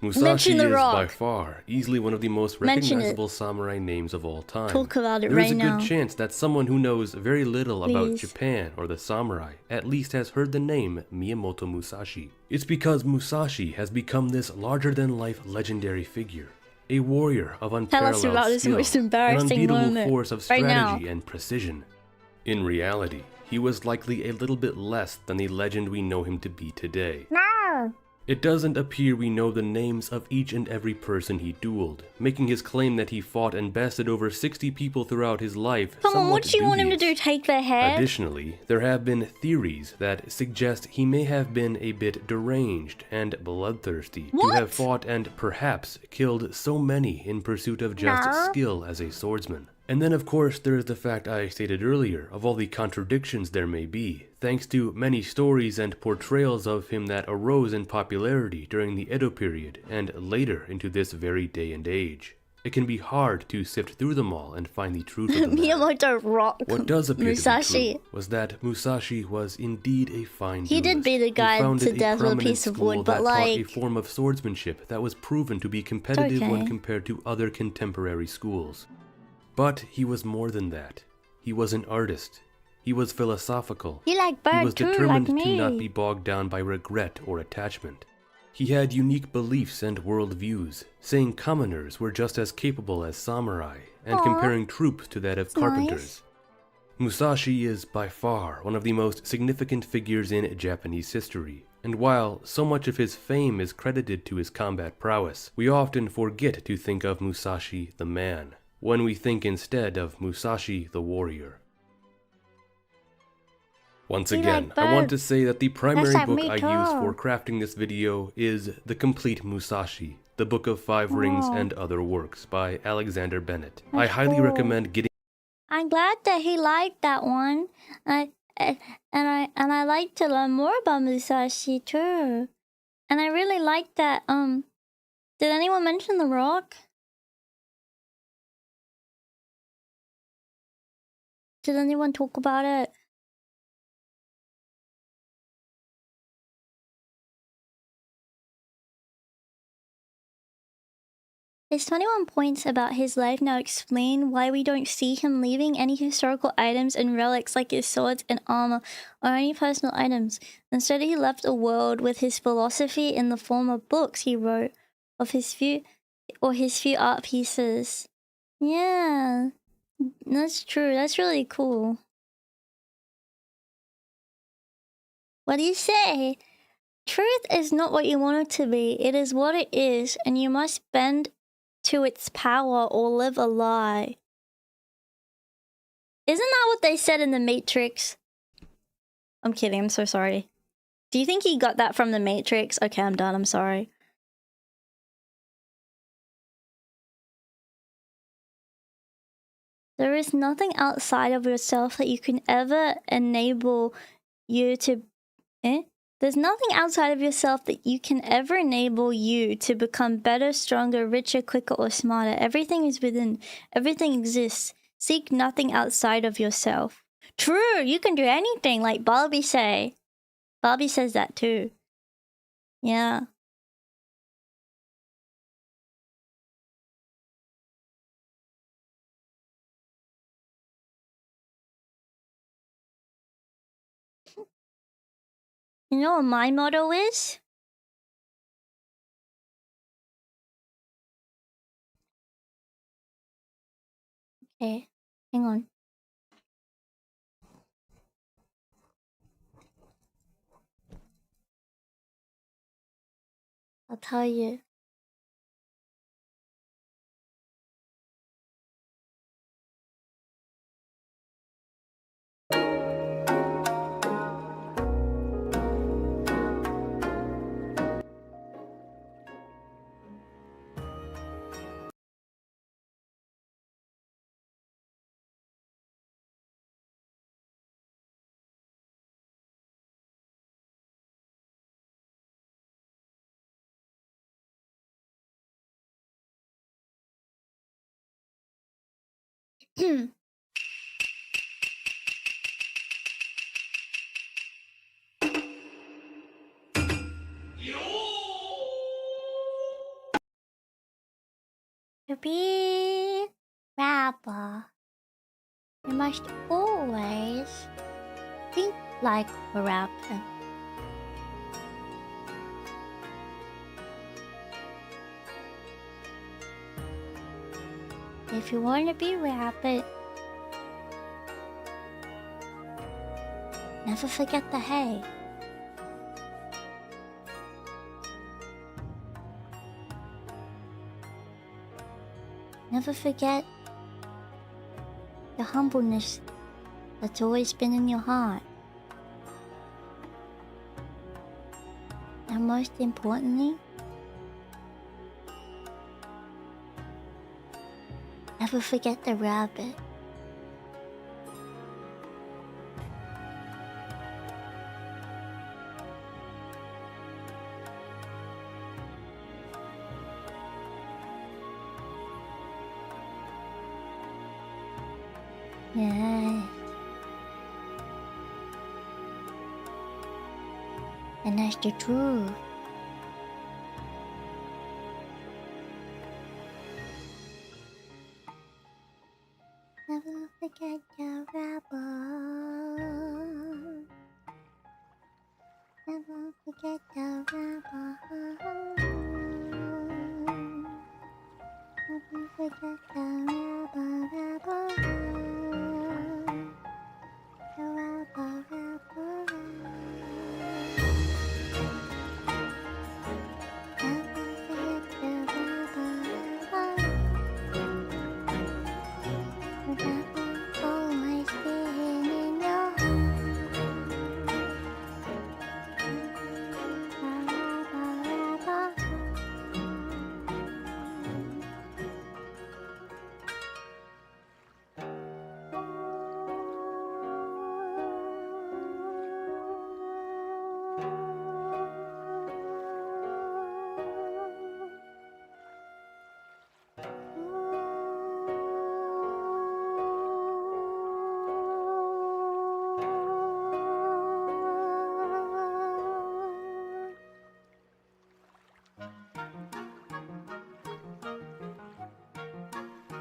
Musashi is by far easily one of the most recognizable samurai names of all time. Talk about it there right is a now. good chance that someone who knows very little about Japan or the samurai at least has heard the name Miyamoto Musashi. It's because Musashi has become this larger-than-life legendary figure, a warrior of unparalleled skill, an unbeatable force of strategy and precision. In reality, he was likely a little bit less than the legend we know him to be today. It doesn't appear we know the names of each and every person he dueled, making his claim that he fought and bested over 60 people throughout his life Come on, what do you want him to do, take their head? Additionally, there have been theories that suggest he may have been a bit deranged and bloodthirsty to have fought and perhaps killed so many in pursuit of just skill as a swordsman. And then of course there is the fact I stated earlier of all the contradictions there may be, thanks to many stories and portrayals of him that arose in popularity during the Edo period and later into this very day and age. It can be hard to sift through them all and find the truth of them. Miyamoto rock. What does appear to be true was that Musashi was indeed a fine duelist. He did beat a guy to death with a piece of wood, but like... a form of swordsmanship that was proven to be competitive when compared to other contemporary schools. But he was more than that. He was an artist. He was philosophical. He like bird he was too, determined like to not be bogged down by regret or attachment. He had unique beliefs and worldviews, saying commoners were just as capable as samurai, and comparing troops to that of carpenters. Musashi is by far one of the most significant figures in Japanese history, and while so much of his fame is credited to his combat prowess, we often forget to think of Musashi the man, when we think instead of Musashi the warrior. Once again, I want to say that the primary book I used for crafting this video is The Complete Musashi, The Book of Five Rings and Other Works by Alexander Bennett. I highly recommend getting... I'm glad that he liked that one. And I like to learn more about Musashi too. And I really like that. Did anyone mention The Rock? Did anyone talk about it? His 21 points about his life now explain why we don't see him leaving any historical items and relics like his swords and armor or any personal items. Instead, he left a world with his philosophy in the form of books he wrote of his few art pieces. Yeah, that's true. That's really cool. What do you say? Truth is not what you want it to be. It is what it is, and you must bend to its power or live a lie. Isn't that what they said in The Matrix? I'm kidding, I'm so sorry. Do you think he got that from The Matrix? Okay, I'm done, I'm sorry. There is nothing outside of yourself that you can ever enable you to... There's nothing outside of yourself that you can ever enable you to become better, stronger, richer, quicker, or smarter. Everything is within. Everything exists. Seek nothing outside of yourself. True, you can do anything, like Barbie say. Barbie says that too. Yeah. You know what my motto is? Okay, hang on. I'll tell you. To be rabba, you must always think like a rabbit. If you want to be rabbit, never forget the hay. Never forget the humbleness that's always been in your heart. And most importantly, never forget the rabbit. Yeah. And that's the truth. Never forget your rabba. Never forget your rabba. Never forget your rabba, rabba.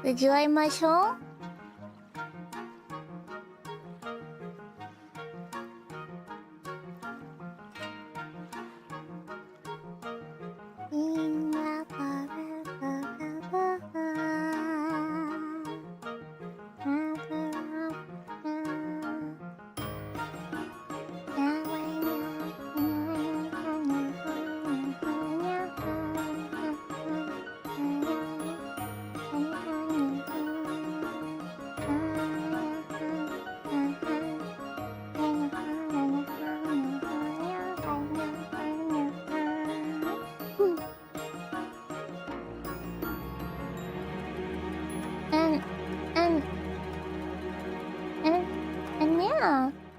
Did you like my song?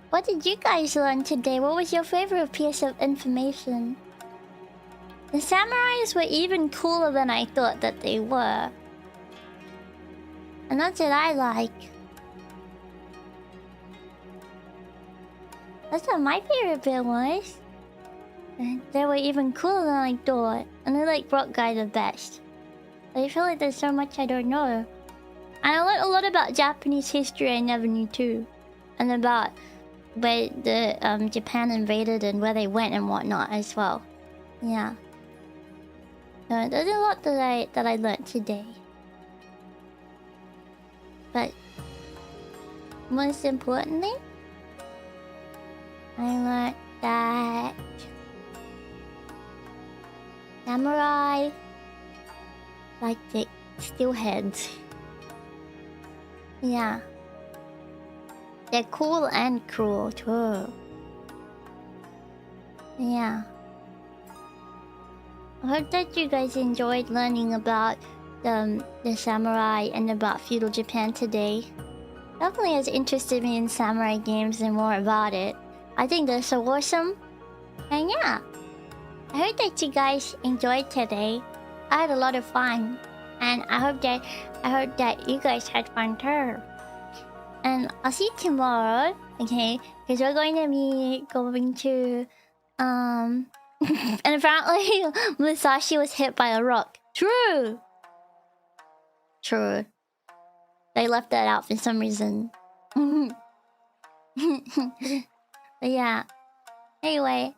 What did you guys learn today? What was your favorite piece of information? The samurais were even cooler than I thought that they were. And that's what I like. That's what my favorite bit was. And they were even cooler than I thought. And I like Rock Guy the best. I feel like there's so much I don't know. And I learned a lot about Japanese history I never knew too. And about where the Japan invaded and where they went and whatnot as well. Yeah. So there's a lot that I learned today. But most importantly, I learned that samurai like to steal heads. Yeah. They're cool and cruel too. Yeah. I hope that you guys enjoyed learning about the samurai and about feudal Japan today. Definitely has interested me in samurai games and more about it. I think they're so awesome. And yeah, I hope that you guys enjoyed today. I had a lot of fun, and I hope that you guys had fun too. And I'll see you tomorrow, okay? Because we're going to and apparently Musashi was hit by a rock. True. They left that out for some reason. But yeah. Anyway,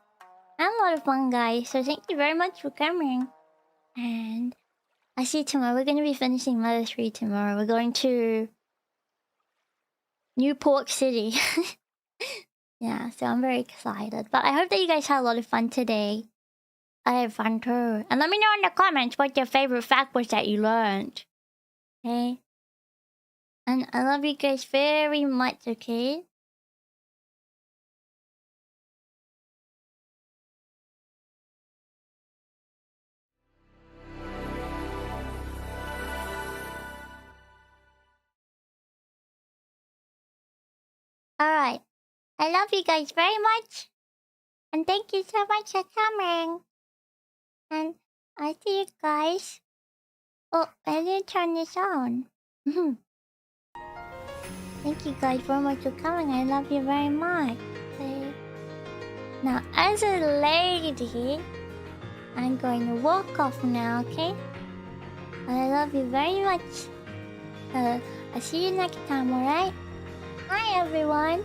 I had a lot of fun, guys. So thank you very much for coming. And I'll see you tomorrow. We're going to be finishing Mother 3 tomorrow. We're going to New Pork City. Yeah, so I'm very excited. But I hope that you guys had a lot of fun today. I had fun too. And let me know in the comments what your favorite fact was that you learned. Okay? And I love you guys very much, okay? Alright. I love you guys very much. And thank you so much for coming. And I'll see you guys. Oh, I didn't turn this on. Thank you guys very much for coming. I love you very much. Okay. Now, as a lady, I'm going to walk off now, okay? I love you very much. I'll see you next time, alright? Hi, everyone.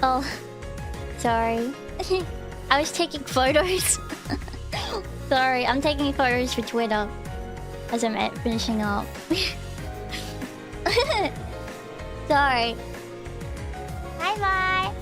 Oh, sorry. I was taking photos. Sorry, I'm taking photos for Twitter as I'm finishing up. Sorry. Bye bye.